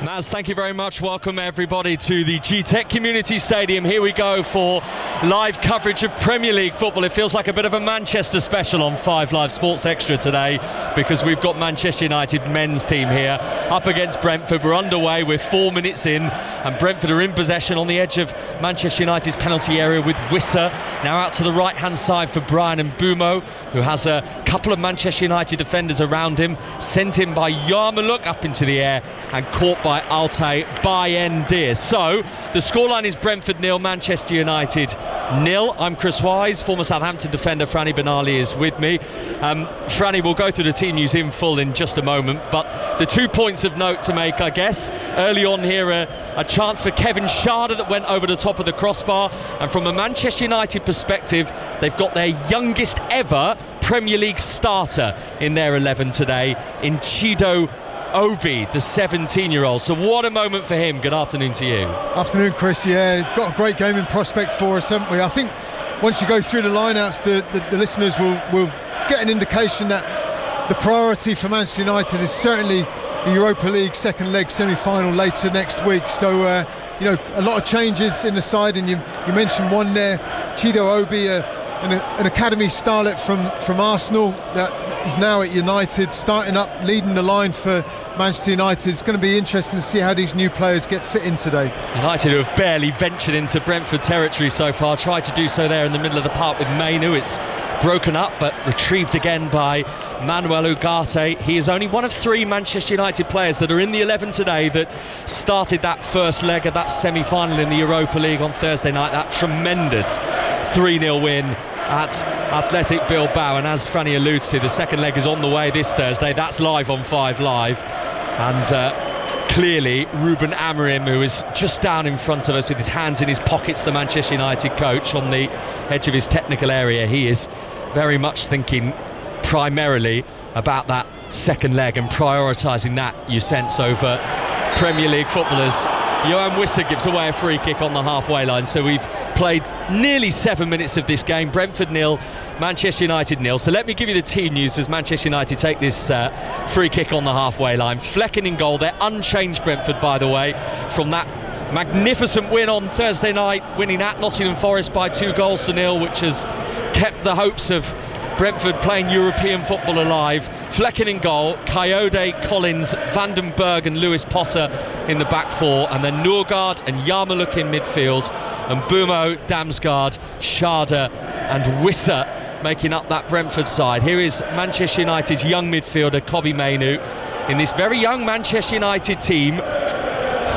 Naz, thank you very much. Welcome everybody to the G-Tech Community Stadium. Here we go for live coverage of Premier League football. It feels like a bit of a Manchester special on 5 Live Sports Extra today, because we've got Manchester United men's team here up against Brentford. We're underway, we're 4 minutes in, and Brentford are in possession on the edge of Manchester United's penalty area with Wissa. Now out to the right hand side for Brian Mbumo, who has a couple of Manchester United defenders around him. Sent in by Yarmouk up into the air and caught by Altay Bayendir. So the scoreline is Brentford 0, Manchester United 0. I'm Chris Wise. Former Southampton defender Franny Benali is with me. Franny will go through the team news in full in just a moment, but the 2 points of note to make, I guess, early on here, a chance for Kevin Schade that went over the top of the crossbar, and from a Manchester United perspective, they've got their youngest ever Premier League starter in their 11 today, in Chido Obi, the 17-year-old. So what a moment for him. Good afternoon to you. Afternoon, Chris. Yeah, he's got a great game in prospect for us, haven't we? I think once you go through the lineouts, the listeners will get an indication that the priority for Manchester United is certainly the Europa League second leg semi-final later next week. So a lot of changes in the side, and you mentioned one there, Chido Obi, an academy starlet from Arsenal that is now at United, starting up, leading the line for Manchester United. It's going to be interesting to see how these new players get fit in today. United, who have barely ventured into Brentford territory so far, tried to do so there in the middle of the park with Mainu. It's broken up but retrieved again by Manuel Ugarte. He is only one of 3 Manchester United players that are in the 11 today that started that first leg of that semi-final in the Europa League on Thursday night. That tremendous 3-0 win at Athletic Bilbao. And as Franny alludes to, the second leg is on the way this Thursday. That's live on 5 Live, and clearly Ruben Amorim, who is just down in front of us with his hands in his pockets, the Manchester United coach, on the edge of his technical area, he is very much thinking primarily about that second leg and prioritising that, you sense, over Premier League footballers. Johan Wissa gives away a free kick on the halfway line. So we've played nearly 7 minutes of this game. Brentford 0, Manchester United 0. So let me give you the team news as Manchester United take this free kick on the halfway line. Flecken in goal. They're unchanged, Brentford, by the way, from that magnificent win on Thursday night, winning at Nottingham Forest by 2-0, which has kept the hopes of Brentford playing European football alive. Flecken in goal, Coyote, Collins, Vandenberg and Lewis Potter in the back four, and then Noorgaard and Yarmouk in midfield, and Bumo, Damsgaard, Schade and Wissa making up that Brentford side. Here is Manchester United's young midfielder Kobbie Mainoo in this very young Manchester United team,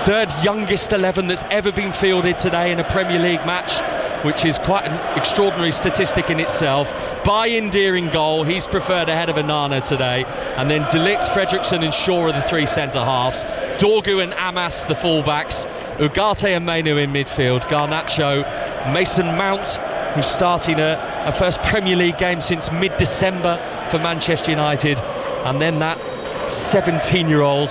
third youngest 11 that's ever been fielded today in a Premier League match, which is quite an extraordinary statistic in itself. Bayendir in goal, he's preferred ahead of Onana today, and then De Ligt, Fredrickson and Shaw are the 3 centre-halves, Dorgu and Amas the full-backs, Ugarte and Mainoo in midfield, Garnacho, Mason Mount, who's starting a first Premier League game since mid-December for Manchester United, and then that 17-year-old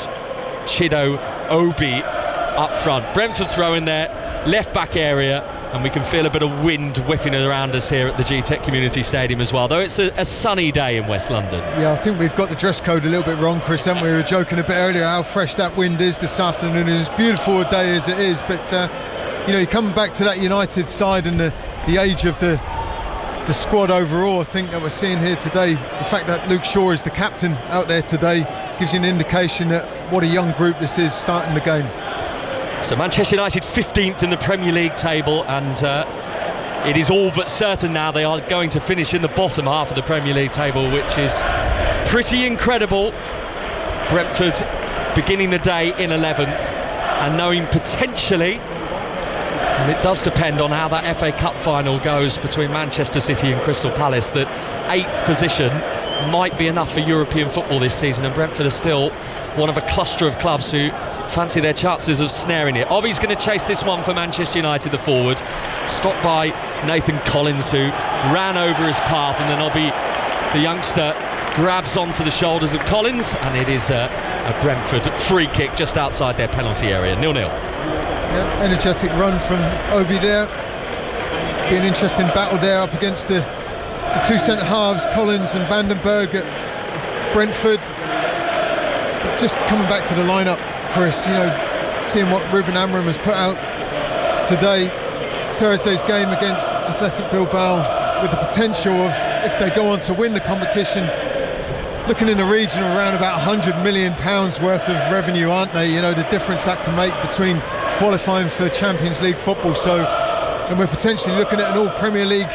Chido Obi up front. Brentford throw in there, left back area, and we can feel a bit of wind whipping around us here at the G-Tech Community Stadium as well, though it's a sunny day in West London. Yeah, I think we've got the dress code a little bit wrong, Chris, haven't we? We were joking a bit earlier how fresh that wind is this afternoon, and as beautiful a day as it is, but you're coming back to that United side and the age of the squad overall. I think that we're seeing here today, the fact that Luke Shaw is the captain out there today gives you an indication that what a young group this is starting the game. So Manchester United 15th in the Premier League table, and it is all but certain now they are going to finish in the bottom half of the Premier League table, which is pretty incredible. Brentford beginning the day in 11th and knowing potentially, and it does depend on how that FA Cup final goes between Manchester City and Crystal Palace, that 8th position might be enough for European football this season, and Brentford are still one of a cluster of clubs who fancy their chances of snaring it. Obi's going to chase this one for Manchester United, the forward, stopped by Nathan Collins, who ran over his path, and then Obi, the youngster, grabs onto the shoulders of Collins, and it is a Brentford free kick just outside their penalty area. 0-0. Yeah, energetic run from Obi there. Be an interesting battle there up against the 2 centre-halves, Collins and Vandenberg at Brentford. But just coming back to the lineup, Chris. You know, seeing what Ruben Amorim has put out today, Thursday's game against Athletic Bilbao, with the potential of, if they go on to win the competition, looking in the region of around about £100 million worth of revenue, aren't they? You know, the difference that can make between qualifying for Champions League football. So, and we're potentially looking at an all Premier League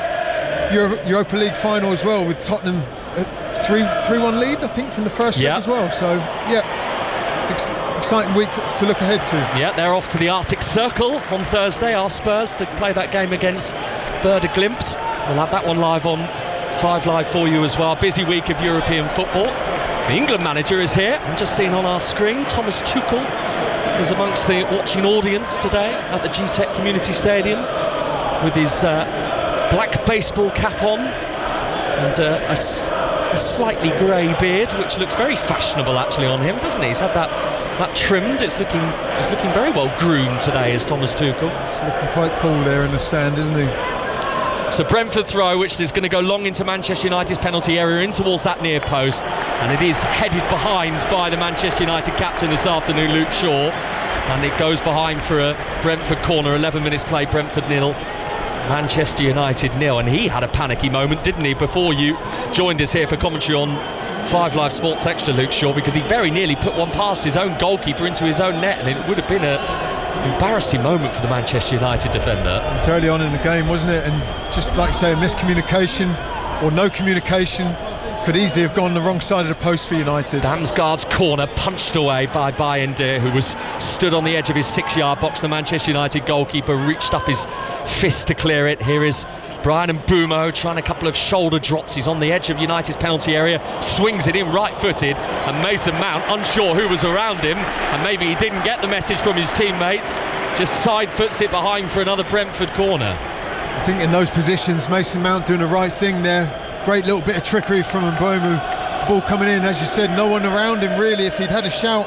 Europa League final as well, with Tottenham 3-1 lead, I think, from the first leg as well. So yeah, it's exciting week to look ahead to. Yeah, they're off to the Arctic Circle on Thursday, our Spurs, to play that game against Werder Glimt. We'll have that one live on 5 Live for you as well. Busy week of European football. The England manager is here. I'm just seeing on our screen Thomas Tuchel is amongst the watching audience today at the G-Tech Community Stadium with his black baseball cap on and a slightly grey beard, which looks very fashionable actually on him, doesn't he? He's had that trimmed. It's looking very well groomed today, is Thomas Tuchel. It's looking quite cool there in the stand, isn't he? So Brentford throw, which is going to go long into Manchester United's penalty area, in towards that near post, and it is headed behind by the Manchester United captain this afternoon, Luke Shaw, and it goes behind for a Brentford corner. 11 minutes played, Brentford 0, Manchester United 0, and he had a panicky moment, didn't he, before you joined us here for commentary on 5 Live Sports Extra, Luke Shaw, because he very nearly put one past his own goalkeeper into his own net, and it would have been a embarrassing moment for the Manchester United defender. It was early on in the game, wasn't it? And just like say, a miscommunication or no communication could easily have gone the wrong side of the post for United. Damsgaard's corner punched away by Bayindir, who was stood on the edge of his 6-yard box. The Manchester United goalkeeper reached up his fist to clear it. Here is Brian Mbeumo trying a couple of shoulder drops. He's on the edge of United's penalty area, swings it in right-footed, and Mason Mount, unsure who was around him, and maybe he didn't get the message from his teammates, just side-foots it behind for another Brentford corner. I think in those positions, Mason Mount doing the right thing there. Great little bit of trickery from Mbeumo. Ball coming in, as you said, no one around him really. If he'd had a shout,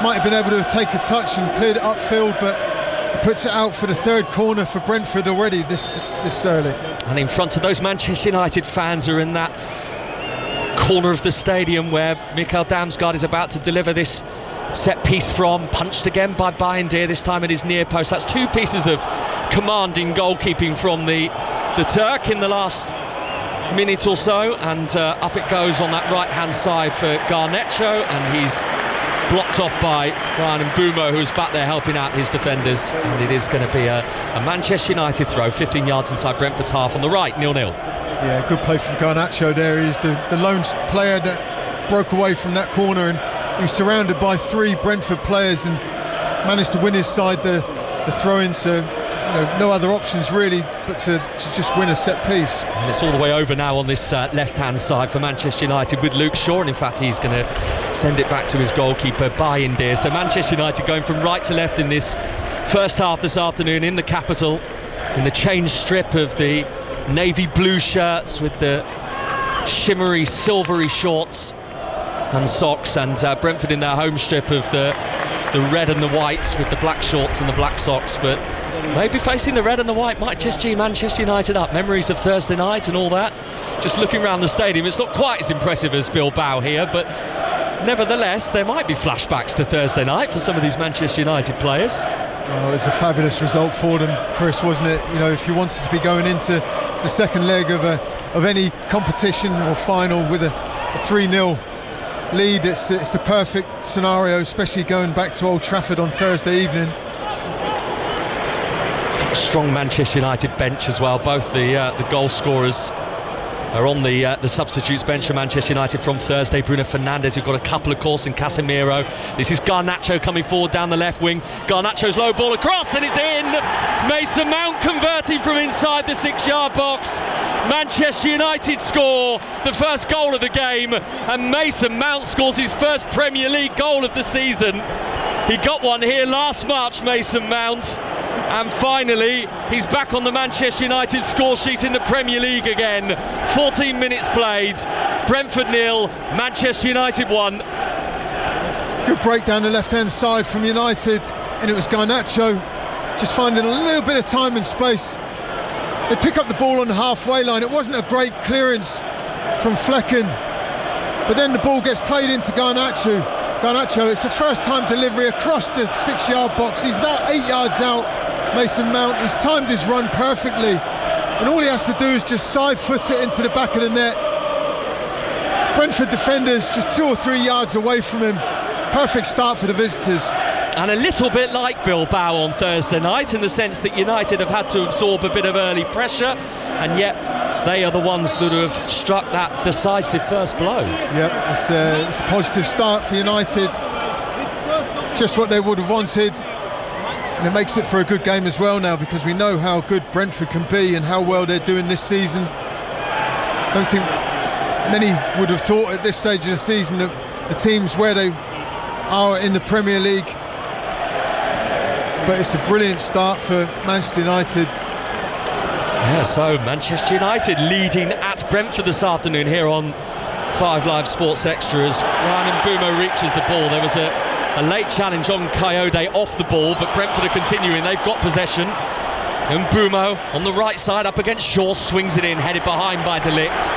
might have been able to take a touch and cleared it upfield, but he puts it out for the third corner for Brentford already this early. And in front of those Manchester United fans who are in that corner of the stadium where Mikael Damsgaard is about to deliver this set piece from, punched again by Bayindir, this time at his near post. That's 2 pieces of commanding goalkeeping from the Turk in the last minute or so, and up it goes on that right hand side for Garnacho, and he's blocked off by Brian Mbeumo, who's back there helping out his defenders, and it is going to be a Manchester United throw 15 yards inside Brentford's half on the right, 0-0. Yeah, good play from Garnacho there. He's the lone player that broke away from that corner, and he's surrounded by 3 Brentford players and managed to win his side the throw-in. So no other options really but to just win a set piece. And it's all the way over now on this left-hand side for Manchester United with Luke Shaw, and in fact he's going to send it back to his goalkeeper Bayindir. So Manchester United going from right to left in this first half this afternoon in the capital, in the change strip of the navy blue shirts with the shimmery silvery shorts and socks, and Brentford in their home strip of the red and the white with the black shorts and the black socks. But maybe facing the red and the white might just G Manchester United up. Memories of Thursday night and all that. Just looking around the stadium, it's not quite as impressive as Bilbao here, but nevertheless there might be flashbacks to Thursday night for some of these Manchester United players. Oh, it was a fabulous result for them, Chris, wasn't it? You know, if you wanted to be going into the second leg of any competition or final with a 3-0 lead, it's the perfect scenario, especially going back to Old Trafford on Thursday evening. Strong Manchester United bench as well. Both the goal scorers are on the substitutes bench for Manchester United from Thursday. Bruno Fernandes, who've got a couple of calls, and Casemiro. This is Garnacho coming forward down the left wing. Garnacho's low ball across, and it's in. Mason Mount converting from inside the 6-yard box. Manchester United score the first goal of the game, and Mason Mount scores his first Premier League goal of the season. He got one here last March, Mason Mount, and finally he's back on the Manchester United score sheet in the Premier League again. 14 minutes played, Brentford 0, Manchester United 1. Good break down the left hand side from United, and it was Garnacho just finding a little bit of time and space. They pick up the ball on the halfway line. It wasn't a great clearance from Flecken, but then the ball gets played into Garnacho, Garnacho. It's the first time delivery across the 6-yard box. He's about 8 yards out, Mason Mount. He's timed his run perfectly, and all he has to do is just side foot it into the back of the net. Brentford defenders just 2 or 3 yards away from him. Perfect start for the visitors. And a little bit like Bilbao on Thursday night, in the sense that United have had to absorb a bit of early pressure, and yet they are the ones that have struck that decisive first blow. Yep, it's a positive start for United. Just what they would have wanted. And it makes it for a good game as well now, because we know how good Brentford can be and how well they're doing this season. I don't think many would have thought at this stage of the season that the teams where they are in the Premier League. But it's a brilliant start for Manchester United. Yeah, so Manchester United leading at Brentford this afternoon here on 5 Live Sports Extra as Ryan Mbeumo reaches the ball. There was a late challenge on Coyote off the ball, but Brentford are continuing. They've got possession. Mbeumo on the right side up against Shaw, swings it in, headed behind by De Ligt.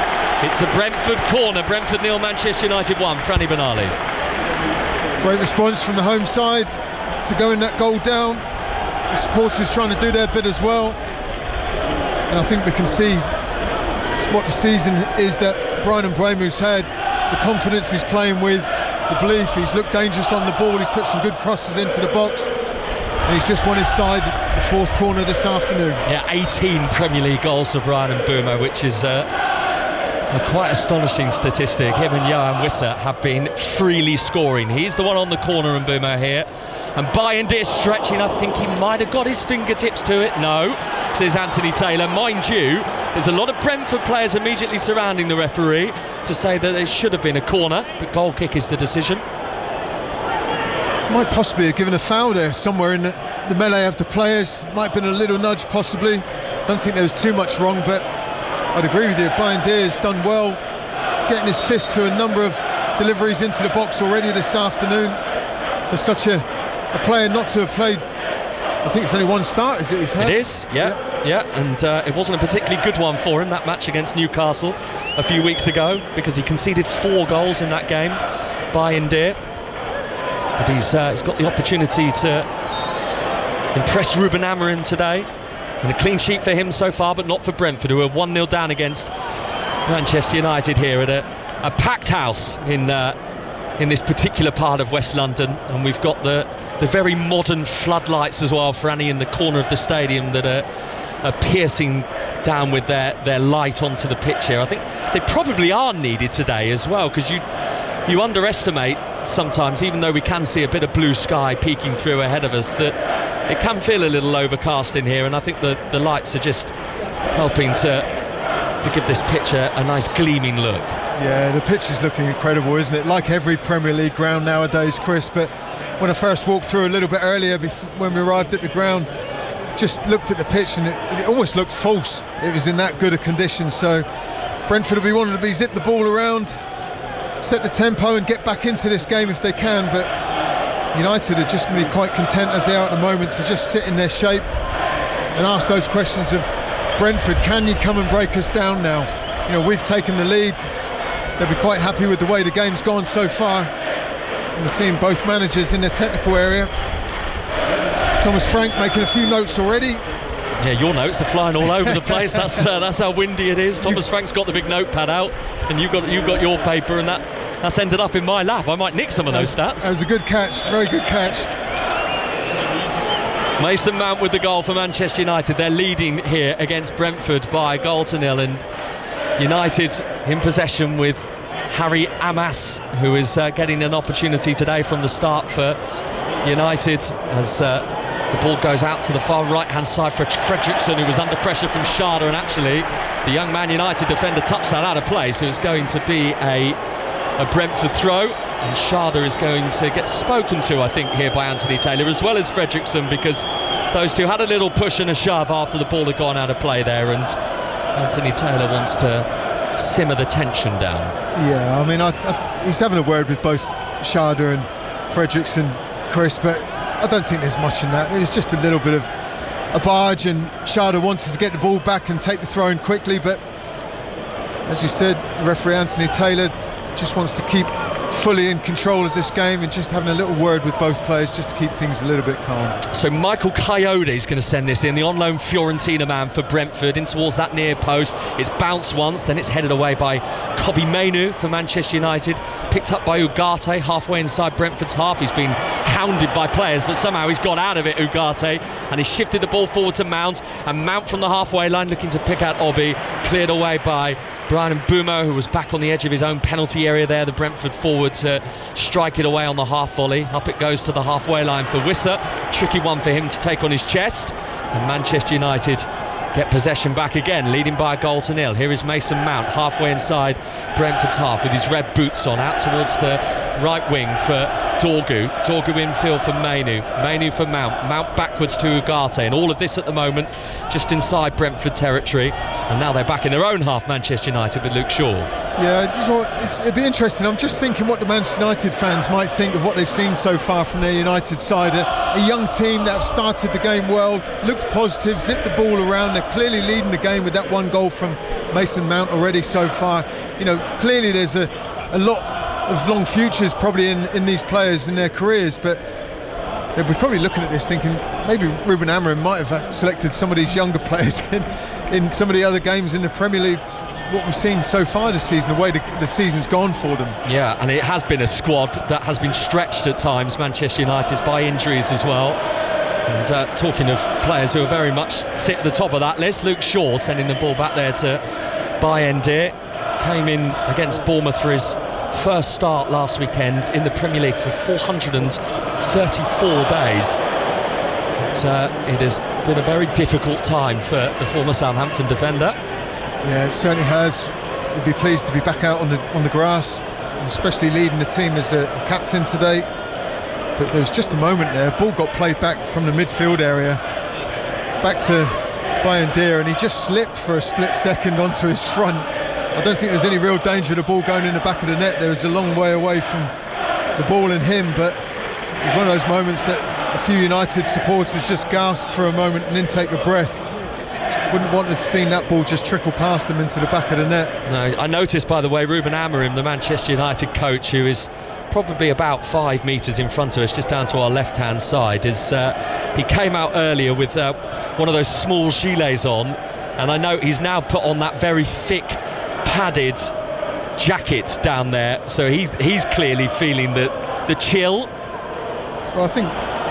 It's a Brentford corner. Brentford 0, Manchester United 1. Franny Benali. Great response from the home side to going that goal down. The supporters trying to do their bit as well, and I think we can see what the season is that Brian Mbeumo's had, the confidence he's playing with, the belief. He's looked dangerous on the ball, he's put some good crosses into the box, and he's just won his side at the 4th corner this afternoon. Yeah, 18 Premier League goals for Brian Mbeumo, which is a quite astonishing statistic. Him and Johan Wissa have been freely scoring. He's the one on the corner, Mbeumo here. And Bayindir stretching, I think he might have got his fingertips to it. No, says Anthony Taylor. Mind you, there's a lot of Brentford players immediately surrounding the referee to say that there should have been a corner, but goal kick is the decision. Might possibly have given a foul there somewhere in the melee of the players. Might have been a little nudge possibly. Don't think there was too much wrong, but I'd agree with you. Bayindir has done well, getting his fist to a number of deliveries into the box already this afternoon. For such a player not to have played, I think it's only one start, is it? He's had? It is, yeah. And it wasn't a particularly good one for him, that match against Newcastle a few weeks ago, because he conceded 4 goals in that game, Bayindir. But he's got the opportunity to impress Ruben Amorim today. And a clean sheet for him so far, but not for Brentford, who are 1-0 down against Manchester United here at a packed house in this particular part of West London. And we've got the very modern floodlights as well, Franny, in the corner of the stadium that are piercing down with their light onto the pitch here. I think they probably are needed today as well, because you underestimate sometimes, even though we can see a bit of blue sky peeking through ahead of us, that it can feel a little overcast in here, and I think the lights are just helping to give this pitch a nice gleaming look. Yeah, the pitch is looking incredible, isn't it? Like every Premier League ground nowadays, Chris. But when I first walked through a little bit earlier, when we arrived at the ground, just looked at the pitch and it almost looked false. It was in that good a condition. So Brentford will be wanting to zip the ball around, set the tempo and get back into this game if they can. But United are just going to be quite content as they are at the moment to just sit in their shape and ask those questions of Brentford. Can you come and break us down now? You know, we've taken the lead. They'll be quite happy with the way the game's gone so far. And we're seeing both managers in the technical area. Thomas Frank making a few notes already. Yeah, your notes are flying all over the place. That's how windy it is. Thomas Frank's got the big notepad out, and you've got your paper, and that's ended up in my lap. I might nick some of those stats. That was a good catch, very good catch. Mason Mount with the goal for Manchester United. They're leading here against Brentford by 1-0, and United in possession with Harry Amas, who is getting an opportunity today from the start for United as the ball goes out to the far right hand side for Fredriksson, who was under pressure from Schade, and actually the young Man United defender touched that out of play, so it's going to be a Brentford throw, and Schade is going to get spoken to, I think, here by Anthony Taylor as well as Fredriksson, because those two had a little push and a shove after the ball had gone out of play there, and Anthony Taylor wants to simmer the tension down. Yeah, I mean, he's having a word with both Schade and Fredriksson, Chris, but I don't think there's much in that. It was just a little bit of a barge, and Schade wanted to get the ball back and take the throw in quickly, but as you said, the referee Anthony Taylor just wants to keep fully in control of this game and just having a little word with both players just to keep things a little bit calm. So Michael Coyote is going to send this in, the on-loan Fiorentina man for Brentford, in towards that near post. It's bounced once, then it's headed away by Kobbie Mainoo for Manchester United, picked up by Ugarte halfway inside Brentford's half. He's been hounded by players, but somehow he's got out of it, Ugarte, and he shifted the ball forward to Mount, and Mount from the halfway line looking to pick out Obi, cleared away by Brian Mbeumo, who was back on the edge of his own penalty area there, the Brentford forward, to strike it away on the half volley. Up it goes to the halfway line for Wissa. Tricky one for him to take on his chest. And Manchester United get possession back again, leading by a goal to nil. Here is Mason Mount, halfway inside Brentford's half with his red boots on, out towards the right wing for Dorgu. Dorgu infield for Mainoo. Mainoo for Mount. Mount backwards to Ugarte. And all of this at the moment just inside Brentford territory. And now they're back in their own half, Manchester United, with Luke Shaw. Yeah, it'd be interesting. I'm just thinking what the Manchester United fans might think of what they've seen so far from their United side. A young team that have started the game well, looked positive, zipped the ball around. They're clearly leading the game with that one goal from Mason Mount already so far. You know, clearly there's a lot of long futures probably in these players in their careers, but they'll be probably looking at this thinking maybe Ruben Amorim might have selected some of these younger players in some of the other games in the Premier League. What we've seen so far this season, the way the season's gone for them. Yeah, and it has been a squad that has been stretched at times, Manchester United's, by injuries as well. And talking of players who are very much sit at the top of that list, Luke Shaw sending the ball back there to Bayindir. Came in against Bournemouth for his first start last weekend in the Premier League for 434 days. It has been a very difficult time for the former Southampton defender. Yeah, it certainly has. He'd be pleased to be back out on the grass, especially leading the team as a captain today. But there was just a moment there, ball got played back from the midfield area back to Bayindir, and he just slipped for a split second onto his front. I don't think there was any real danger of the ball going in the back of the net. There was a long way away from the ball and him, but it was one of those moments that a few United supporters just gasped for a moment and didn't take a breath. Wouldn't want to have seen that ball just trickle past them into the back of the net. No, I noticed, by the way, Ruben Amorim, the Manchester United coach, who is probably about 5 metres in front of us, just down to our left-hand side, he came out earlier with one of those small gilets on, and I know he's now put on that very thick, padded jacket down there, so he's clearly feeling the chill. Well, I think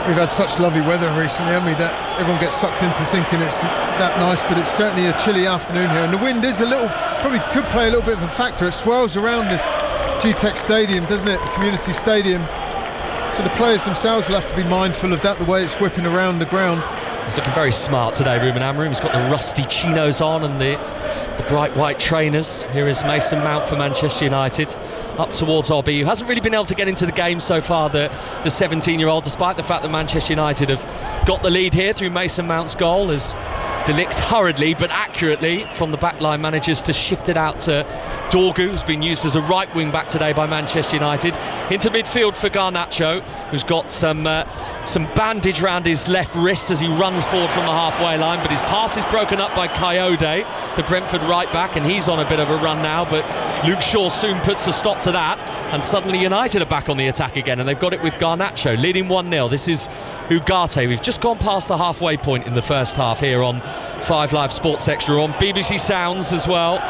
we've had such lovely weather recently, haven't we, that everyone gets sucked into thinking it's that nice, but it's certainly a chilly afternoon here, and the wind is probably could play a little bit of a factor. It swirls around this GTEC stadium, doesn't it, the community stadium, so the players themselves will have to be mindful of that, the way it's whipping around the ground. He's looking very smart today, Ruben Amorim. He's got the rusty chinos on and the bright white trainers. Here is Mason Mount for Manchester United, up towards Obi, who hasn't really been able to get into the game so far, the 17-year-old, despite the fact that Manchester United have got the lead here through Mason Mount's goal, as De Ligt hurriedly but accurately from the backline manages to shift it out to Dorgu, who's been used as a right wing back today by Manchester United, into midfield for Garnacho, who's got some bandage around his left wrist as he runs forward from the halfway line, but his pass is broken up by Coyote, the Brentford right back, and he's on a bit of a run now, but Luke Shaw soon puts a stop to that, and suddenly United are back on the attack again, and they've got it with Garnacho leading 1-0. This is Ugarte. We've just gone past the halfway point in the first half here on 5 Live Sports Extra, on BBC Sounds as well.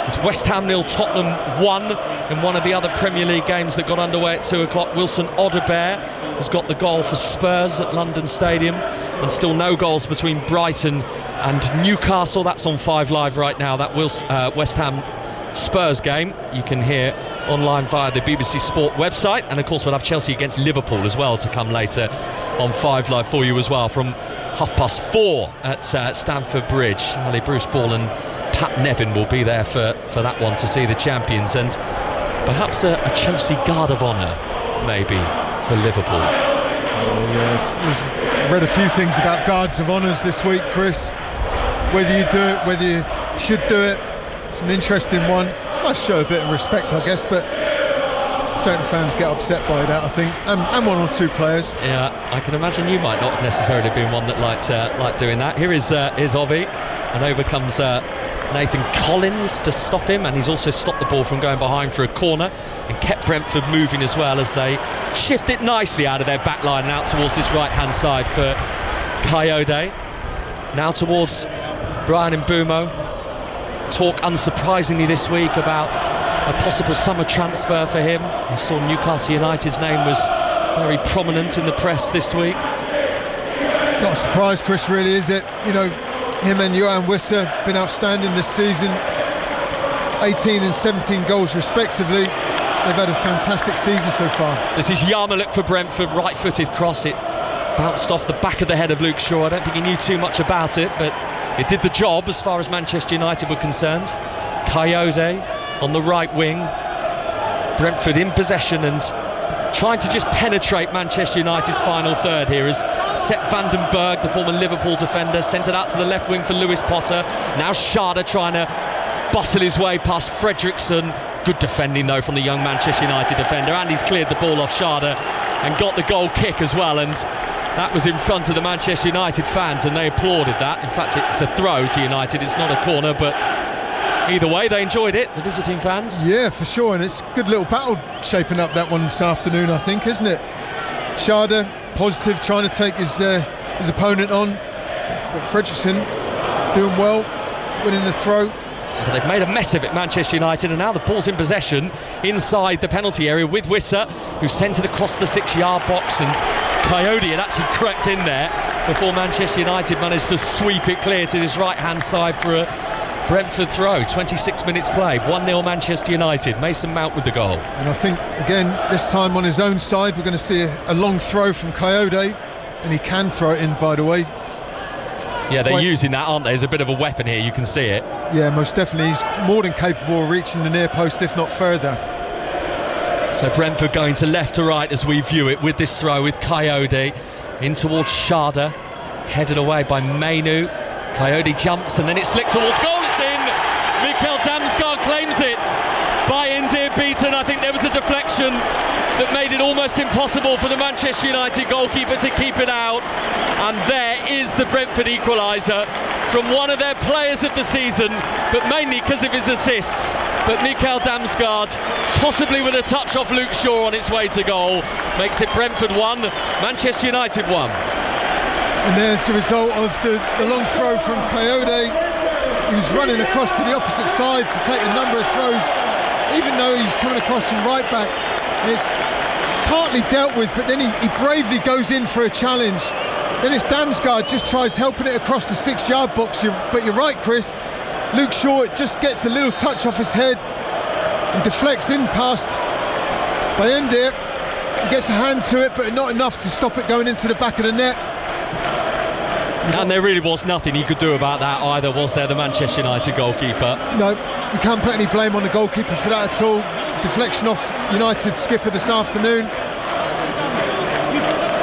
It's West Ham 0, Tottenham 1 in one of the other Premier League games that got underway at 2 o'clock. Wilson Odobert has got the goal for Spurs at London Stadium, and still no goals between Brighton and Newcastle. That's on 5 Live right now, that West Ham Spurs game. You can hear online via the BBC Sport website, and of course we'll have Chelsea against Liverpool as well to come later on 5 Live for you as well from 4:30 at Stamford Bridge. Ali Bruce Ball and Pat Nevin will be there for that one to see the champions, and perhaps a Chelsea Guard of Honour maybe for Liverpool. Oh yes, I've read a few things about Guards of Honours this week, Chris. Whether you do it, whether you should do it, it's an interesting one. It's nice to show a bit of respect, I guess, but certain fans get upset by that, I think, and one or two players. Yeah, I can imagine you might not have necessarily been one that liked doing that. Here's Obi, and over comes Nathan Collins to stop him, and he's also stopped the ball from going behind for a corner and kept Brentford moving as well, as they shift it nicely out of their back line and out towards this right hand side for Coyote. Now towards Brian Mbeumo. Talk unsurprisingly this week about a possible summer transfer for him. I saw Newcastle United's name was very prominent in the press this week. It's not a surprise, Chris, really, is it? You know, him and Johan Wissa have been outstanding this season, 18 and 17 goals respectively. They've had a fantastic season so far. This is Yarmoliuk for Brentford, right-footed cross. It bounced off the back of the head of Luke Shaw. I don't think he knew too much about it, but it did the job as far as Manchester United were concerned. Coyote on the right wing. Brentford in possession and trying to just penetrate Manchester United's final third here as Sepp van den Berg, the former Liverpool defender, sent it out to the left wing for Lewis Potter. Now Schade trying to bustle his way past Fredriksson. Good defending though from the young Manchester United defender, and he's cleared the ball off Schade and got the goal kick as well, and that was in front of the Manchester United fans and they applauded that. In fact, it's a throw to United, it's not a corner, but either way they enjoyed it, the visiting fans. Yeah, for sure, and it's a good little battle shaping up that one this afternoon, I think, isn't it? Schade positive, trying to take his opponent on, but Fredriksson doing well, winning the throw. But they've made a mess of it, Manchester United, and now the ball's in possession inside the penalty area with Wissa, who sent it across the 6-yard box, and Coyote had actually crept in there before Manchester United managed to sweep it clear to this right-hand side for a Brentford throw. 26 minutes played, 1-0 Manchester United. Mason Mount with the goal. And I think, again, this time on his own side, we're going to see a long throw from Coyote, and he can throw it in, by the way. Yeah, they're using that, aren't they, as a bit of a weapon here, you can see it. Yeah, most definitely. He's more than capable of reaching the near post, if not further. So Brentford going to left to right as we view it with this throw with Coyote in towards Schade, headed away by Mainu. Coyote jumps and then it's flicked towards goal, it's in! Mikael Damsgaard claims it. By Indir beaten. I think there was a deflection that made it almost impossible for the Manchester United goalkeeper to keep it out, and there is the Brentford equaliser from one of their players of the season, but mainly because of his assists. But Mikael Damsgaard, possibly with a touch off Luke Shaw on its way to goal, makes it Brentford 1, Manchester United 1. And there's the result of the long throw from Coyote. He was running across to the opposite side to take a number of throws, even though he's coming across from right back. And it's partly dealt with, but then he bravely goes in for a challenge. Then it's Damsgaard just tries helping it across the 6-yard box. But you're right, Chris. Luke Shaw just gets a little touch off his head and deflects in past by Indir. He gets a hand to it, but not enough to stop it going into the back of the net. And there really was nothing he could do about that either, was there, the Manchester United goalkeeper? No, you can't put any blame on the goalkeeper for that at all. Deflection off United's skipper this afternoon.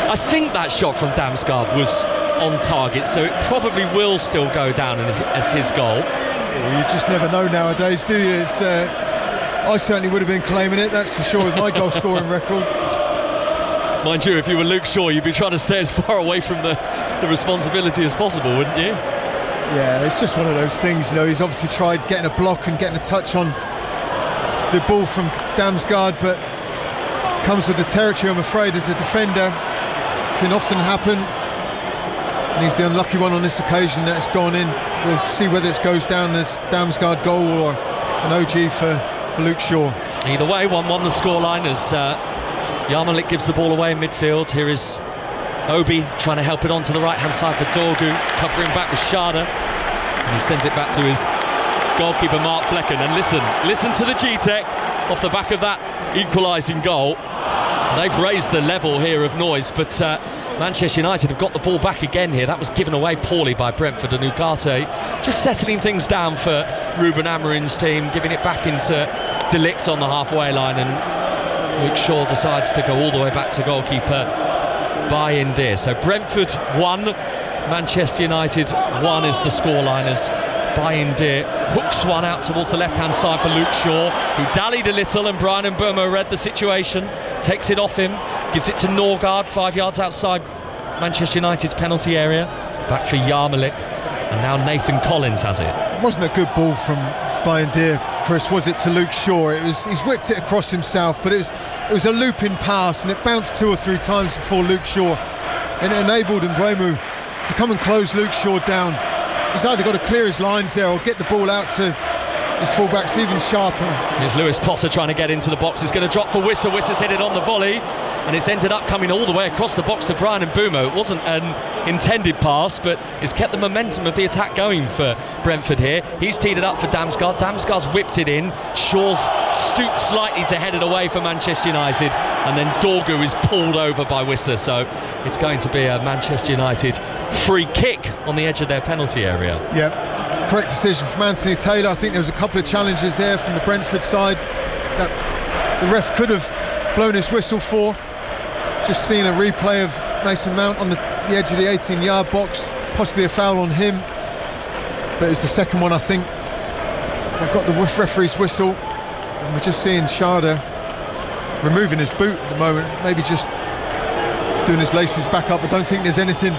I think that shot from Damsgaard was on target, so it probably will still go down as his goal. Well, you just never know nowadays, do you? I certainly would have been claiming it, that's for sure, with my goal scoring record. Mind you, if you were Luke Shaw, you'd be trying to stay as far away from the responsibility as possible, wouldn't you? Yeah, it's just one of those things, you know. He's obviously tried getting a block and getting a touch on the ball from Damsgaard, but comes with the territory, I'm afraid, as a defender. Can often happen, and he's the unlucky one on this occasion that has gone in. We'll see whether it goes down as Damsgaard goal or an OG for Luke Shaw. Either way, 1-1 the scoreline as Yarmoliuk gives the ball away in midfield. Here is Obi trying to help it on to the right hand side for Dorgu, covering back with Schade, and he sends it back to his goalkeeper Mark Flecken. And listen to the G-Tech off the back of that equalising goal. They've raised the level here of noise, but Manchester United have got the ball back again here. That was given away poorly by Brentford, and Ugarte just settling things down for Ruben Amorim's team, giving it back into De Ligt on the halfway line, and Luke Shaw decides to go all the way back to goalkeeper by Indir. So Brentford 1, Manchester United 1 is the scoreline as Bayindir hooks one out towards the left-hand side for Luke Shaw, who dallied a little, and Brian Mbeumo read the situation, takes it off him, gives it to Norgard, 5 yards outside Manchester United's penalty area. Back for Yarmolik, and now Nathan Collins has it. It wasn't a good ball from Bayindir, Chris, was it, to Luke Shaw? He's whipped it across himself, but it was a looping pass, and it bounced 2 or 3 times before Luke Shaw, and it enabled Mbeumo to come and close Luke Shaw down. He's either got to clear his lines there or get the ball out to his fullbacks even sharper. Here's Lewis Potter trying to get into the box. He's going to drop for Wissa. Wissa's hit it on the volley, and it's ended up coming all the way across the box to Brian Mbeumo. It wasn't an intended pass, but it's kept the momentum of the attack going for Brentford here. He's teed it up for Damsgaard. Damsgaard's whipped it in. Shaw's stooped slightly to head it away for Manchester United, and then Dorgu is pulled over by Wissa. So it's going to be a Manchester United free kick on the edge of their penalty area. Yeah, correct decision from Anthony Taylor. I think there was a couple of challenges there from the Brentford side that the ref could have blown his whistle for. Just seeing a replay of Mason Mount on the edge of the 18-yard box, possibly a foul on him, but it was the second one, I think, that got the referee's whistle. And we're just seeing Sharda removing his boot at the moment, maybe just doing his laces back up. I don't think there's anything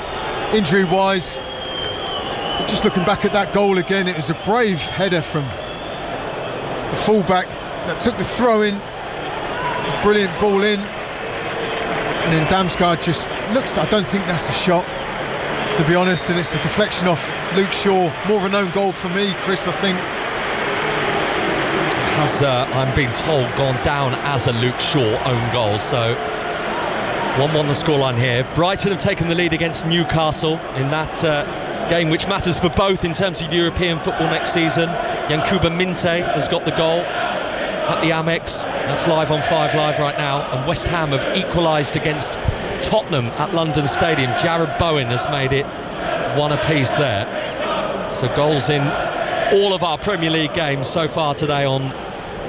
injury wise. But just looking back at that goal again, it was a brave header from the fullback that took the throw in. Brilliant ball in, and then Damsgaard just looks, I don't think that's a shot, to be honest, and it's the deflection off Luke Shaw. More of an own goal for me, Chris, I think. Has, I'm being told, gone down as a Luke Shaw own goal. So 1-1 the scoreline here. Brighton have taken the lead against Newcastle in that game which matters for both in terms of European football next season. Yankuba Minte has got the goal at the Amex. That's live on 5 Live right now. And West Ham have equalised against Tottenham at London Stadium. Jared Bowen has made it 1 apiece there. So goals in all of our Premier League games so far today on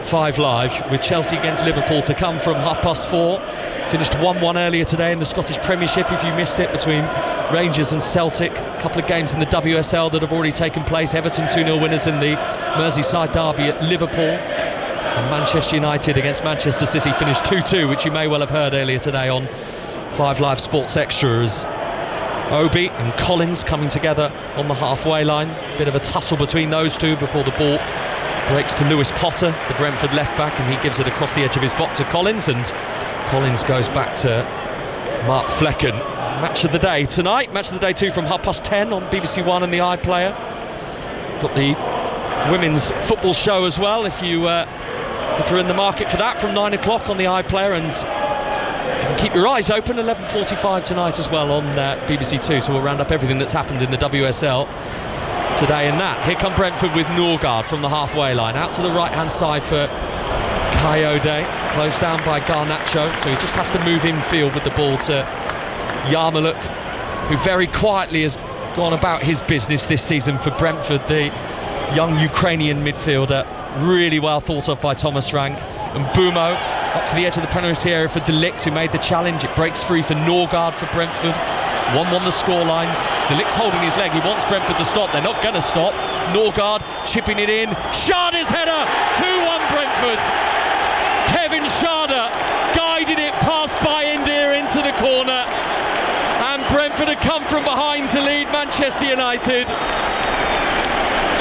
5 Live, with Chelsea against Liverpool to come from 4:30. Finished 1-1 earlier today in the Scottish Premiership, if you missed it, between Rangers and Celtic. A couple of games in the WSL that have already taken place. Everton 2-0 winners in the Merseyside derby at Liverpool. And Manchester United against Manchester City finished 2-2, which you may well have heard earlier today on 5 Live Sports Extra, as Obi and Collins coming together on the halfway line. Bit of a tussle between those two before the ball breaks to Lewis Potter, the Brentford left back, and he gives it across the edge of his box to Collins, and Collins goes back to Mark Flecken. Match of the day tonight, match of the day 2 from 10:30 on BBC One and the iPlayer. Got the women's football show as well, if you're in the market for that, from 9 o'clock on the iPlayer, and you can keep your eyes open. 11:45 tonight as well on BBC Two, so we'll round up everything that's happened in the WSL today in that. Here come Brentford with Norgard from the halfway line, out to the right hand side for Coyote, closed down by Garnacho, so he just has to move infield with the ball to Yarmolik, who very quietly has gone about his business this season for Brentford. The young Ukrainian midfielder, really well thought of by Thomas Rank. And Mbeumo up to the edge of the penalty area for De Ligt, who made the challenge. It breaks free for Norgard for Brentford. 1-1 the scoreline. De Ligt's holding his leg. He wants Brentford to stop. They're not going to stop. Norgard chipping it in. Sharda's header. 2-1 Brentford. Kevin Sharda guided it past Bayindir into the corner. And Brentford had come from behind to lead Manchester United.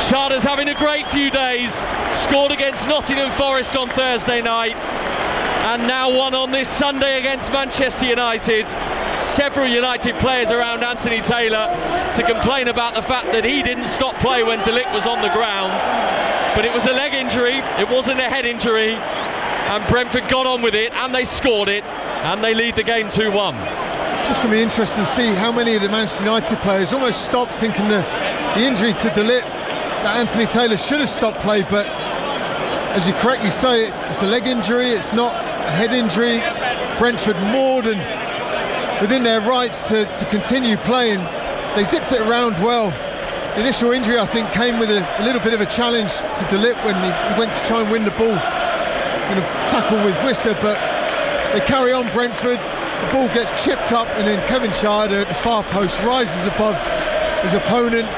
Sharda's having a great few days. Scored against Nottingham Forest on Thursday night, and now won on this Sunday against Manchester United. Several United players around Anthony Taylor to complain about the fact that he didn't stop play when De Ligt was on the ground, but it was a leg injury, it wasn't a head injury, and Brentford got on with it, and they scored it, and they lead the game 2-1. It's just going to be interesting to see how many of the Manchester United players almost stopped, thinking the injury to De Ligt, that Anthony Taylor should have stopped play, but as you correctly say, it's a leg injury, it's not a head injury. Brentford more than within their rights to continue playing. They zipped it around well. The initial injury, I think, came with a little bit of a challenge to De Ligt when he went to try and win the ball in a tackle with Wissa, but they carry on, Brentford. The ball gets chipped up, and then Kevin Sharda at the far post rises above his opponent,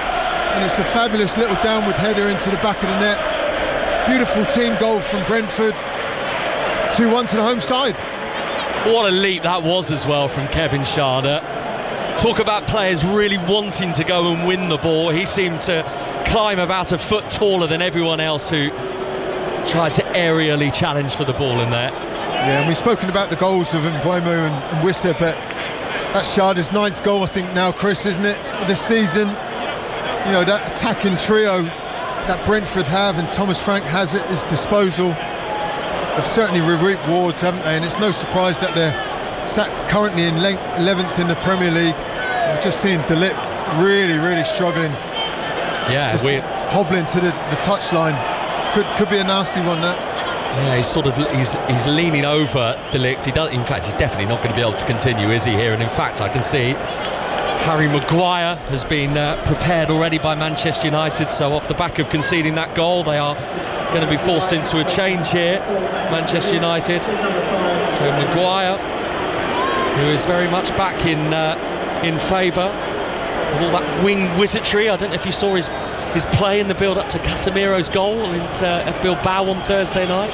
and it's a fabulous little downward header into the back of the net. Beautiful team goal from Brentford. 2-1 to the home side. What a leap that was as well from Kevin Schade. Talk about players really wanting to go and win the ball. He seemed to climb about a foot taller than everyone else who tried to aerially challenge for the ball in there. Yeah, and we've spoken about the goals of Mbeumo and Wissa, but that's Schade's 9th goal, I think now, Chris, isn't it, this season? You know, that attacking trio that Brentford have and Thomas Frank has at his disposal have certainly reaped rewards, haven't they? And it's no surprise that they're sat currently in 11th in the Premier League. We've just seen De Ligt really struggling. Yeah, just hobbling to the touchline. Could be a nasty one, that. Yeah, he's leaning over De Ligt. In fact, he's definitely not going to be able to continue, is he, here? And in fact, I can see Harry Maguire has been prepared already by Manchester United. So off the back of conceding that goal, they are going to be forced into a change here, Manchester United. So Maguire, who is very much back in favour of all that wing wizardry. I don't know if you saw his play in the build-up to Casemiro's goal at Bilbao on Thursday night.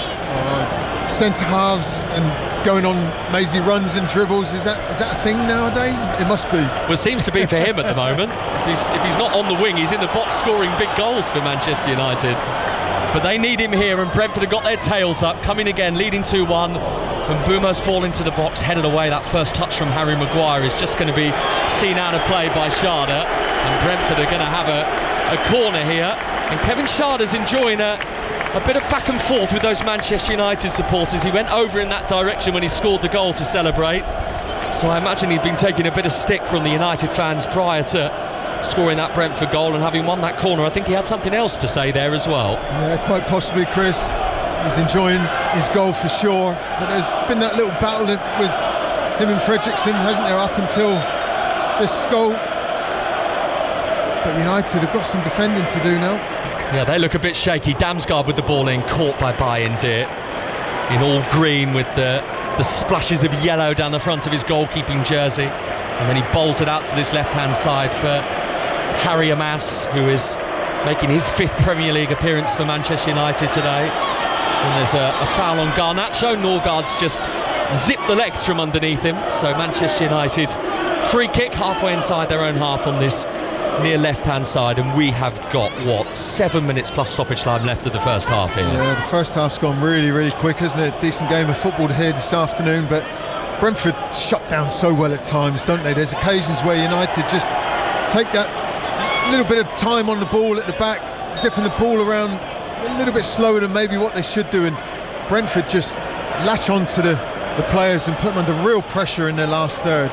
Centre halves and going on mazy runs and dribbles, is that a thing nowadays? It must be. Well, it seems to be for him at the moment. If he's not on the wing, he's in the box scoring big goals for Manchester United. But they need him here, and Brentford have got their tails up, coming again, leading 2-1. And Mbeumo's ball into the box, headed away. That first touch from Harry Maguire is just going to be seen out of play by Schade, and Brentford are going to have a corner here. And Kevin Schade is enjoying a bit of back and forth with those Manchester United supporters. He went over in that direction when he scored the goal to celebrate. So I imagine he'd been taking a bit of stick from the United fans prior to scoring that Brentford goal, and having won that corner, I think he had something else to say there as well. Yeah, quite possibly, Chris. He's enjoying his goal for sure, but there's been that little battle with him and Fredrickson, hasn't there, up until this goal. But United have got some defending to do now. Yeah, they look a bit shaky. Damsgaard with the ball in, caught by Bayindir in all green with the splashes of yellow down the front of his goalkeeping jersey, and then he bowls it out to this left-hand side for Harry Amas, who is making his 5th Premier League appearance for Manchester United today. And there's a foul on Garnacho. Norgaard's just zipped the legs from underneath him. So Manchester United free kick halfway inside their own half on this near left-hand side, and we have got 7 minutes plus stoppage time left of the first half here. Yeah, the first half's gone really quick, hasn't it? Decent game of football here this afternoon, but Brentford shut down so well at times, don't they? There's occasions where United just take that little bit of time on the ball at the back, zipping the ball around a little bit slower than maybe what they should do, and Brentford just latch on to the players and put them under real pressure in their last third.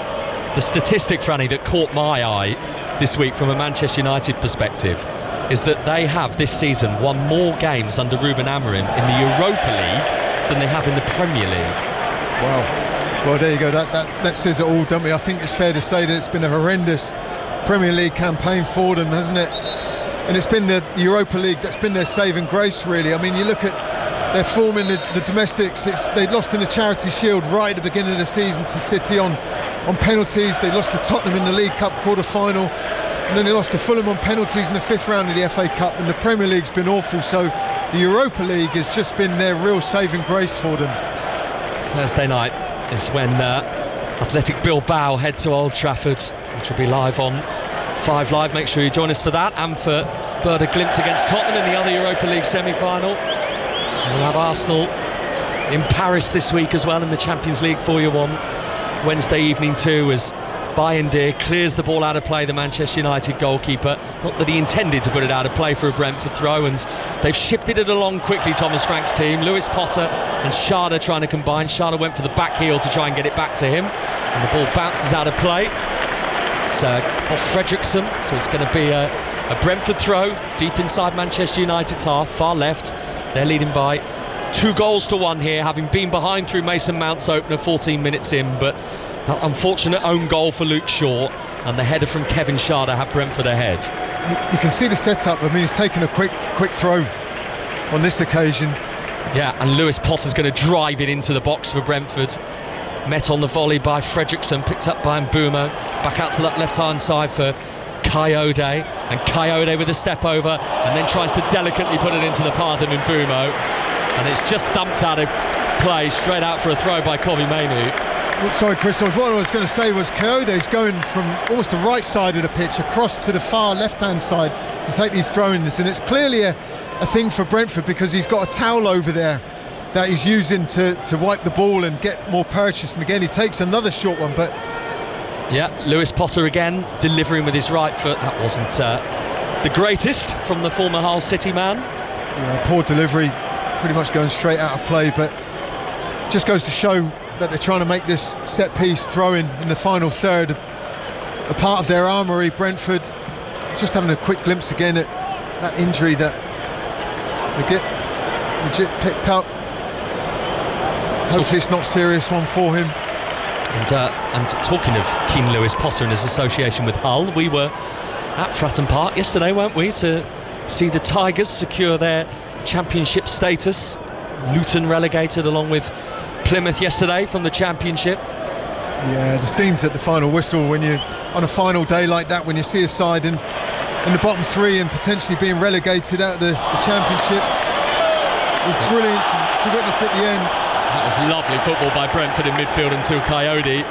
The statistic, Franny, that caught my eye this week from a Manchester United perspective is that they have this season won more games under Ruben Amorim in the Europa League than they have in the Premier League. Wow. Well, there you go. That says it all, don't we? I think it's fair to say that it's been a horrendous Premier League campaign for them, hasn't it? And it's been the Europa League that's been their saving grace, really. I mean, you look at their form in the domestics. They'd lost in the Charity Shield right at the beginning of the season to City on penalties. They lost to Tottenham in the League Cup quarter-final, and then they lost to Fulham on penalties in the 5th round of the FA Cup, and the Premier League's been awful. So the Europa League has just been their real saving grace for them. Thursday night is when Athletic Bilbao head to Old Trafford, which will be live on 5 Live. Make sure you join us for that, and for Bird Glimt against Tottenham in the other Europa League semi-final. We'll have Arsenal in Paris this week as well in the Champions League for you on Wednesday evening too, as Bayindir clears the ball out of play, the Manchester United goalkeeper. Not that he intended to put it out of play for a Brentford throw, and they've shifted it along quickly, Thomas Frank's team. Lewis Potter and Schade trying to combine. Schade went for the back heel to try and get it back to him, and the ball bounces out of play. It's off Fredrickson, so it's going to be a Brentford throw deep inside Manchester United's half, far left. They're leading by 2-1 here, having been behind through Mason Mount's opener 14 minutes in, but that unfortunate own goal for Luke Shaw and the header from Kevin Schade have Brentford ahead. You can see the setup. I mean, he's taken a quick throw on this occasion. Yeah, and Lewis Potter's going to drive it into the box for Brentford. Met on the volley by Fredrickson, picked up by Mbeumo. Back out to that left-hand side for Coyote, and Coyote with a step over, and then tries to delicately put it into the path of Mbeumo, and it's just thumped out of play straight out for a throw by Kobbie Mainoo. Sorry, Chris, what I was going to say was Coyote's going from almost the right side of the pitch across to the far left-hand side to take these throw-ins, and it's clearly a thing for Brentford, because he's got a towel over there that he's using to wipe the ball and get more purchase, and again he takes another short one. But yeah, Lewis Potter again delivering with his right foot. That wasn't the greatest from the former Hull City man. Yeah, poor delivery, pretty much going straight out of play, but just goes to show that they're trying to make this set piece throw-in in the final third a part of their armoury. Brentford just having a quick glimpse again at that injury that they get legit picked up. Hopefully it's not a serious one for him. And talking of Keane Lewis Potter and his association with Hull, we were at Fratton Park yesterday, weren't we, to see the Tigers secure their championship status. Luton relegated along with Plymouth yesterday from the championship. Yeah, the scenes at the final whistle when you on a final day like that, when you see a side in the bottom three and potentially being relegated out of the championship, it was brilliant to witness at the end. That was lovely football by Brentford in midfield until Coyote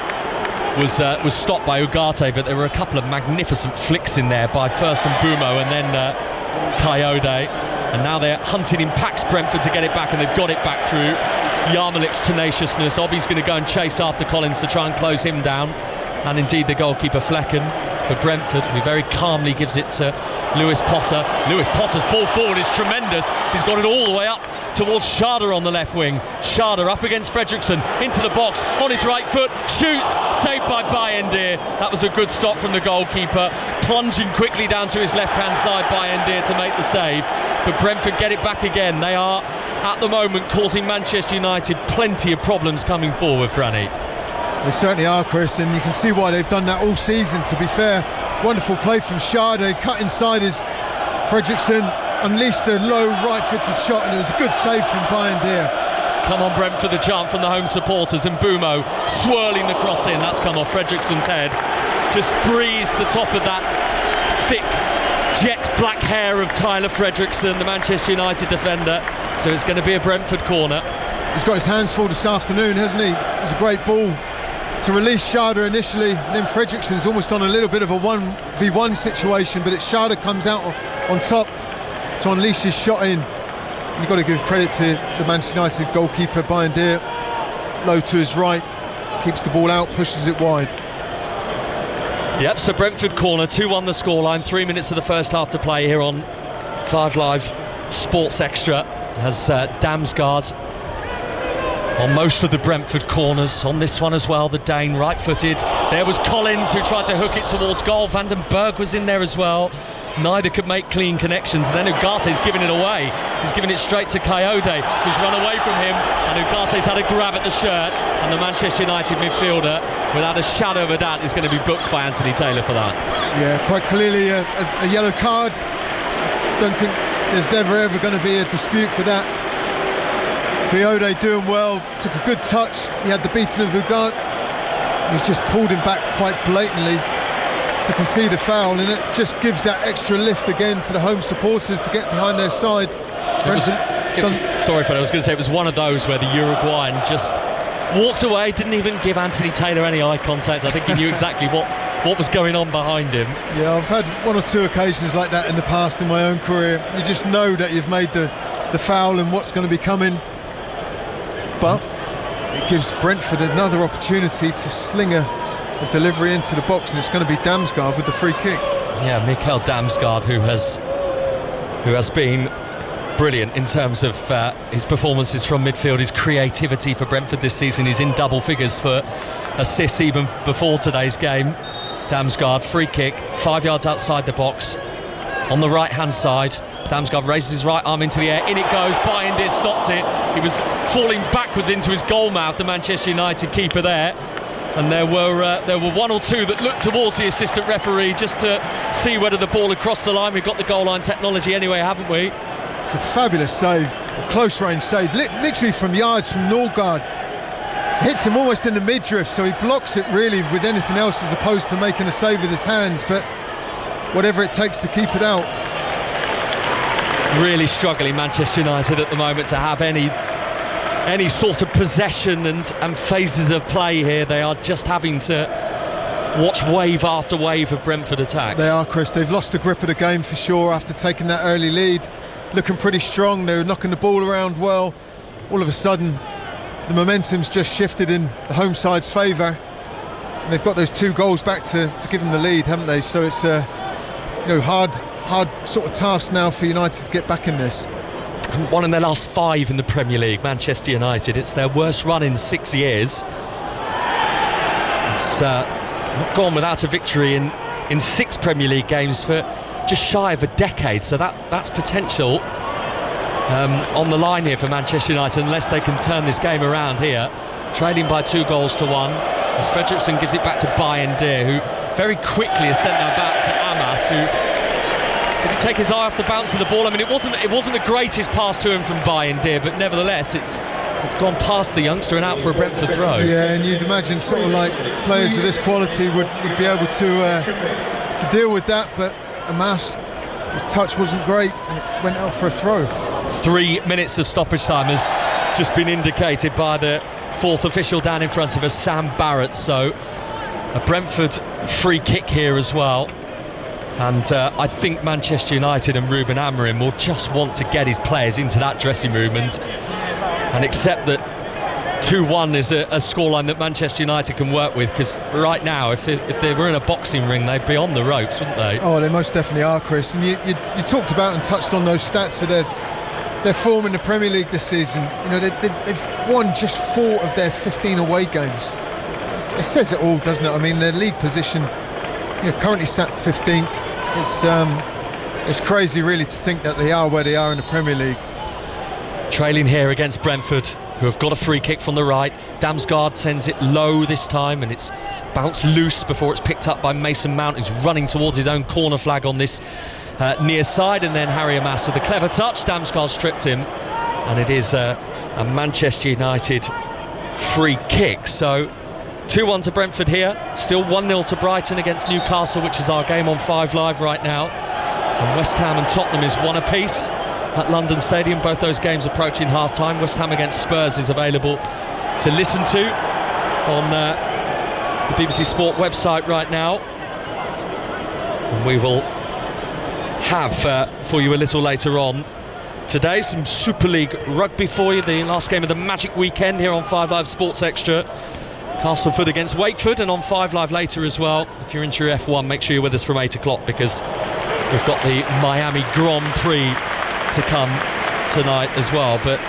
was stopped by Ugarte, but there were a couple of magnificent flicks in there by first Mbeumo and then Coyote, and now they're hunting in packs, Brentford, to get it back, and they've got it back through Yarmolik's tenaciousness. Obi's going to go and chase after Collins to try and close him down, and indeed the goalkeeper Flecken for Brentford, who very calmly gives it to Lewis Potter. Lewis Potter's ball forward is tremendous. He's got it all the way up towards Schade on the left wing. Schade up against Fredriksson, into the box, on his right foot, shoots, saved by Bayendir. That was a good stop from the goalkeeper, plunging quickly down to his left-hand side, Bayendir, to make the save. But Brentford get it back again. They are, at the moment, causing Manchester United plenty of problems coming forward, Franny. They certainly are, Chris, and you can see why they've done that all season, to be fair. Wonderful play from Schade, cut inside as Fredriksson unleashed a low right-footed shot, and it was a good save from Bayendir. Come on, Brentford, the chant from the home supporters, and Mbeumo swirling the cross in. That's come off Fredriksson's head. Just breezed the top of that thick jet black hair of Tyler Fredriksson, the Manchester United defender. So it's going to be a Brentford corner. He's got his hands full this afternoon, hasn't he? It was a great ball to release Schade initially, and then Fredriksson's almost on a little bit of a 1v1 situation, but it's Schade comes out on top to unleash his shot in. You've got to give credit to the Manchester United goalkeeper, Bayendir, low to his right, keeps the ball out, pushes it wide. Yep, so Brentford corner, 2-1 the scoreline, 3 minutes of the first half to play here on 5 Live Sports Extra, as Damsgaard on most of the Brentford corners. On this one as well, the Dane right-footed. There was Collins, who tried to hook it towards goal. Vandenberg was in there as well. Neither could make clean connections, and then Ugarte's given it away. He's given it straight to Coyote, who's run away from him, and Ugarte's had a grab at the shirt, and the Manchester United midfielder, without a shadow of a doubt, is going to be booked by Anthony Taylor for that. Yeah, quite clearly a yellow card. Don't think there's ever going to be a dispute for that. Coyote doing well, took a good touch. He had the beating of Ugarte. He's just pulled him back quite blatantly to concede a foul, and it just gives that extra lift again to the home supporters to get behind their side. Sorry, Fred, I was going to say it was one of those where the Uruguayan just walked away, didn't even give Anthony Taylor any eye contact. I think he knew exactly what was going on behind him. Yeah, I've had 1 or 2 occasions like that in the past in my own career. You just know that you've made the foul and what's going to be coming. But it gives Brentford another opportunity to sling a delivery into the box, and it's going to be Damsgaard with the free kick. Yeah, Mikael Damsgaard, who has been brilliant in terms of his performances from midfield, his creativity for Brentford this season. He's in double figures for assists even before today's game. Damsgaard, free kick, 5 yards outside the box on the right hand side. Damsgaard raises his right arm into the air, in it goes. Bayendir stopped it. He was falling backwards into his goal mouth, the Manchester United keeper there. And there were 1 or 2 that looked towards the assistant referee just to see whether the ball had crossed the line. We've got the goal line technology anyway, haven't we? It's a fabulous save, a close range save, literally from yards from Norgard. Hits him almost in the midriff, so he blocks it really with anything else as opposed to making a save with his hands. But whatever it takes to keep it out. Really struggling, Manchester United at the moment, to have any sort of possession and phases of play here. They are just having to watch wave after wave of Brentford attacks. They are, Chris. They've lost the grip of the game for sure after taking that early lead. Looking pretty strong. They were knocking the ball around well. All of a sudden, the momentum's just shifted in the home side's favour. And they've got those 2 goals back to give them the lead, haven't they? So it's a hard sort of task now for United to get back in this. One in their last 5 in the Premier League, Manchester United. It's their worst run in 6 years. It's not gone without a victory in 6 Premier League games for just shy of a decade. So that's potential on the line here for Manchester United, unless they can turn this game around here. Trailing by 2 goals to 1, as Fredriksson gives it back to Bayindir, who very quickly has sent that back to Amas, who didn't take his eye off the bounce of the ball. I mean, it wasn't the greatest pass to him from Bayindir, but nevertheless it's gone past the youngster and out for a Brentford throw. Yeah, and you'd imagine sort of like players of this quality would be able to deal with that, but Amas, his touch wasn't great and it went out for a throw. 3 minutes of stoppage time has just been indicated by the 4th official down in front of us, Sam Barrett. So a Brentford free kick here as well. And I think Manchester United and Ruben Amorim will just want to get his players into that dressing room and accept that 2-1 is a scoreline that Manchester United can work with, because right now, if they were in a boxing ring, they'd be on the ropes, wouldn't they? Oh, they most definitely are, Chris. And you talked about and touched on those stats for their form in the Premier League this season. They've won just 4 of their 15 away games. It says it all, doesn't it? I mean, their league position, currently sat 15th. It's crazy, really, to think that they are where they are in the Premier League. Trailing here against Brentford, who have got a free kick from the right. Damsgaard sends it low this time, and it's bounced loose before it's picked up by Mason Mount, who's running towards his own corner flag on this near side, and then Harry Amas with a clever touch. Damsgaard stripped him, and it is a Manchester United free kick. So 2-1 to Brentford here, still 1-0 to Brighton against Newcastle, which is our game on 5 Live right now, and West Ham and Tottenham is 1 apiece at London Stadium. Both those games approaching half-time. West Ham against Spurs is available to listen to on the BBC Sport website right now, and we will have for you a little later on today some Super League rugby for you, the last game of the Magic Weekend here on 5 Live Sports Extra. Castleford against Wakeford, and on 5 Live later as well. If you're into your F1, make sure you're with us from 8 o'clock, because we've got the Miami Grand Prix to come tonight as well. But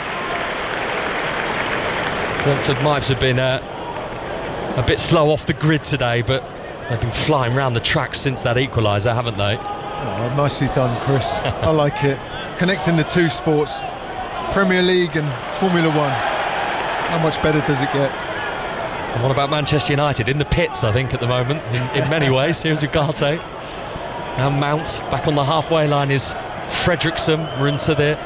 Brentford might have been a bit slow off the grid today, but they've been flying around the track since that equaliser, haven't they? Oh, nicely done, Chris. I like it. Connecting the 2 sports, Premier League and Formula 1. How much better does it get? And what about Manchester United? In the pits, I think, at the moment, in many ways. Here's Ugarte. Now Mount. Back on the halfway line is Fredriksson. We're into the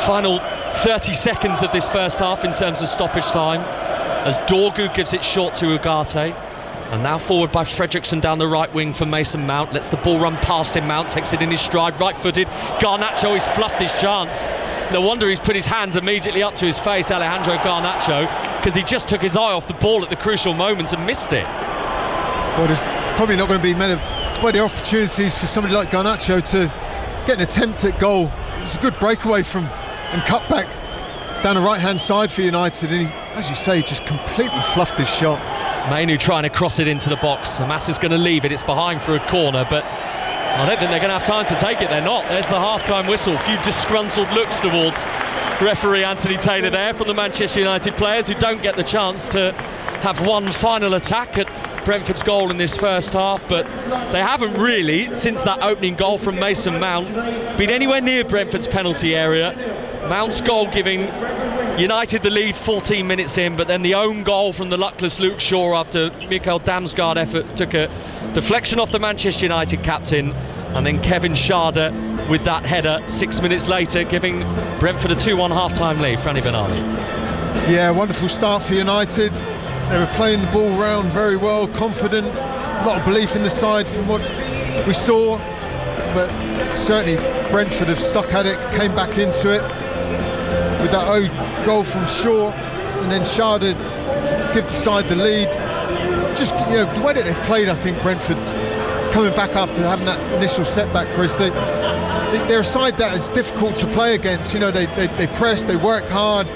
final 30 seconds of this first half in terms of stoppage time, as Dorgu gives it short to Ugarte. And now forward by Fredriksson down the right wing for Mason Mount. Lets the ball run past him. Mount takes it in his stride, right-footed. Garnacho, he's fluffed his chance. No wonder he's put his hands immediately up to his face, Alejandro Garnacho, because he just took his eye off the ball at the crucial moments and missed it. Well, there's probably not going to be many opportunities for somebody like Garnacho to get an attempt at goal. It's a good breakaway and cut back down the right-hand side for United, and he, as you say, just completely fluffed his shot. Mainu trying to cross it into the box. Amas is going to leave it. It's behind for a corner, but I don't think they're going to have time to take it. They're not. There's the half-time whistle. A few disgruntled looks towards referee Anthony Taylor there from the Manchester United players, who don't get the chance to have one final attack at Brentford's goal in this first half, but they haven't really, since that opening goal from Mason Mount, been anywhere near Brentford's penalty area. Mount's goal giving United the lead 14 minutes in, but then the own goal from the luckless Luke Shaw after Mikael Damsgaard effort took a deflection off the Manchester United captain, and then Kevin Schade with that header 6 minutes later, giving Brentford a 2-1 half-time lead. Franny Benali. Yeah, wonderful start for United. They were playing the ball round very well, confident, a lot of belief in the side from what we saw. but certainly Brentford have stuck at it, came back into it with that goal from Shaw, and then Sharda to give the side the lead. Just, the way that they've played, I think Brentford, coming back after having that initial setback, Chris, they're a side that is difficult to play against. They press, they work hard,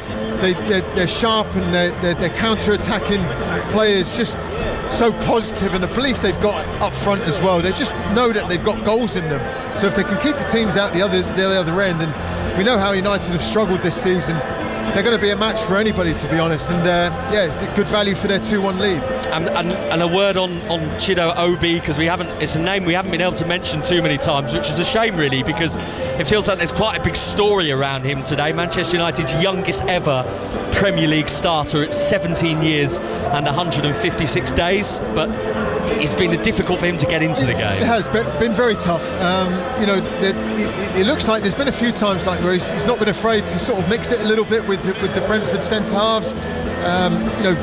they're sharp, and they're counter-attacking players, just so positive, and the belief they've got up front as well. They just know that they've got goals in them. So if they can keep the teams out the other end, and we know how United have struggled this season, they're going to be a match for anybody, to be honest. And it's good value for their 2-1 lead. And a word on Chido Obi, because it's a name we haven't been able to mention too many times, which is a shame really, because it feels like there's quite a big story around him today. Manchester United's youngest ever Premier League starter at 17 years and 156 days, but it's been difficult for him to get into the game. It has been very tough. It looks like there's been a few times like where he's not been afraid to sort of mix it a little bit with the Brentford centre halves,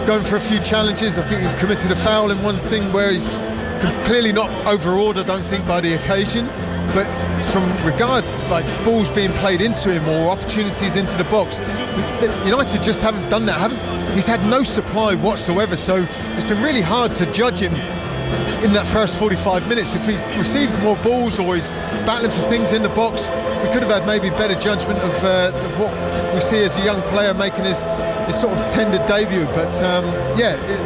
going for a few challenges. I think he committed a foul in one thing where he's clearly not overawed, I don't think, by the occasion, but from regard like balls being played into him or opportunities into the box, United just haven't done that. He's had no supply whatsoever, so it's been really hard to judge him in that first 45 minutes. If he received more balls or he's battling for things in the box, we could have had maybe better judgment of what we see as a young player making his sort of tender debut. But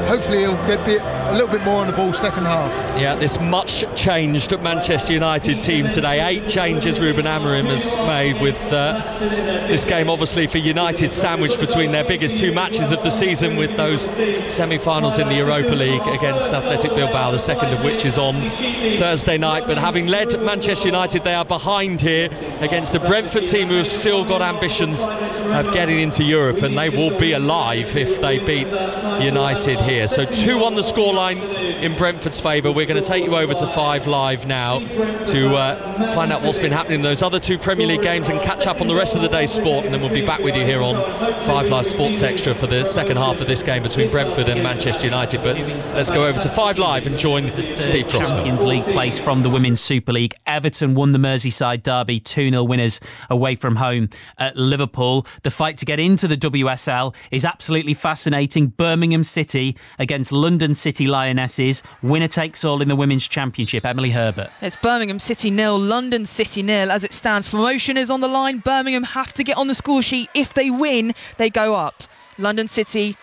hopefully he'll get a little bit more on the ball second half. Yeah, this much changed Manchester United team today. 8 changes Ruben Amorim has made, with this game obviously for United sandwiched between their biggest 2 matches of the season, with those semi-finals in the Europa League against Athletic Bilbao, the second of which is on Thursday night. But having led Manchester United, they are behind here against a Brentford team who have still got ambitions of getting into Europe, and they will be alive if they beat United here. So 2 on the scoreline in Brentford's favour. We're going to take you over to 5 Live now to find out what's been happening in those other 2 Premier League games and catch up on the rest of the day's sport, and then we'll be back with you here on 5 Live Sports Extra for the second half of this game between Brentford and Manchester United. But let's go over to 5 Live and join Steve Crossman. Champions League place from the Women's Super League. Everton won the Merseyside derby, 2-0 winners away from home at Liverpool. The fight to get into the WSL is absolutely fascinating. Birmingham City against London City Lionesses. Winner takes all in the Women's Championship. Emily Herbert. It's Birmingham City 0, London City 0 as it stands. Promotion is on the line. Birmingham have to get on the score sheet. If they win, they go up. London City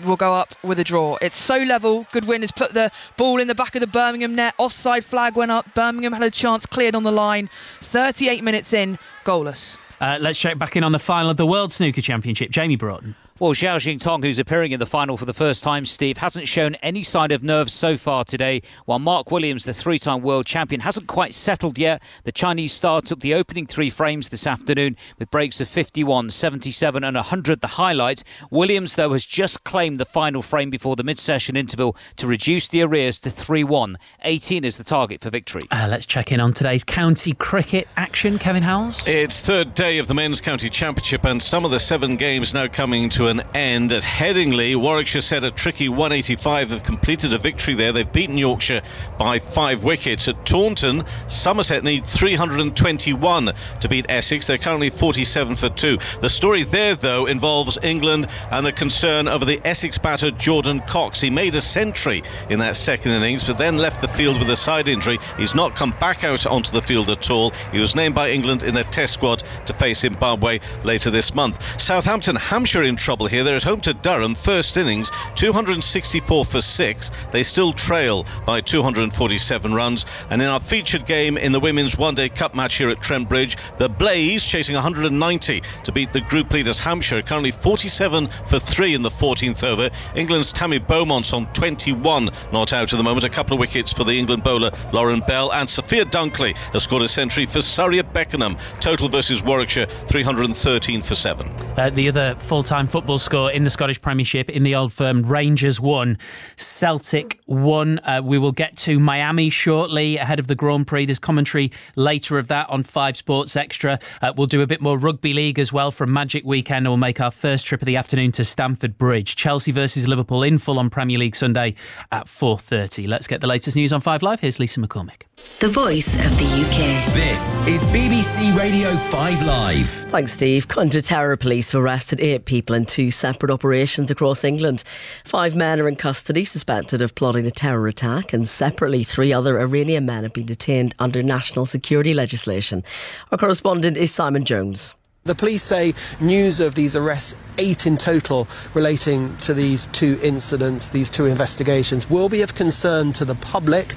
will go up with a draw. It's so level. Good win has put the ball in the back of the Birmingham net. Offside flag went up. Birmingham had a chance, cleared on the line. 38 minutes in, goalless. Let's check back in on the final of the World Snooker Championship. Jamie Broughton. Well, Xiao Jingtong, who's appearing in the final for the first time, Steve, hasn't shown any sign of nerves so far today, while Mark Williams, the 3-time world champion, hasn't quite settled yet. The Chinese star took the opening 3 frames this afternoon with breaks of 51, 77 and 100, the highlight. Williams, though, has just claimed the final frame before the mid-session interval to reduce the arrears to 3-1. 18 is the target for victory. Let's check in on today's county cricket action. Kevin Howells. It's third day of the Men's County Championship, and some of the 7 games now coming to an end. At Headingley, Warwickshire set a tricky 185. They've completed a victory there. They've beaten Yorkshire by 5 wickets. At Taunton, Somerset need 321 to beat Essex. They're currently 47 for 2. The story there, though, involves England and a concern over the Essex batter Jordan Cox. He made a century in that second innings, but then left the field with a side injury. He's not come back out onto the field at all. He was named by England in their test squad to face Zimbabwe later this month. Southampton, Hampshire in trouble here. They're at home to Durham. First innings, 264 for 6. They still trail by 247 runs. And in our featured game in the Women's One Day Cup match here at Trent Bridge, the Blaze chasing 190 to beat the group leaders Hampshire, currently 47 for 3 in the 14th over. England's Tammy Beaumont's on 21 not out at the moment. A couple of wickets for the England bowler Lauren Bell, and Sophia Dunkley has scored a century for Surrey at Beckenham. Total versus Warwickshire, 313 for 7. The other full-time football score in the Scottish Premiership in the Old Firm, Rangers won, Celtic won. We will get to Miami shortly ahead of the Grand Prix. There's commentary later of that on 5 Sports Extra. We'll do a bit more rugby league as well from Magic Weekend, and we'll make our first trip of the afternoon to Stamford Bridge. Chelsea versus Liverpool in full on Premier League Sunday at 4:30. Let's get the latest news on 5 Live. Here's Lisa McCormick. the voice of the UK. This is BBC Radio 5 Live. Thanks, Steve. Counter-terror police have arrested 8 people in 2 separate operations across England. 5 men are in custody, suspected of plotting a terror attack, and separately 3 other Iranian men have been detained under national security legislation. Our correspondent is Simon Jones. The police say news of these arrests, 8 in total, relating to these 2 incidents, these 2 investigations, will be of concern to the public,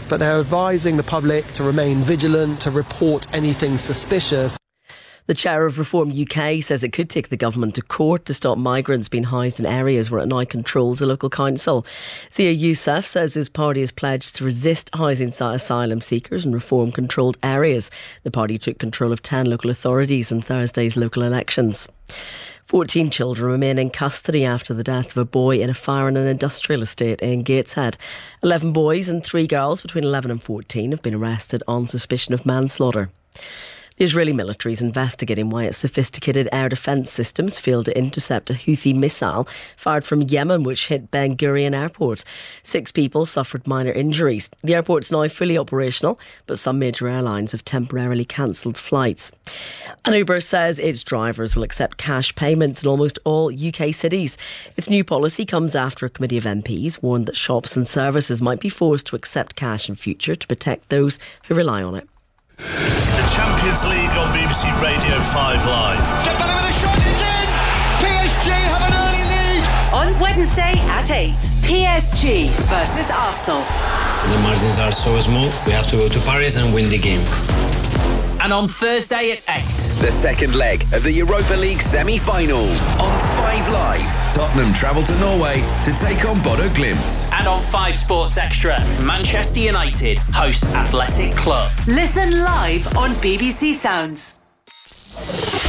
but they're advising the public to remain vigilant, to report anything suspicious. The chair of Reform UK says it could take the government to court to stop migrants being housed in areas where it now controls the local council. Zia Youssef says his party has pledged to resist housing asylum seekers in reform-controlled areas. The party took control of 10 local authorities in Thursday's local elections. 14 children remain in custody after the death of a boy in a fire in an industrial estate in Gateshead. 11 boys and 3 girls between 11 and 14 have been arrested on suspicion of manslaughter. The Israeli military is investigating why its sophisticated air defence systems failed to intercept a Houthi missile fired from Yemen which hit Ben Gurion Airport. 6 people suffered minor injuries. The airport's now fully operational, but some major airlines have temporarily cancelled flights. And Uber says its drivers will accept cash payments in almost all UK cities. Its new policy comes after a committee of MPs warned that shops and services might be forced to accept cash in future to protect those who rely on it. The Champions League on BBC Radio 5 Live. Dembele with a shot, it's in! PSG have an early lead! On Wednesday at 8, PSG versus Arsenal. The margins are so small, we have to go to Paris and win the game. And on Thursday at 8, the second leg of the Europa League semi-finals. On 5 Live, Tottenham travel to Norway to take on Bodo Glimt. And on 5 Sports Extra, Manchester United host Athletic Club. Listen live on BBC Sounds.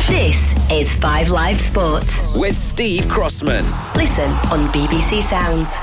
This is 5 Live Sport with Steve Crossman. Listen on BBC Sounds.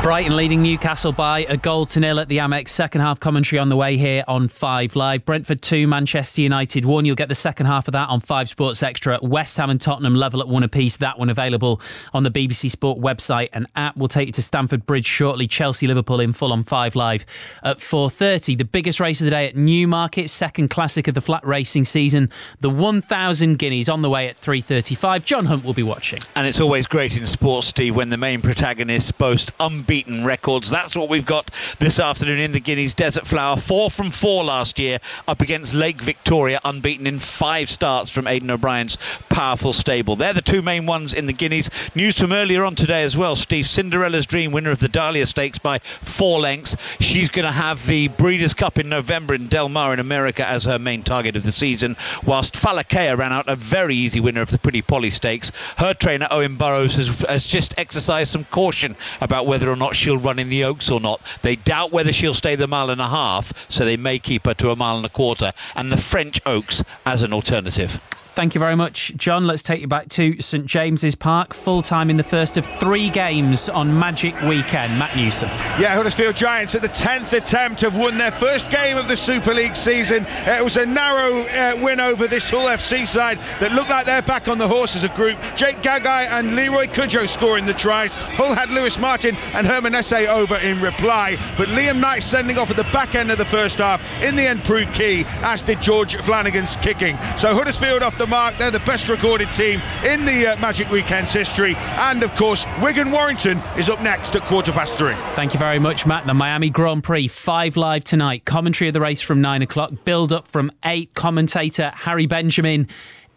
Brighton leading Newcastle by 1-0 at the Amex. Second half commentary on the way here on 5 Live. Brentford 2, Manchester United 1. You'll get the second half of that on 5 Sports Extra. West Ham and Tottenham level at 1 apiece. That one available on the BBC Sport website and app. We'll take you to Stamford Bridge shortly. Chelsea-Liverpool in full on 5 Live at 4:30. The biggest race of the day at Newmarket. Second classic of the flat racing season. The 1,000 Guineas on the way at 3:35. John Hunt will be watching. And it's always great in sports, Steve, when the main protagonists boast unbeaten records. That's what we've got this afternoon in the Guineas. Desert Flower 4 from 4 last year up against Lake Victoria, unbeaten in 5 starts from Aidan O'Brien's powerful stable. They're the 2 main ones in the Guineas. News from earlier on today as well, Steve. Cinderella's Dream, winner of the Dahlia Stakes by 4 lengths. She's going to have the Breeders' Cup in November in Del Mar in America as her main target of the season, whilst Falakea ran out a very easy winner of the Pretty Polly Stakes. Her trainer Owen Burrows has just exercised some caution about whether or not she'll run in the Oaks or not. They doubt whether she'll stay the 1.5 miles, so they may keep her to 1.25 miles, and the French Oaks as an alternative. Thank you very much, John. Let's take you back to St James's Park. Full time in the first of 3 games on Magic Weekend. Matt Newsom. Yeah, Huddersfield Giants at the 10th attempt have won their first game of the Super League season. It was a narrow win over this Hull FC side that looked like they're back on the horse as a group. Jake Gagai and Leroy Cudjoe scoring the tries. Hull had Lewis Martin and Herman Esse over in reply, but Liam Knight sending off at the back end of the first half in the end proved key, as did George Flanagan's kicking. So Huddersfield off the mark. They're the best recorded team in the Magic Weekend's history, and of course Wigan Warrington is up next at 3:15. Thank you very much, Matt. The Miami Grand Prix 5 Live tonight. Commentary of the race from 9 o'clock. Build up from 8. Commentator Harry Benjamin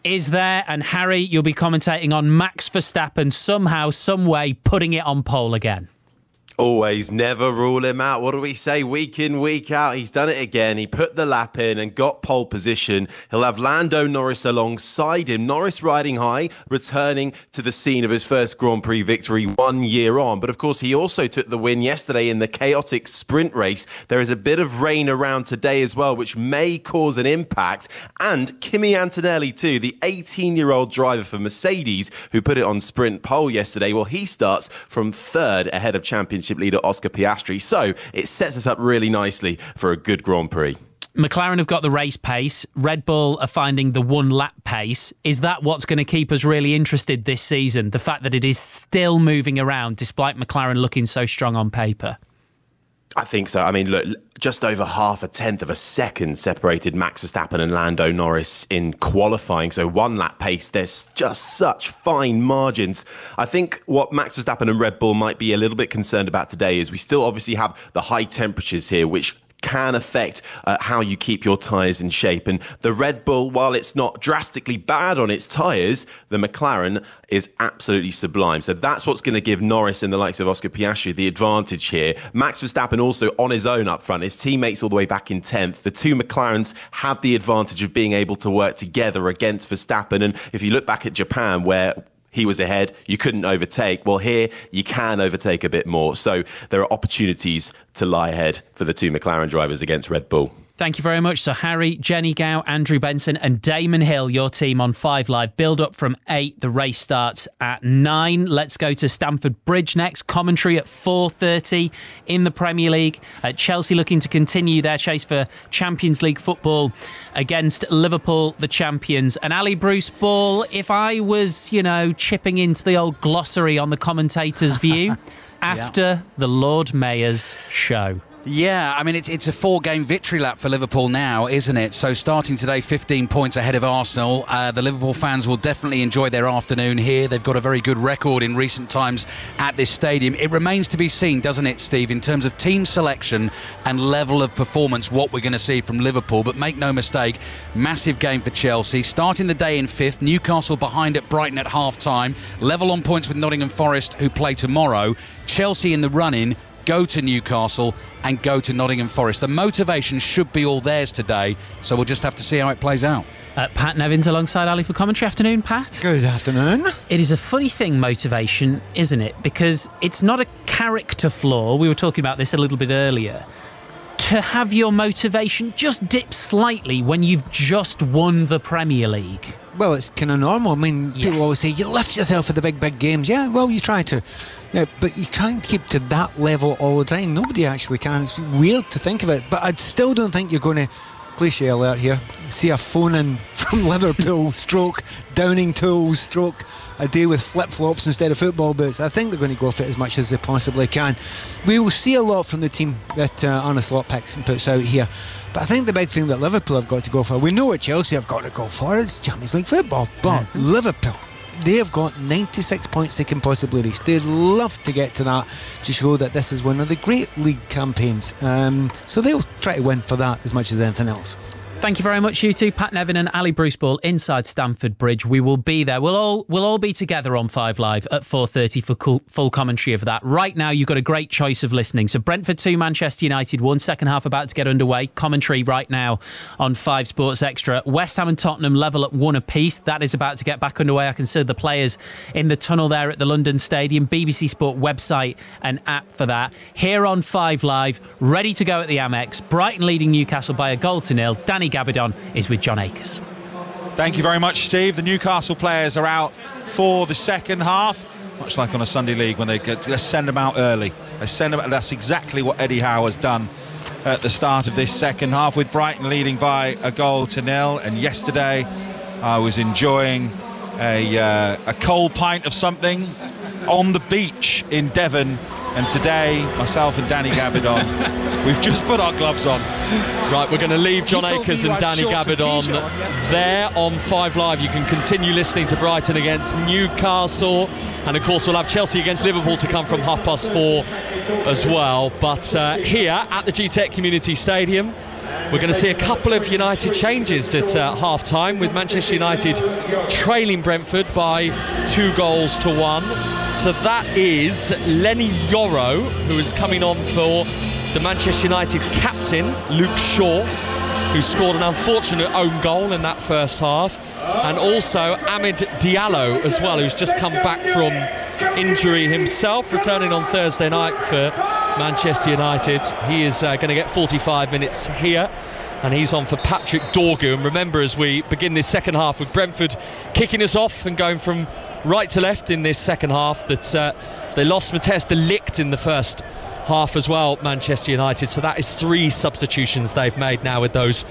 is there, and Harry, you'll be commentating on Max Verstappen somehow, some way putting it on pole again. Always, never rule him out. What do we say? Week in, week out. He's done it again. He put the lap in and got pole position. He'll have Lando Norris alongside him. Norris riding high, returning to the scene of his first Grand Prix victory 1 year on. But of course, he also took the win yesterday in the chaotic sprint race. There is a bit of rain around today as well, which may cause an impact. And Kimi Antonelli too, the 18-year-old driver for Mercedes, who put it on sprint pole yesterday. Well, he starts from 3rd ahead of championship leader Oscar Piastri. So it sets us up really nicely for a good Grand Prix. McLaren have got the race pace. Red Bull are finding the 1 lap pace. Is that what's going to keep us really interested this season? The fact that it is still moving around despite McLaren looking so strong on paper? I think so. I mean, look, just over half a tenth of a second separated Max Verstappen and Lando Norris in qualifying. So 1 lap pace, there's just such fine margins. I think what Max Verstappen and Red Bull might be a little bit concerned about today is we still obviously have the high temperatures here, which can affect how you keep your tyres in shape. And the Red Bull, while it's not drastically bad on its tyres, the McLaren is absolutely sublime. So that's what's going to give Norris and the likes of Oscar Piastri the advantage here. Max Verstappen also on his own up front, his teammates all the way back in 10th. The two McLarens have the advantage of being able to work together against Verstappen. And if you look back at Japan, where he was ahead, you couldn't overtake. Well, here you can overtake a bit more. So there are opportunities to lie ahead for the two McLaren drivers against Red Bull. Thank you very much. So Harry, Jenny Gow, Andrew Benson and Damon Hill, your team on 5 Live. Build up from 8. The race starts at 9. Let's go to Stamford Bridge next. Commentary at 4:30 in the Premier League. Chelsea looking to continue their chase for Champions League football against Liverpool, the champions. And Ali Bruce Ball, if I was, chipping into the old glossary on the commentator's view, after the Lord Mayor's show. Yeah, I mean, it's a 4-game victory lap for Liverpool now, isn't it? So starting today, 15 points ahead of Arsenal. The Liverpool fans will definitely enjoy their afternoon here. They've got a very good record in recent times at this stadium. It remains to be seen, doesn't it, Steve, in terms of team selection and level of performance, what we're going to see from Liverpool. But make no mistake, massive game for Chelsea. Starting the day in 5th, Newcastle behind at Brighton at half-time. Level on points with Nottingham Forest, who play tomorrow. Chelsea in the run-in, go to Newcastle and go to Nottingham Forest. The motivation should be all theirs today, so we'll just have to see how it plays out. Pat Nevins alongside Ali for commentary. Afternoon, Pat. Good afternoon. It is a funny thing, motivation, isn't it? Because it's not a character flaw. We were talking about this a little bit earlier. To have your motivation just dip slightly when you've just won the Premier League. Well, it's kind of normal. I mean, people always say, you lift yourself for the big games. Yeah, well, you try to. Yeah, but you can't keep to that level all the time. Nobody actually can. It's weird to think of it. But I still don't think you're going to, cliche alert here, see a phone-in from Liverpool stroke Downing Tools stroke a day with flip-flops instead of football boots. I think they're going to go for it as much as they possibly can. We will see a lot from the team that Arne Slot picks and puts out here. But I think the big thing that Liverpool have got to go for, we know what Chelsea have got to go for, it's Champions League football. But Liverpool, they have got 96 points they can possibly reach. They'd love to get to that to show that this is one of the great league campaigns. So they'll try to win for that as much as anything else. Thank you very much, you two, Pat Nevin and Ali Bruce Ball inside Stamford Bridge. We will be there. We'll all be together on 5 Live at 4:30 for full commentary of that. Right now, you've got a great choice of listening. So Brentford 2, Manchester United 1, second half about to get underway. Commentary right now on 5 Sports Extra. West Ham and Tottenham level at 1 apiece. That is about to get back underway. I can see the players in the tunnel there at the London Stadium. BBC Sport website and app for that. Here on 5 Live, ready to go at the Amex. Brighton leading Newcastle by a 1-0. Danny Gabidon is with John Akers. Thank you very much, Steve. The Newcastle players are out for the second half, much like on a Sunday league when they send them out early. They send them out. That's exactly what Eddie Howe has done at the start of this second half, with Brighton leading by 1-0. And yesterday I was enjoying a cold pint of something on the beach in Devon, and today myself and Danny Gabidon we've just put our gloves on. Right, we're going to leave John Akers and Danny Gabidon there on 5 Live. You can continue listening to Brighton against Newcastle, and of course we'll have Chelsea against Liverpool to come from 4:30 as well. But here at the GTEC Community Stadium, we're going to see a couple of United changes at half-time, with Manchester United trailing Brentford by 2-1. So that is Lenny Yoro, who is coming on for the Manchester United captain, Luke Shaw, who scored an unfortunate own goal in that first half. And also Amid Diallo as well, who's just come back from injury himself, returning on Thursday night for Manchester United. He is going to get 45 minutes here, and he's on for Patrick Dorgu. And remember, as we begin this second half with Brentford kicking us off and going from right to left in this second half, that they lost Matthijs de Ligt in the first half as well, Manchester United. So that is 3 substitutions they've made now with those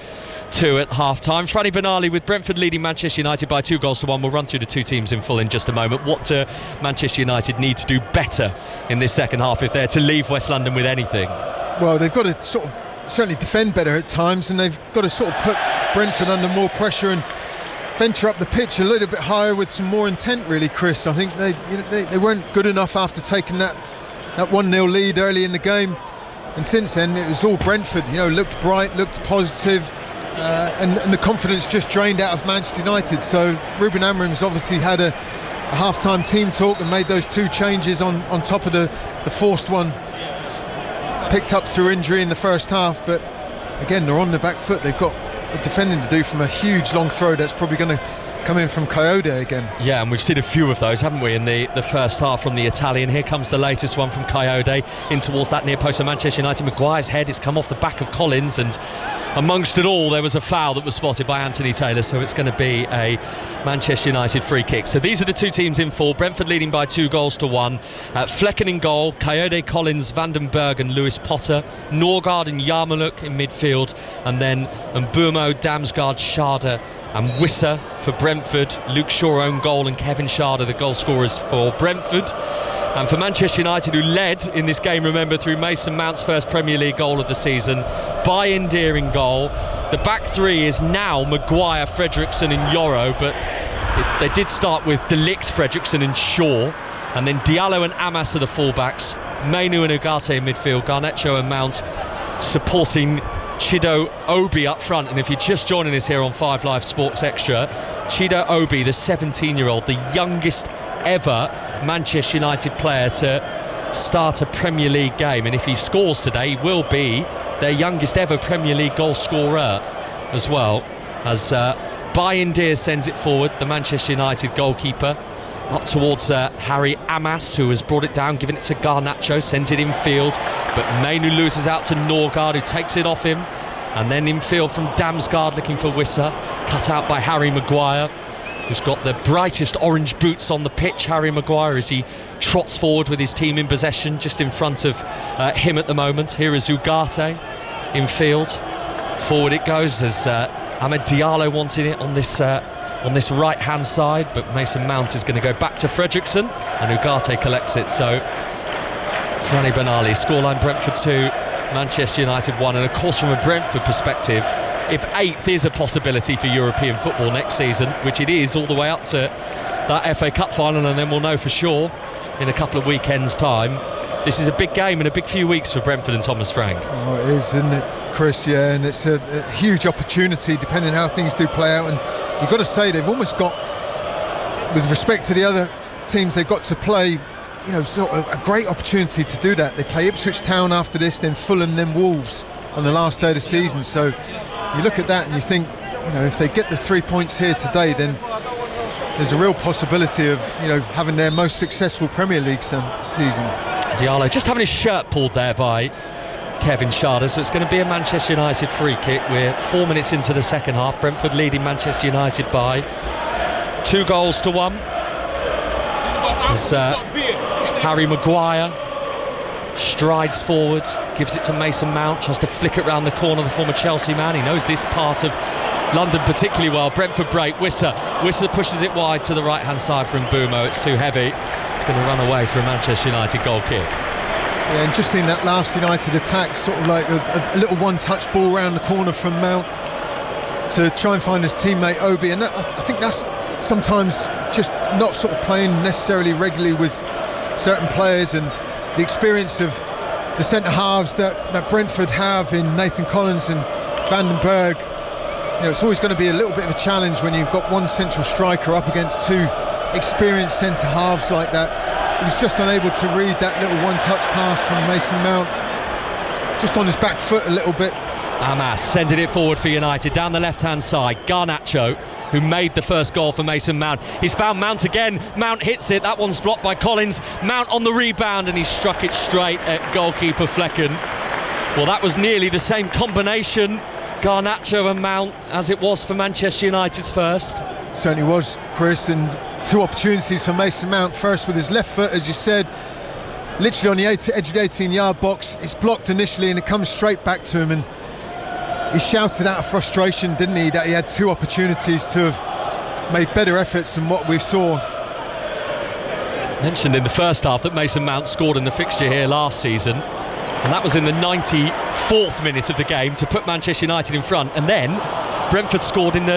2 at half-time. Franny Benali with Brentford leading Manchester United by 2-1. We'll run through the two teams in full in just a moment. What do Manchester United need to do better in this second half if they're to leave West London with anything? Well, they've got to sort of certainly defend better at times, and they've got to sort of put Brentford under more pressure and venture up the pitch a little bit higher with some more intent, really, Chris. I think they weren't good enough after taking that 1-0 lead early in the game, and since then it was all Brentford. Looked bright, looked positive, and the confidence just drained out of Manchester United. So Ruben Amorim's obviously had a half-time team talk and made those two changes on top of the forced one picked up through injury in the first half. But again, they're on the back foot. They've got defending to do from a huge long throw that's probably going to come in from Coyote again. Yeah, and we've seen a few of those, haven't we, in the first half from the Italian. Here comes the latest one from Coyote in towards that near post of Manchester United. Maguire's head, it's come off the back of Collins, and amongst it all there was a foul that was spotted by Anthony Taylor, so it's going to be a Manchester United free kick. So these are the two teams in full. Brentford leading by 2-1. Flecken in goal, Coyote, Collins, Vandenberg and Lewis Potter, Norgard and Yarmuluk in midfield, and then Mbumo, Damsgaard, Sharda and Wisser for Brentford. Luke Shaw own goal and Kevin Sharda the goal scorers for Brentford. And for Manchester United, who led in this game, remember, through Mason Mount's first Premier League goal of the season, by Endear in goal. The back three is now Maguire, Fredrickson and Yoro, but they did start with De Ligt, Fredrickson and Shaw, and then Diallo and Amas are the fullbacks, Mainu and Ugarte in midfield, Garnacho and Mount supporting Chido Obi up front. And if you're just joining us here on 5 Live Sports Extra, Chido Obi, the 17-year-old, the youngest ever Manchester United player to start a Premier League game, and if he scores today, he will be their youngest ever Premier League goal scorer as well, as Bayindir sends it forward, the Manchester United goalkeeper, up towards Harry Amas, who has brought it down, giving it to Garnacho, sends it infield, but Mainu loses out to Norgard, who takes it off him, and then infield from Damsgaard looking for Wisser, cut out by Harry Maguire, who's got the brightest orange boots on the pitch, Harry Maguire, as he trots forward with his team in possession just in front of him at the moment. Here is Ugarte infield, forward it goes as Ahmed Diallo wanted it on this right hand side, but Mason Mount is going to go back to Fredrickson and Ugarte collects it. So Franny Benali, scoreline Brentford 2, Manchester United 1, and of course from a Brentford perspective, if 8th is a possibility for European football next season, which it is all the way up to that FA Cup final, and then we'll know for sure in a couple of weekends time, this is a big game in a big few weeks for Brentford and Thomas Frank. Oh, it is, isn't it, Chris? Yeah, and it's a huge opportunity depending how things do play out. And you've got to say they've almost got, with respect to the other teams they've got to play, sort of a great opportunity to do that. They play Ipswich Town after this, then Fulham, then Wolves on the last day of the season. So you look at that and you think, if they get the 3 points here today, then there's a real possibility of having their most successful Premier League season. Diallo just having his shirt pulled there by Kevin Sharda, so it's going to be a Manchester United free kick. We're 4 minutes into the second half, Brentford leading Manchester United by 2-1. As Harry Maguire strides forward, gives it to Mason Mount, tries to flick it round the corner, the former Chelsea man. He knows this part of London particularly well. Brentford break, Wisser pushes it wide to the right hand side from Mbumo. It's too heavy, it's going to run away for a Manchester United goal kick. Yeah, and just in that last United attack, sort of like a little one-touch ball round the corner from Mount to try and find his teammate Obi, and I think that's sometimes just not sort of playing necessarily regularly with certain players, and the experience of the centre halves that Brentford have in Nathan Collins and Vandenberg. It's always going to be a little bit of a challenge when you've got one central striker up against two experienced centre halves like that. He was just unable to read that little one-touch pass from Mason Mount, just on his back foot a little bit. Amas sending it forward for United down the left-hand side. Garnacho, who made the first goal for Mason Mount. He's found Mount again. Mount hits it. That one's blocked by Collins. Mount on the rebound, and he struck it straight at goalkeeper Flecken. Well, that was nearly the same combination, Garnacho and Mount, as it was for Manchester United's first. Certainly was, Chris, and two opportunities for Mason Mount. First with his left foot, as you said, literally on the edge of the 18-yard box. It's blocked initially and it comes straight back to him, and he shouted out of frustration, didn't he, that he had 2 opportunities to have made better efforts than what we saw. Mentioned in the first half that Mason Mount scored in the fixture here last season, and that was in the 94th minute of the game to put Manchester United in front, and then Brentford scored in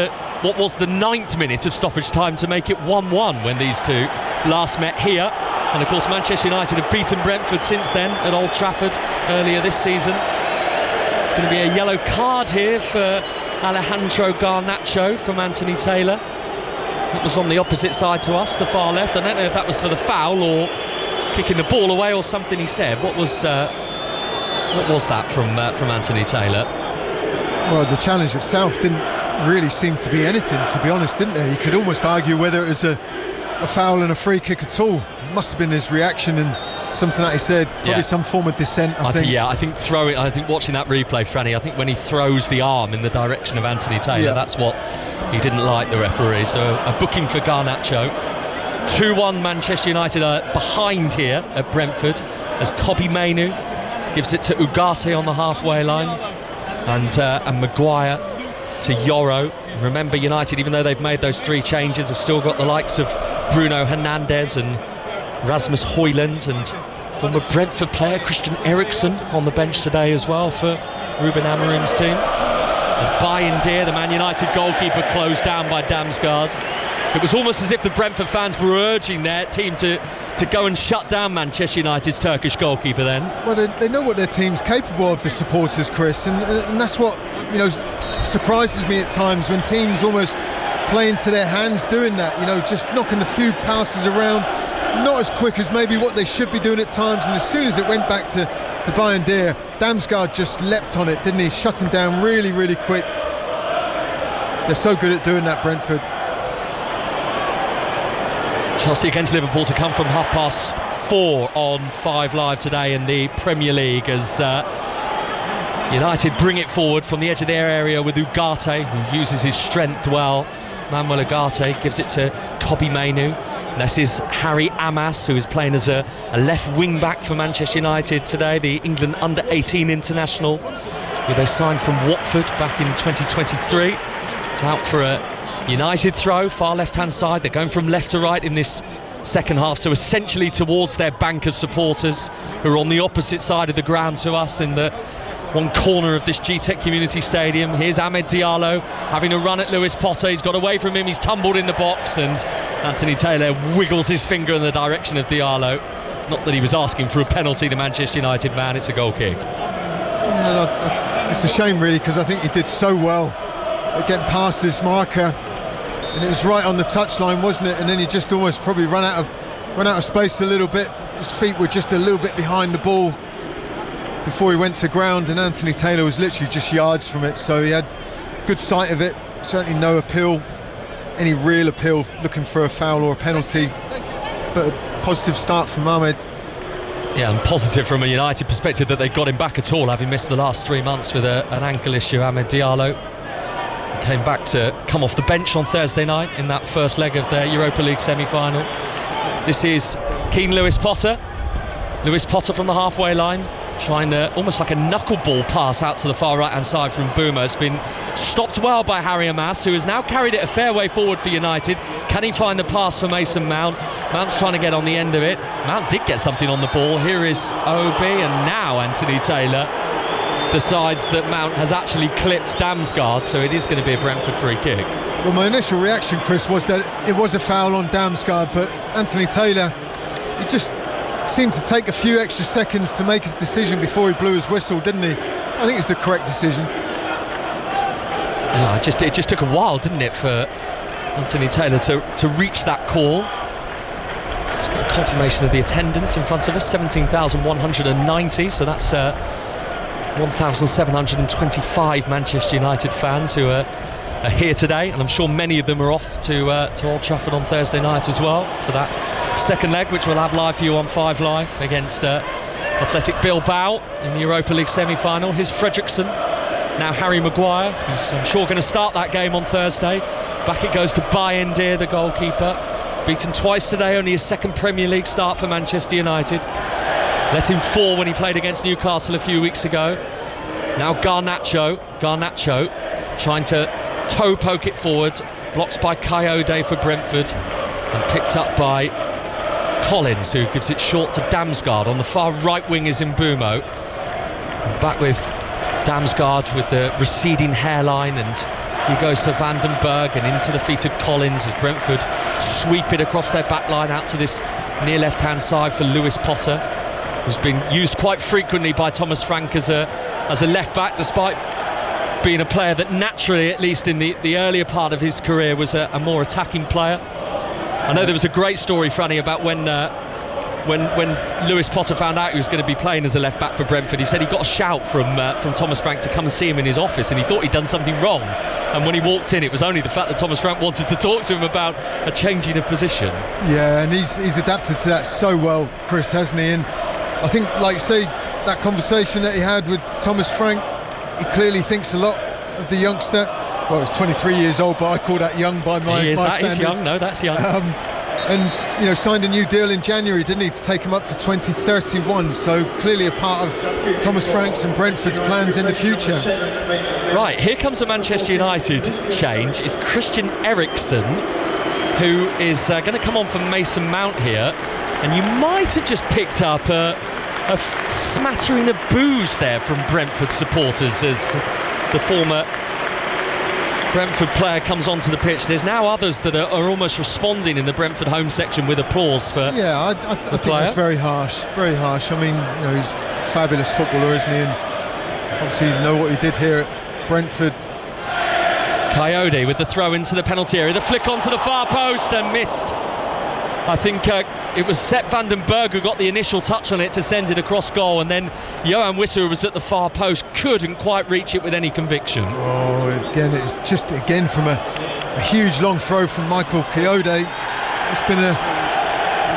what was the 9th minute of stoppage time to make it 1-1 when these two last met here. And of course Manchester United have beaten Brentford since then at Old Trafford earlier this season. It's going to be a yellow card here for Alejandro Garnacho from Anthony Taylor. It was on the opposite side to us, the far left. I don't know if that was for the foul or kicking the ball away or something he said. What was that from Anthony Taylor? Well, the challenge itself didn't really seem to be anything, to be honest, didn't there? You could almost argue whether it was a foul and a free kick at all. It must have been his reaction and something that he said, probably some form of dissent, I think. I think watching that replay, Franny, I think when he throws the arm in the direction of Anthony Taylor, that's what he didn't like, the referee. So a booking for Garnacho. 2-1 Manchester United are behind here at Brentford as Kobbie Mainoo gives it to Ugarte on the halfway line, and Maguire to Yoro. Remember, United, even though they've made those 3 changes, have still got the likes of Bruno Hernandez and Rasmus Højlund and former Brentford player Christian Eriksen on the bench today as well for Ruben Amorim's team. As Bayindir, the Man United goalkeeper, closed down by Damsgaard. It was almost as if the Brentford fans were urging their team to go and shut down Manchester United's Turkish goalkeeper then. Well, they know what their team's capable of, the supporters, Chris, and that's what, you know, surprises me at times, when teams almost play into their hands doing that, you know, just knocking a few passes around, not as quick as maybe what they should be doing at times. And as soon as it went back to Bayindir, Damsgaard just leapt on it, didn't he? Shut him down really, really quick. They're so good at doing that, Brentford. Chelsea against Liverpool to come from 4:30 on 5 Live today in the Premier League, as United bring it forward from the edge of their area with Ugarte, who uses his strength well. Manuel Ugarte gives it to Kobbie Mainoo. This is Harry Amas, who is playing as a left wing back for Manchester United today, the England under-18 international, who they signed from Watford back in 2023. It's out for a United throw, far left-hand side. They're going from left to right in this second half, so essentially towards their bank of supporters who are on the opposite side of the ground to us in the one corner of this G-Tech Community Stadium. Here's Ahmed Diallo having a run at Lewis Potter. He's got away from him, he's tumbled in the box, and Anthony Taylor wiggles his finger in the direction of Diallo. Not that he was asking for a penalty, the Manchester United man. It's a goal kick. Yeah, it's a shame really, because I think he did so well at getting past this marker, and it was right on the touchline, wasn't it? And then he just almost probably run out of space a little bit. His feet were just a little bit behind the ball before he went to ground, and Anthony Taylor was literally just yards from it, so he had good sight of it. Certainly no appeal, any real appeal looking for a foul or a penalty, but a positive start from Ahmed. Yeah, and positive from a United perspective that they got him back at all, having missed the last 3 months with an ankle issue. Ahmed Diallo came back to come off the bench on Thursday night in that first leg of their Europa League semi-final. This is Keane Lewis Potter. Lewis Potter from the halfway line, trying to almost like a knuckleball pass out to the far right hand side from Boomer. It's been stopped well by Harry Amas, who has now carried it a fair way forward for United. Can he find the pass for Mason Mount? Mount's trying to get on the end of it. Mount did get something on the ball. Here is Obi, and now Anthony Taylor decides that Mount has actually clipped Damsgaard, so it is going to be a Brentford free kick. Well, my initial reaction, Chris, was that it was a foul on Damsgaard, but Anthony Taylor, he just seemed to take a few extra seconds to make his decision before he blew his whistle, didn't he? I think it's the correct decision. Yeah, it just took a while, didn't it, for Anthony Taylor to reach that call. Just got a confirmation of the attendance in front of us, 17,190, so that's 1,725 Manchester United fans who are here today, and I'm sure many of them are off to Old Trafford on Thursday night as well for that second leg, which we'll have live for you on 5 Live against Athletic Bilbao in the Europa League semi-final. Here's Fredriksson, now Harry Maguire, who's I'm sure going to start that game on Thursday. Back it goes to Bayindir, the goalkeeper, beaten twice today, only his second Premier League start for Manchester United. Let him fall when he played against Newcastle a few weeks ago. Now Garnacho trying to toe poke it forward, blocked by Coyote for Brentford and picked up by Collins, who gives it short to Damsgaard. On the far right wing is Mbeumo, back with Damsgaard with the receding hairline, and he goes to Van den Berg and into the feet of Collins as Brentford sweep it across their back line out to this near left hand side for Lewis Potter, who's been used quite frequently by Thomas Frank as a left back, despite being a player that naturally, at least in the earlier part of his career, was a more attacking player. I know there was a great story, Franny, about when Lewis Potter found out he was going to be playing as a left back for Brentford. He said he got a shout from Thomas Frank to come and see him in his office, and he thought he'd done something wrong, and when he walked in, it was only the fact that Thomas Frank wanted to talk to him about a changing of position. Yeah, and he's adapted to that so well, Chris, hasn't he? And I think, like say, that conversation that he had with Thomas Frank, he clearly thinks a lot of the youngster. Well, he's 23 years old, but I call that young by my standards. That is young. No, that's young. And signed a new deal in January, didn't he, to take him up to 2031. So clearly a part of Thomas Frank's and Brentford's plans in the future. Right, here comes a Manchester United change. It's Christian Eriksen, who is going to come on for Mason Mount here, and you might have just picked up a smattering of boos there from Brentford supporters as the former Brentford player comes onto the pitch. There's now others that are almost responding in the Brentford home section with applause for I think that's very harsh. Very harsh. I mean, he's a fabulous footballer, isn't he? And obviously you know what he did here at Brentford. Coyote with the throw into the penalty area, the flick onto the far post and missed. I think it was Sepp van den Berg who got the initial touch on it to send it across goal, and then Johan Wissa, who was at the far post, couldn't quite reach it with any conviction. Oh, again, it's just from a huge long throw from Michael Coyote. It's been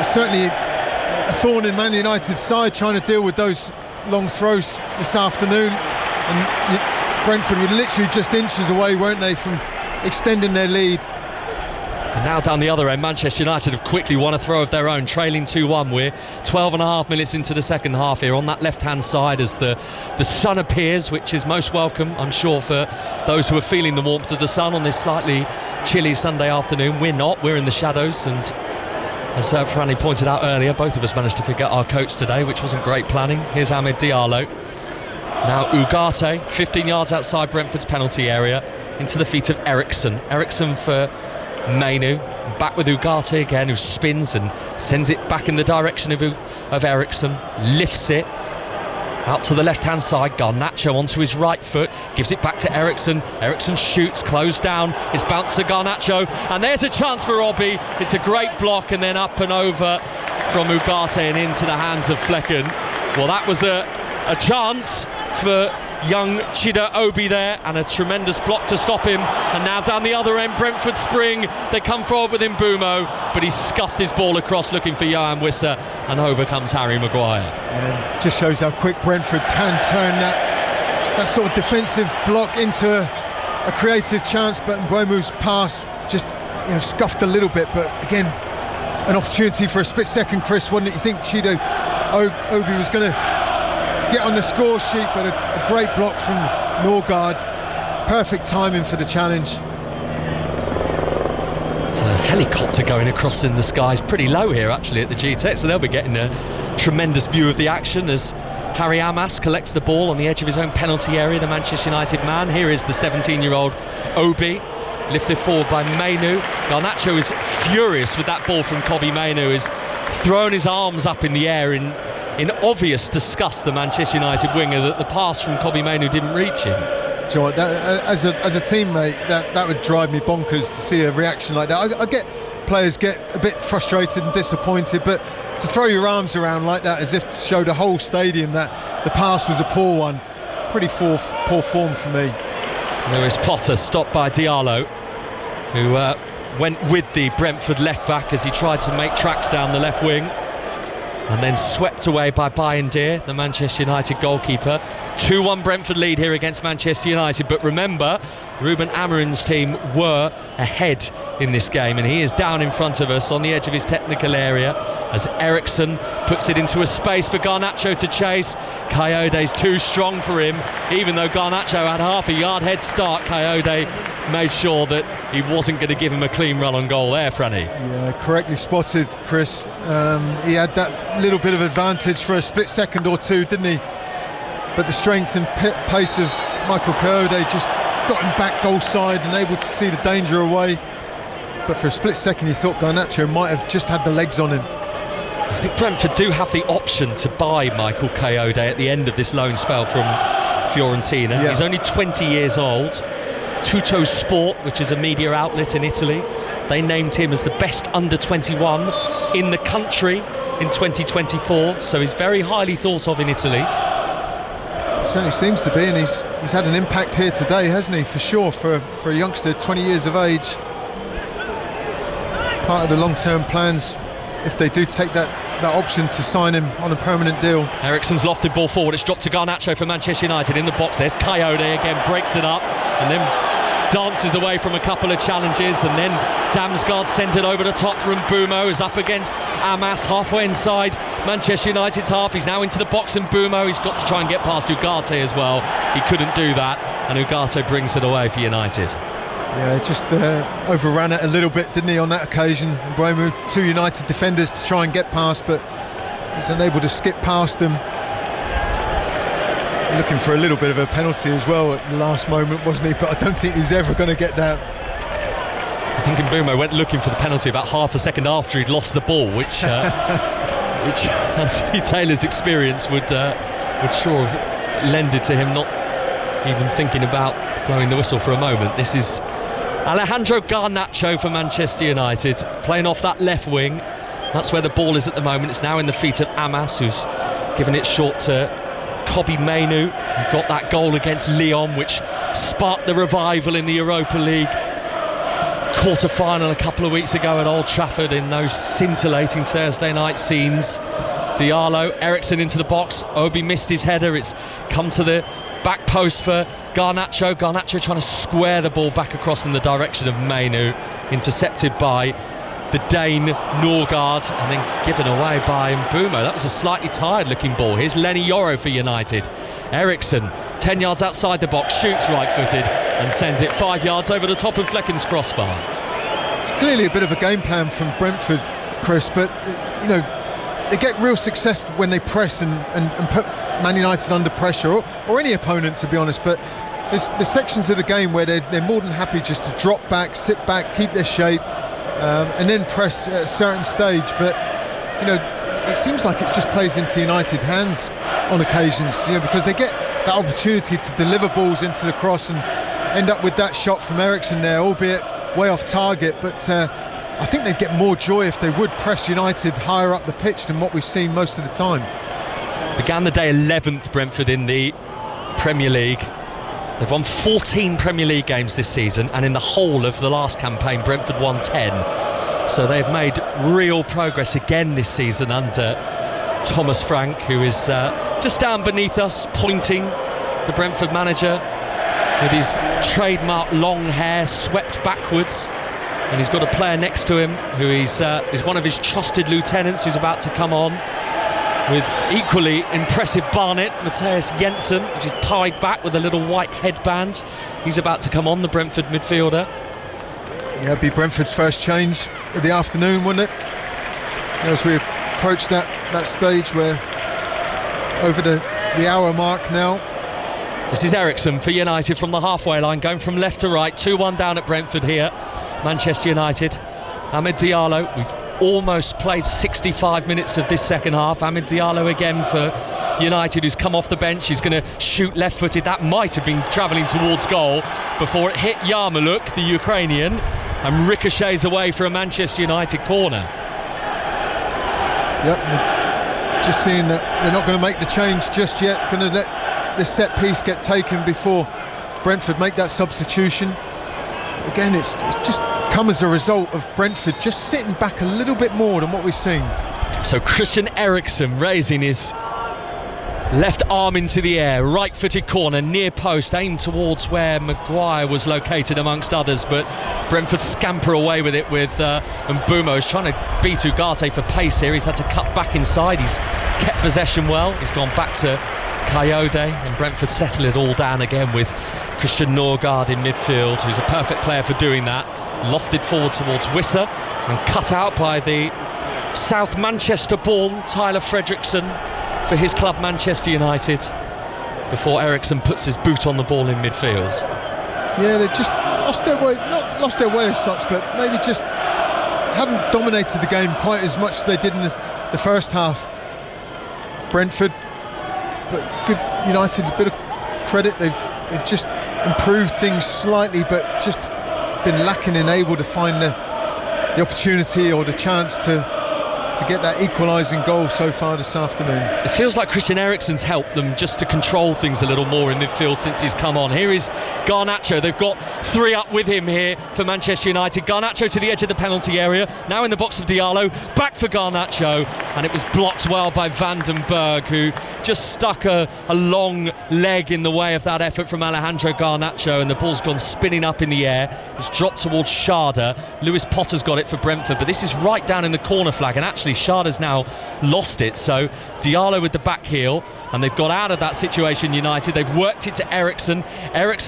certainly a thorn in Man United's side, trying to deal with those long throws this afternoon, and Brentford were literally just inches away, weren't they, from extending their lead. And now down the other end, Manchester United have quickly won a throw of their own, trailing 2-1. We're 12.5 minutes into the second half here on that left-hand side as the sun appears, which is most welcome, I'm sure, for those who are feeling the warmth of the sun on this slightly chilly Sunday afternoon. We're not, we're in the shadows, and as Franny pointed out earlier, both of us managed to forget our coats today, which wasn't great planning. Here's Ahmed Diallo. Now Ugarte, 15 yards outside Brentford's penalty area, into the feet of Eriksen. Eriksen for Mainu, back with Ugarte again, who spins and sends it back in the direction of Eriksen, lifts it out to the left hand side. Garnacho onto his right foot, gives it back to Eriksen. Eriksen shoots, closed down, it's bounced to Garnacho, and there's a chance for Robbie. It's a great block, and then up and over from Ugarte and into the hands of Flecken. Well, that was a chance for young Chida Obi there, and a tremendous block to stop him. And now down the other end, Brentford spring, they come forward with Mbeumo, but he scuffed his ball across looking for Johan Wissa, and over comes Harry Maguire. And just shows how quick Brentford can turn that sort of defensive block into a creative chance. But Mbeumo's pass just scuffed a little bit, but again an opportunity for a split second, Chris, wasn't it? You think Chida Obi was going to get on the score sheet, but a great block from Norgard. Perfect timing for the challenge. It's a helicopter going across in the skies, pretty low here actually at the G-Tech, so they'll be getting a tremendous view of the action as Harry Amas collects the ball on the edge of his own penalty area, the Manchester United man. Here is the 17-year-old Obi, lifted forward by Mainu. Garnacho is furious with that ball from Kobbie Mainu, is throwing his arms up in the air in obvious disgust, the Manchester United winger, that the pass from Kobbie Mainu didn't reach him. Joe, as a teammate, that would drive me bonkers to see a reaction like that. I get players get a bit frustrated and disappointed, but to throw your arms around like that as if to show the whole stadium that the pass was a poor one, pretty poor form for me. Lewis Potter stopped by Diallo, who went with the Brentford left back as he tried to make tracks down the left wing, and then swept away by Bayindir, the Manchester United goalkeeper. 2-1 Brentford lead here against Manchester United, but remember, Ruben Amorim's team were ahead in this game, and he is down in front of us on the edge of his technical area as Eriksson puts it into a space for Garnacho to chase. Coyote's too strong for him. Even though Garnacho had half a yard head start, Coyote made sure that he wasn't going to give him a clean run on goal there, Franny. Yeah, correctly spotted, Chris. He had that little bit of advantage for a split second or two, didn't he? But the strength and pace of Michael Coyote just got him back goal side and able to see the danger away. But for a split second you thought Garnacho might have just had the legs on him. I think Brentford do have the option to buy Michael Coyote at the end of this loan spell from Fiorentina. Yeah. He's only 20 years old. Tutto Sport, which is a media outlet in Italy, they named him as the best under 21 in the country in 2024, so he's very highly thought of in Italy. Certainly seems to be, and he's had an impact here today, hasn't he, for sure, for a youngster 20 years of age. Part of the long-term plans if they do take that option to sign him on a permanent deal. Eriksson's lofted ball forward, it's dropped to Garnacho for Manchester United in the box. There's Coyote again, breaks it up and then dances away from a couple of challenges, and then Damsgaard sends it over the top from Mbumo, is up against Amas halfway inside Manchester United's half. He's now into the box, and Mbumo, he's got to try and get past Ugarte as well. He couldn't do that, and Ugarte brings it away for United. Yeah, just overran it a little bit, didn't he, on that occasion. Mbumo, two United defenders to try and get past, but was unable to skip past them. Looking for a little bit of a penalty as well at the last moment, wasn't he? But I don't think he was ever going to get that. I think Mbumo went looking for the penalty about half a second after he'd lost the ball, which Anthony Taylor's experience would sure have lended to him not even thinking about blowing the whistle for a moment. This is Alejandro Garnacho for Manchester United, playing off that left wing. That's where the ball is at the moment. It's now in the feet of Amas, who's given it short to Kobbie Mainoo, who got that goal against Lyon, which sparked the revival in the Europa League quarter-final a couple of weeks ago at Old Trafford in those scintillating Thursday night scenes. Diallo, Eriksson into the box. Obi missed his header. It's come to the back post for Garnacho. Garnacho trying to square the ball back across in the direction of Mainoo, intercepted by the Dane Norgard and then given away by Mbumo. That was a slightly tired looking ball. Here's Lenny Yoro for United. Eriksson 10 yards outside the box, shoots right footed and sends it 5 yards over the top of Flecken's crossbar. It's clearly a bit of a game plan from Brentford, Chris, but you know, they get real success when they press and put Man United under pressure, or any opponent, to be honest. But there's sections of the game where they're more than happy just to drop back, sit back, keep their shape, and then press at a certain stage. But you know, it seems like it just plays into United hands on occasions, you know, because they get that opportunity to deliver balls into the cross and end up with that shot from Eriksson there, albeit way off target. But I think they'd get more joy if they would press United higher up the pitch than what we've seen most of the time. Began the day 11th Brentford in the Premier League. They've won 14 Premier League games this season, and in the whole of the last campaign Brentford won 10. So they've made real progress again this season under Thomas Frank, who is just down beneath us, pointing, the Brentford manager, with his trademark long hair swept backwards. And he's got a player next to him who is one of his trusted lieutenants, who's about to come on, with equally impressive Barnet, Matthias Jensen, which is tied back with a little white headband. He's about to come on, the Brentford midfielder. Yeah, it'd be Brentford's first change of the afternoon, wouldn't it? As we approach that stage where over the hour mark now. This is Eriksson for United from the halfway line, going from left to right. 2-1 down at Brentford here, Manchester United. Ahmed Diallo, we've almost played 65 minutes of this second half. Ahmed Diallo again for United, who's come off the bench. He's going to shoot left-footed. That might have been travelling towards goal before it hit Yarmouk, the Ukrainian, and ricochets away for a Manchester United corner. Yep, just seeing that they're not going to make the change just yet. Going to let the set piece get taken before Brentford make that substitution. Again, it's just come as a result of Brentford just sitting back a little bit more than what we've seen. So Christian Eriksson raising his Left arm into the air, right-footed corner, near post, aimed towards where Maguire was located amongst others, but Brentford scamper away with it with Mbeumo is trying to beat Ugarte for pace here. He's had to cut back inside, he's kept possession well, he's gone back to Coyote, and Brentford settle it all down again with Christian Norgard in midfield, who's a perfect player for doing that. Lofted forward towards Wissa and cut out by the South Manchester born Tyler Fredrickson for his club Manchester United, before Eriksson puts his boot on the ball in midfield. Yeah, they've just lost their way, not lost their way as such, but maybe just haven't dominated the game quite as much as they did in the first half. Brentford, but give United a bit of credit, they've just improved things slightly, but just been lacking in able to find the opportunity or the chance to get that equalising goal so far this afternoon. It feels like Christian Eriksen's helped them just to control things a little more in midfield since he's come on. Here is Garnacho. They've got 3 up with him here for Manchester United. Garnacho to the edge of the penalty area, now in the box of Diallo, back for Garnacho, and it was blocked well by Van den Berg, who just stuck a long leg in the way of that effort from Alejandro Garnacho, and the ball's gone spinning up in the air. It's dropped towards Schade. Lewis Potter's got it for Brentford, but this is right down in the corner flag, and actually Schade's now lost it, so Diallo with the back heel, and they've got out of that situation, United. They've worked it to Eriksson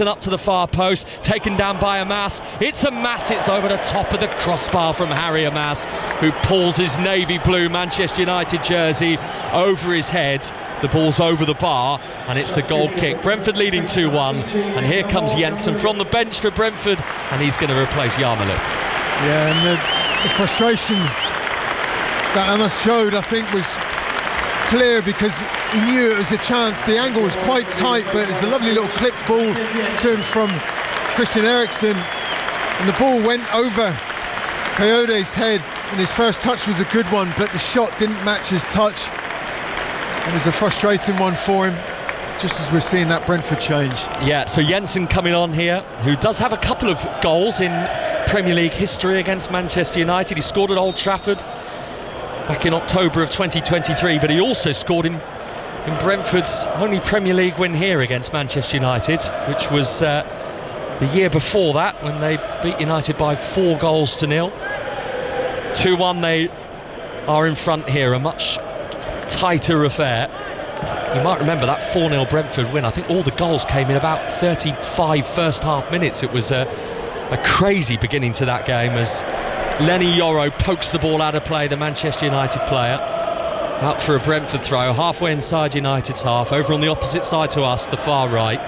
up to the far post, taken down by Amas. It's Amas, it's over the top of the crossbar from Harry Amas, who pulls his navy blue Manchester United jersey over his head. The ball's over the bar, and it's a goal kick. Brentford leading 2-1, and here comes Jensen from the bench for Brentford, and he's going to replace Yarmolenko. Yeah, and the frustration that Amas showed, I think, was clear, because he knew it was a chance. The angle was quite tight, but it's a lovely little clipped ball to him from Christian Eriksen, and the ball went over Coyote's head, and his first touch was a good one, but the shot didn't match his touch. It was a frustrating one for him, just as we're seeing that Brentford change. Yeah, so Jensen coming on here, who does have a couple of goals in Premier League history against Manchester United. He scored at Old Trafford back in October of 2023, but he also scored in Brentford's only Premier League win here against Manchester United, which was the year before that, when they beat United by 4-0. 2-1, they are in front here, a much tighter affair. You might remember that 4-0 Brentford win. I think all the goals came in about 35 first half minutes. It was a crazy beginning to that game, as Lenny Yoro pokes the ball out of play, the Manchester United player, out for a Brentford throw, halfway inside United's half, over on the opposite side to us, the far right.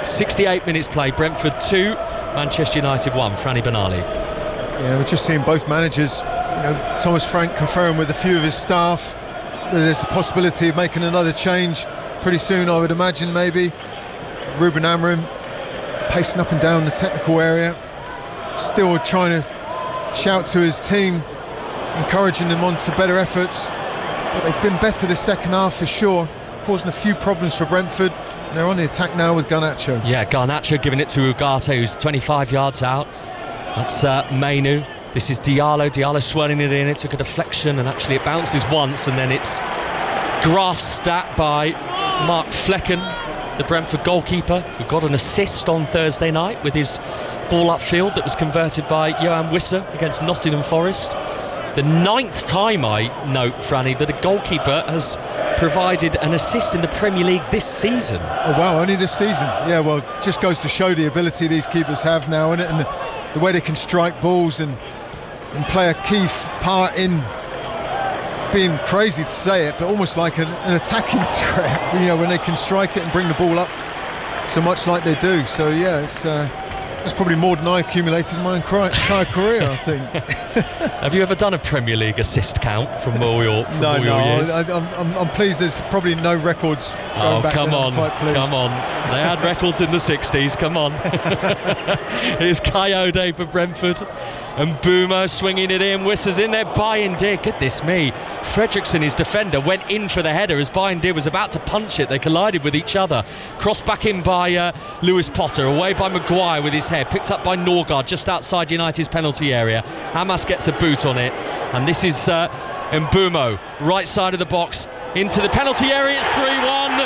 68 minutes played, Brentford 2, Manchester United 1. Franny Benali. Yeah, we're just seeing both managers, Thomas Frank conferring with a few of his staff. There's the possibility of making another change pretty soon, I would imagine. Maybe Ruben Amorim pacing up and down the technical area, still trying to shout to his team, encouraging them on to better efforts, but they've been better this second half for sure, causing a few problems for Brentford. And they're on the attack now with Garnacho. Yeah, Garnacho giving it to Ugarte, who's 25 yards out. That's Mainu. This is Diallo swirling it in. It took a deflection, and actually it bounces once, and then it's grasped at by Mark Flecken, the Brentford goalkeeper, who got an assist on Thursday night with his ball upfield that was converted by Johan Wissa against Nottingham Forest. The 9th time, I note, Franny, that a goalkeeper has provided an assist in the Premier League this season. Oh wow, only this season? Yeah, well, it just goes to show the ability these keepers have now, innit? And the way they can strike balls and play a key part in being, crazy to say it, but almost like an attacking threat, when they can strike it and bring the ball up so much like they do. So yeah, it's probably more than I accumulated in my entire career, I think. Have you ever done a Premier League assist count from all your years? I'm pleased there's probably no records going back come there. on, come on. They had records in the 60s, come on. Here's Coyote for Brentford. And Mbeumo swinging it in. Wissa's in there. Bayindir, goodness me. Fredrickson, his defender, went in for the header as Bayindir was about to punch it. They collided with each other. Crossed back in by Lewis Potter. Away by Maguire with his head. Picked up by Norgard just outside United's penalty area. Hamas gets a boot on it. And this is Mbeumo, right side of the box. into the penalty area. It's 3-1.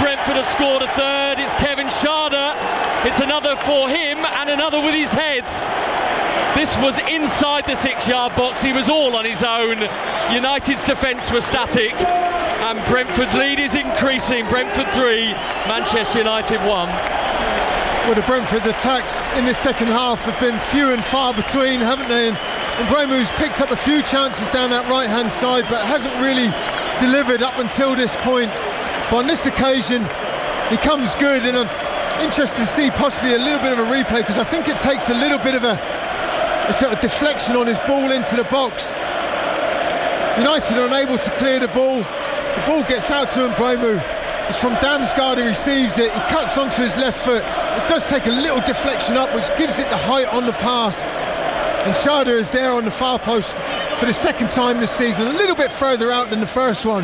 Brentford have scored a third. It's Kevin Schade. It's another for him and another with his head. This was inside the 6-yard box. He was all on his own. United's defence was static, and Brentford's lead is increasing. Brentford 3, Manchester United 1. Well, the Brentford attacks in the second half have been few and far between, haven't they? And Mbeumo's picked up a few chances down that right-hand side, but hasn't really delivered up until this point. But on this occasion, he comes good, and I'm interested to see possibly a little bit of a replay, because I think it takes a little bit of a sort of deflection on his ball into the box. United are unable to clear the ball. The ball gets out to Mbeumo. It's from Damsgaard who receives it. He cuts onto his left foot. It does take a little deflection up, which gives it the height on the pass. And Schade is there on the far post for the second time this season, a little bit further out than the first one.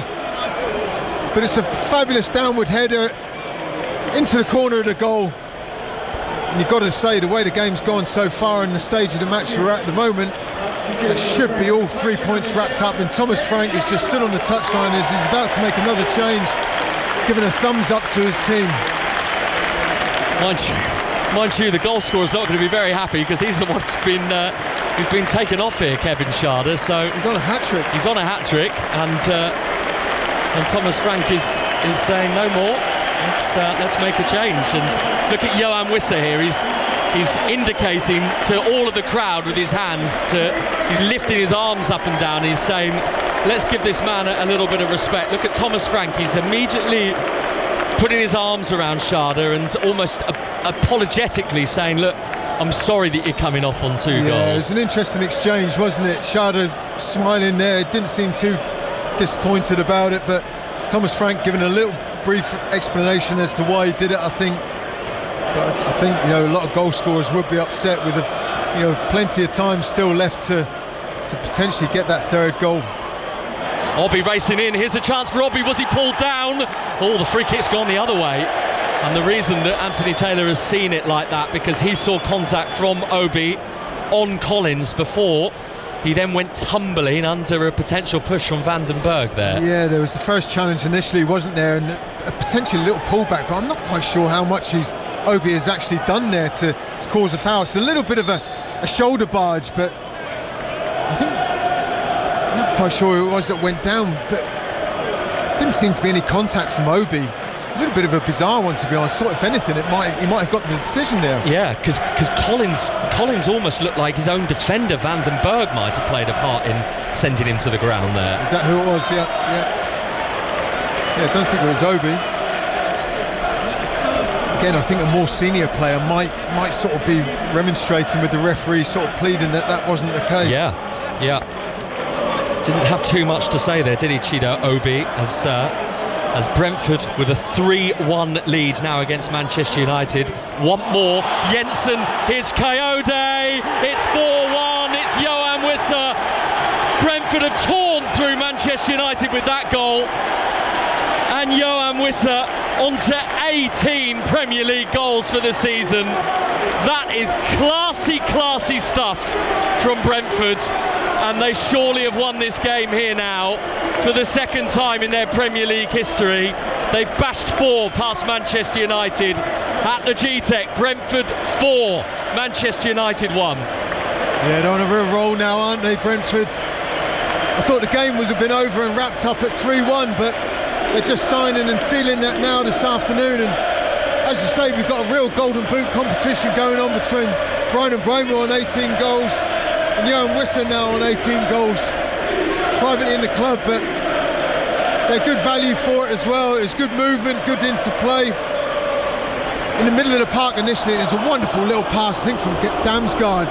But it's a fabulous downward header into the corner of the goal. And you've got to say, the way the game's gone so far in the stage of the match we're at the moment, it should be all 3 points wrapped up. And Thomas Frank is just stood on the touchline as he's about to make another change, giving a thumbs up to his team. Mind you, the goal scorer's not going to be very happy, because he's the one who's been taken off here, Kevin Schade. So he's on a hat-trick. He's on a hat-trick, and Thomas Frank is saying no more. Let's make a change. And look at Johan Wissa here. He's indicating to all of the crowd with his hands. He's lifting his arms up and down. He's saying, let's give this man a little bit of respect. Look at Thomas Frank. He's immediately putting his arms around Schade and almost apologetically saying, look, I'm sorry that you're coming off on 2 goals. Yeah, it was an interesting exchange, wasn't it? Schade smiling there, didn't seem too disappointed about it, but Thomas Frank giving a little brief explanation as to why he did it, I think. But I think, a lot of goal scorers would be upset with plenty of time still left to potentially get that third goal. Obbie racing in. Here's a chance for Obbie. Was he pulled down? The free kick's gone the other way. And the reason that Anthony Taylor has seen it like that, because he saw contact from Obbie on Collins before he then went tumbling under a potential push from Van den Berg there. Yeah, there was the first challenge initially, wasn't there, and a potentially little pullback, but I'm not quite sure how much Obbie has actually done there to cause a foul. It's a little bit of a shoulder barge, but I think, I'm not quite sure who it was that went down, but didn't seem to be any contact from Obbie. A little bit of a bizarre one, to be honest. Thought if anything, he might have got the decision there. Yeah, because Collins almost looked like his own defender Van den Berg might have played a part in sending him to the ground there. Is that who it was? Yeah. I don't think it was Obbie. Again, I think a more senior player might sort of be remonstrating with the referee, sort of pleading that wasn't the case. Yeah. Didn't have too much to say there, did he, Chido Obbie, as Brentford with a 3-1 lead now against Manchester United. One more, Jensen, here's Coyote, it's 4-1, it's Johan Wissa. Brentford have torn through Manchester United with that goal, and Johan Wissa onto 18 Premier League goals for the season. That is classy stuff from Brentford, and they surely have won this game here now for the second time in their Premier League history. They bashed 4 past Manchester United at the G-Tech. Brentford 4, Manchester United 1. Yeah, they're on a real roll now, aren't they, Brentford? I thought the game would have been over and wrapped up at 3-1, but they're just signing and sealing that now this afternoon. And as you say, we've got a real golden boot competition going on between Bryan Mbeumo on 18 goals and Johan Wissa now on 18 goals privately in the club, but they're good value for it as well. It was good movement, good interplay. In the middle of the park initially, it was a wonderful little pass, I think, from Damsgaard.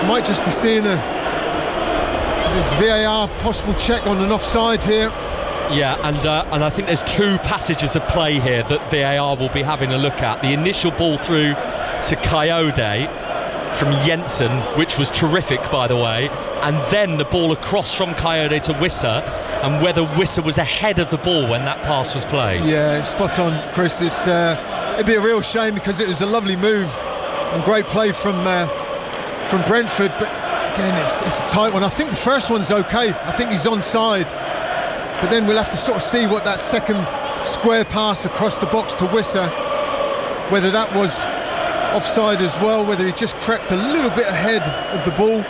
Might just be seeing this VAR possible check on an offside here. Yeah, and I think there's 2 passages of play here that VAR will be having a look at. The initial ball through to Coyote from Jensen, which was terrific, by the way, and then the ball across from Coyote to Wissa, and whether Wissa was ahead of the ball when that pass was played. Yeah, spot on, Chris. It'd be a real shame, because it was a lovely move and great play from Brentford, but again, it's a tight one. I think the first one's okay. I think he's onside. but then we'll have to sort of see what that second square pass across the box to Wissa, whether that was offside as well, whether he just crept a little bit ahead of the ball.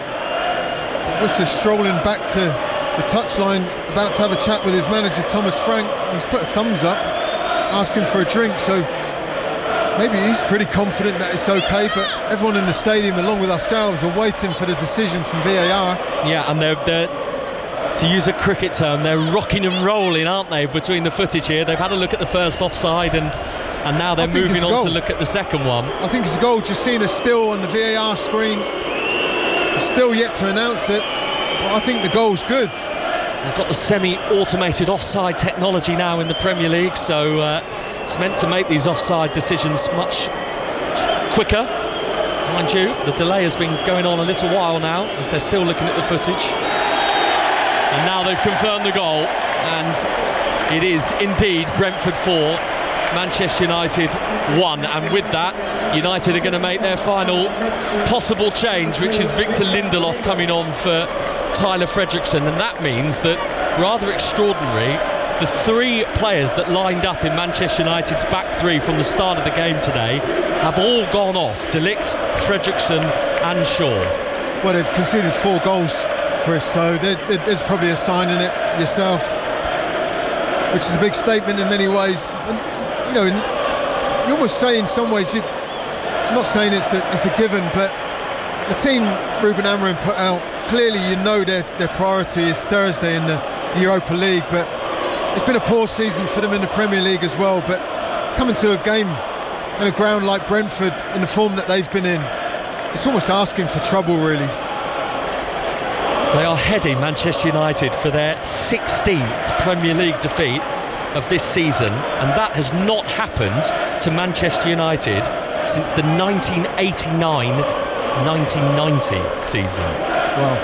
Wissa strolling back to the touchline, about to have a chat with his manager Thomas Frank. He's put a thumbs up, asking for a drink, so maybe he's pretty confident that it's okay, but everyone in the stadium, along with ourselves, are waiting for the decision from VAR. Yeah, and they're to use a cricket term, they're rocking and rolling, aren't they, between the footage here. They've had a look at the first offside and now they're moving on to look at the second one. I think it's a goal. Just seeing a still on the VAR screen. Still yet to announce it, but I think the goal's good. They've got the semi-automated offside technology now in the Premier League, so it's meant to make these offside decisions much quicker. Mind you, the delay has been going on a little while now as they're still looking at the footage. And now they've confirmed the goal, and it is indeed Brentford 4, Manchester United 1. And with that, United are going to make their final possible change, which is Victor Lindelof coming on for Tyler Fredrickson. And that means that, rather extraordinary, the three players that lined up in Manchester United's back three from the start of the game today have all gone off. De Ligt, Fredrickson and Shaw. Well, they've conceded 4 goals, Chris, so there's probably a sign in it yourself, which is a big statement in many ways. And, you know, you almost say in some ways, I'm not saying it's a given, but the team Ruben Amorim put out, clearly you know their priority is Thursday in the Europa League, but it's been a poor season for them in the Premier League as well. But coming to a game on a ground like Brentford in the form that they've been in, it's almost asking for trouble, really. They are heading Manchester United for their 16th Premier League defeat of this season, and that has not happened to Manchester United since the 1989-1990 season. Well,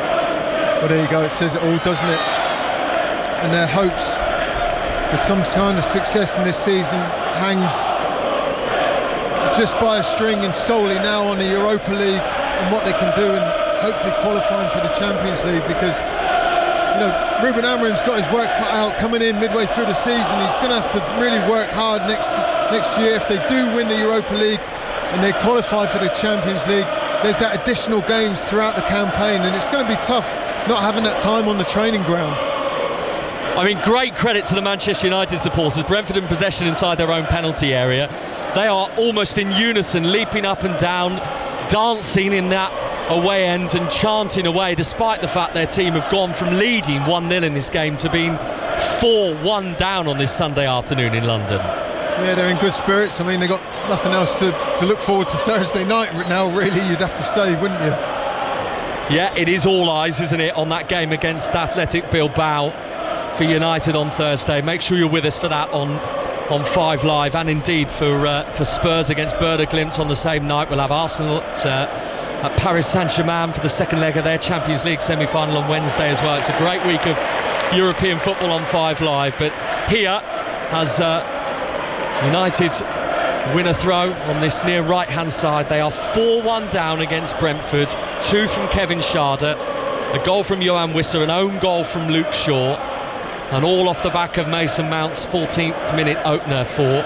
there you go, it says it all, doesn't it? And their hopes for some kind of success in this season hangs just by a string and solely now on the Europa League and what they can do, and hopefully qualifying for the Champions League, because you know Ruben Amorim's got his work cut out coming in midway through the season. He's going to have to really work hard next year. If they do win the Europa League and they qualify for the Champions League, there's that additional games throughout the campaign, and it's going to be tough not having that time on the training ground. I mean, great credit to the Manchester United supporters. Brentford in possession inside their own penalty area. They are almost in unison, leaping up and down, dancing in that away end and chanting away, despite the fact their team have gone from leading 1-0 in this game to being 4-1 down on this Sunday afternoon in London. Yeah, they're in good spirits. I mean, they've got nothing else to look forward to Thursday night now, really, you'd have to say, wouldn't you? Yeah, it is all eyes, isn't it, on that game against Athletic Bilbao for United on Thursday. Make sure you're with us for that on 5 Live, and indeed for Spurs against Werder Glimt on the same night. We'll have Arsenal at Paris Saint-Germain for the second leg of their Champions League semi-final on Wednesday as well. It's a great week of European football on 5 Live, but here as United win a throw on this near right hand side. They are 4-1 down against Brentford, 2 from Kevin Schade, a goal from Johan Wissa, an own goal from Luke Shaw, and all off the back of Mason Mount's 14th minute opener for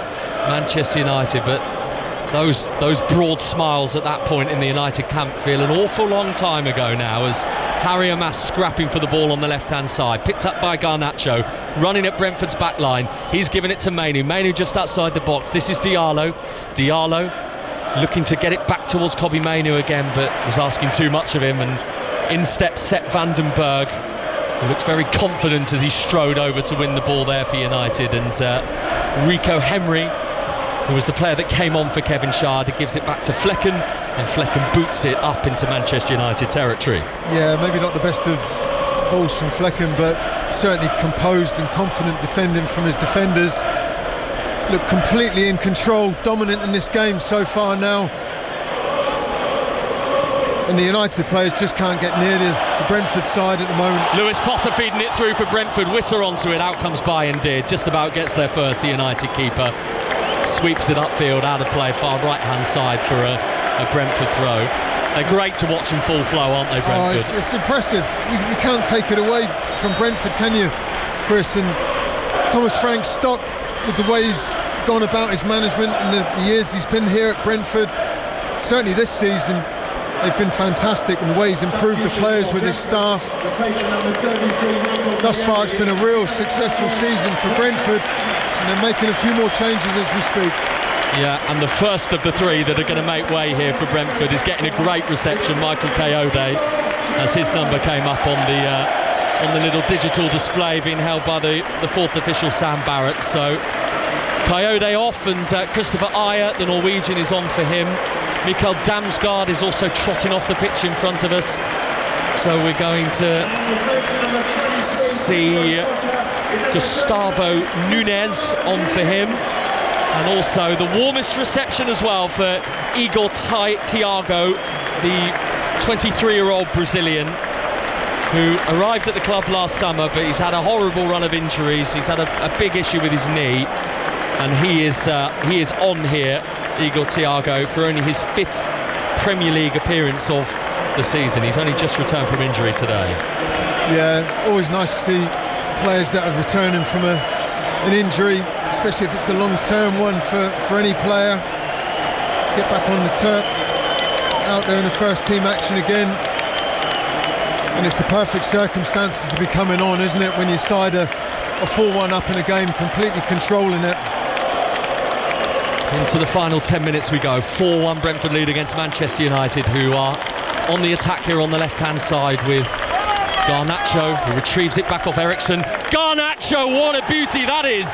Manchester United. But those broad smiles at that point in the United camp feel an awful long time ago now, as Harry Amass scrapping for the ball on the left hand side, picked up by Garnacho, running at Brentford's back line. He's given it to Mainu just outside the box. This is Diallo looking to get it back towards Kobbie Mainu again, but was asking too much of him, and in steps Sepp van den Berg, who looked very confident as he strode over to win the ball there for United. And Rico Henry, who was the player that came on for Kevin Schade, gives it back to Flecken, and Flecken boots it up into Manchester United territory. Yeah, maybe not the best of balls from Flecken, but certainly composed and confident defending from his defenders. Look completely in control, dominant in this game so far now. And the United players just can't get near the Brentford side at the moment. Lewis Potter feeding it through for Brentford. Wissa onto it, out comes Bayern Deer, just about gets there first, the United keeper. Sweeps it upfield, out of play, far right hand side for a Brentford throw. They're great to watch in full flow, aren't they, Brentford? It's impressive. You can't take it away from Brentford, can you? Chris, and Thomas Frank's stock with the way he's gone about his management and the years he's been here at Brentford. Certainly this season they've been fantastic, and the way he's improved the players with his staff. Thus far it's been a real successful season for Brentford, and they're making a few more changes as we speak. Yeah, and the first of the three that are going to make way here for Brentford is getting a great reception, Michael Kayode, as his number came up on the little digital display being held by the fourth official, Sam Barrett. So Kayode off, and Christopher Ayer, the Norwegian, is on for him. Mikael Damsgaard is also trotting off the pitch in front of us. So we're going to see Gustavo Nunes on for him. And also the warmest reception as well for Igor Thiago, the 23-year-old Brazilian, who arrived at the club last summer, but he's had a horrible run of injuries. He's had a big issue with his knee, and he is on here, Igor Thiago, for only his 5th Premier League appearance of the season. He's only just returned from injury today. Yeah, always nice to see players that are returning from an injury, especially if it's a long-term one for any player, to get back on the turf, out there in the first team action again. And it's the perfect circumstances to be coming on, isn't it, when your side are 4-1 up in a game, completely controlling it. Into the final 10 minutes we go. 4-1 Brentford lead against Manchester United, who are on the attack here on the left-hand side with Garnacho, who retrieves it back off Eriksson. Garnacho, what a beauty that is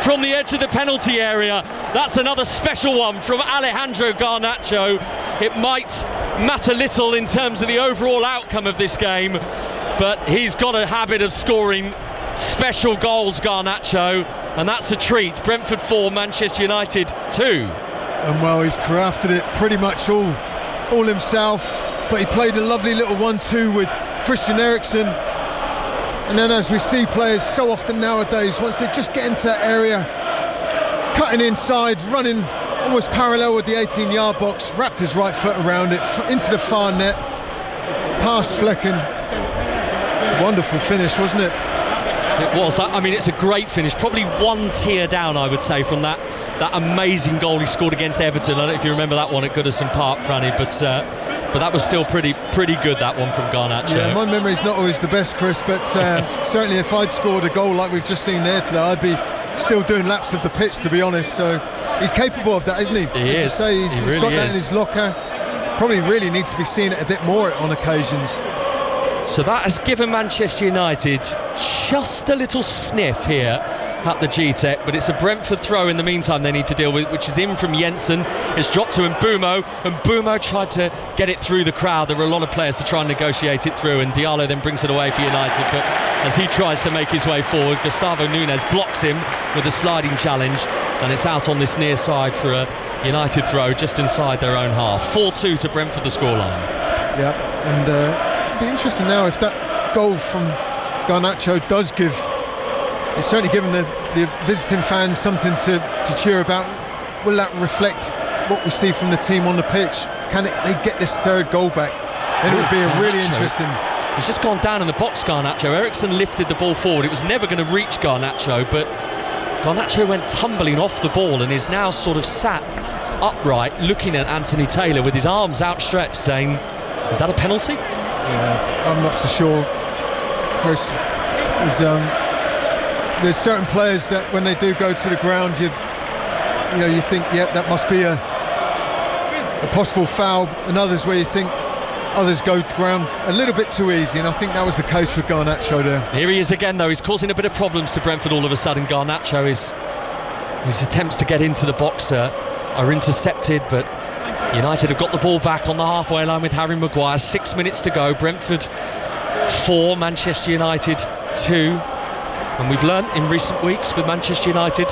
from the edge of the penalty area. That's another special one from Alejandro Garnacho. It might matter little in terms of the overall outcome of this game, but he's got a habit of scoring special goals, Garnacho, and that's a treat. Brentford 4, Manchester United 2. And well, he's crafted it pretty much all himself, but he played a lovely little 1-2 with Christian Eriksen. And then, as we see players so often nowadays, once they just get into that area, cutting inside, running almost parallel with the 18-yard box, wrapped his right foot around it, into the far net, past Flecken. It's a wonderful finish, wasn't it? It was. I mean, it's a great finish. Probably one tier down, I would say, from that amazing goal he scored against Everton. I don't know if you remember that one at Goodison Park, Franny, but that was still pretty good, that one from Garnacho. Yeah, my memory's not always the best, Chris, but certainly if I'd scored a goal like we've just seen there today, I'd be still doing laps of the pitch, to be honest. So he's capable of that, isn't he? He is. As you say, he's got that in his locker. Probably really needs to be seeing it a bit more on occasions. So that has given Manchester United just a little sniff here at the G-Tech, but it's a Brentford throw in the meantime they need to deal with, which is in from Jensen. It's dropped to Mbeumo, and Mbeumo tried to get it through the crowd. There were a lot of players to try and negotiate it through, and Diallo then brings it away for United, but as he tries to make his way forward, Gustavo Nunes blocks him with a sliding challenge, and it's out on this near side for a United throw just inside their own half. 4-2 to Brentford, the scoreline. Yeah, and it'd be interesting now if that goal from Garnacho does give, it's certainly given the visiting fans something to cheer about. Will that reflect what we see from the team on the pitch? Can they get this third goal back? Then it would be a really interesting. He's just gone down in the box, Garnacho. Eriksson lifted the ball forward. It was never going to reach Garnacho, but Garnacho went tumbling off the ball and is now sort of sat upright looking at Anthony Taylor with his arms outstretched, saying, is that a penalty? Yeah, I'm not so sure, Chris. There's certain players that when they do go to the ground, you think, yeah, that must be a possible foul, and others where you think others go to the ground a little bit too easy, and I think that was the case with Garnacho there. Here he is again, though. He's causing a bit of problems to Brentford all of a sudden. Garnacho, his attempts to get into the box are intercepted, but United have got the ball back on the halfway line with Harry Maguire. 6 minutes to go. Brentford 4, Manchester United 2. And we've learnt in recent weeks with Manchester United,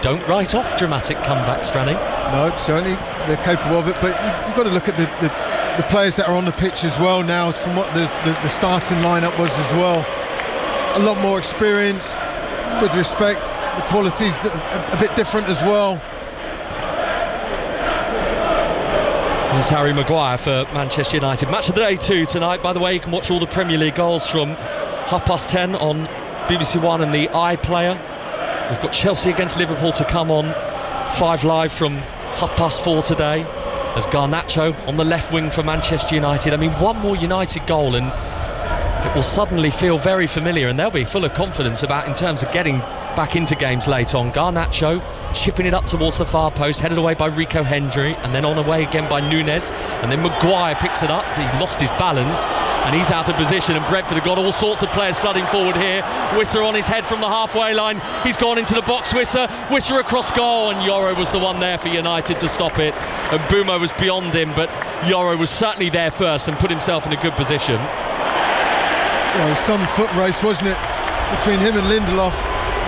don't write off dramatic comebacks, Franny. No, certainly they're capable of it, but you've got to look at the players that are on the pitch as well now, from what the starting lineup was as well. A lot more experience, with respect, the qualities that are a bit different as well. There's Harry Maguire for Manchester United. Match of the day 2 tonight. By the way, you can watch all the Premier League goals from 10:30 on BBC One and the iPlayer. We've got Chelsea against Liverpool to come on 5 Live from 4:30 today. There's Garnacho on the left wing for Manchester United. I mean, one more United goal and it will suddenly feel very familiar, and they'll be full of confidence about in terms of getting back into games late on. Garnacho chipping it up towards the far post, headed away by Rico Henry, and then on away again by Nunes, and then Maguire picks it up. He lost his balance and he's out of position, and Brentford have got all sorts of players flooding forward here. Wissa on his head from the halfway line, he's gone into the box. Wissa across goal, and Yoro was the one there for United to stop it, and Bumo was beyond him, but Yoro was certainly there first and put himself in a good position. Well, some foot race, wasn't it, between him and Lindelof.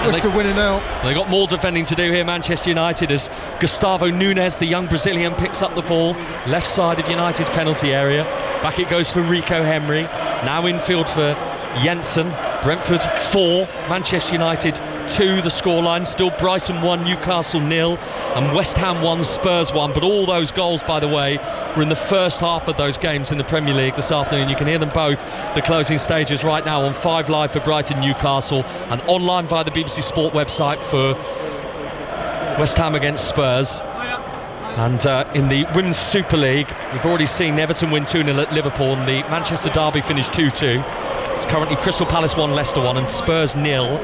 Wissa winning out. They got more defending to do here, Manchester United, as Gustavo Nunes, the young Brazilian, picks up the ball left side of United's penalty area. Back it goes for Rico Henry, now infield for Jensen. Brentford 4, Manchester United 2. The scoreline still Brighton 1, Newcastle 0, and West Ham 1, Spurs 1. But all those goals, by the way, were in the first half of those games in the Premier League this afternoon. You can hear them both, the closing stages, right now on 5 Live for Brighton, Newcastle, and online via the BBC Sport website for West Ham against Spurs. And in the Women's Super League, we've already seen Everton win 2-0 at Liverpool, and the Manchester derby finished 2-2. It's currently Crystal Palace 1, Leicester 1, and Spurs 0,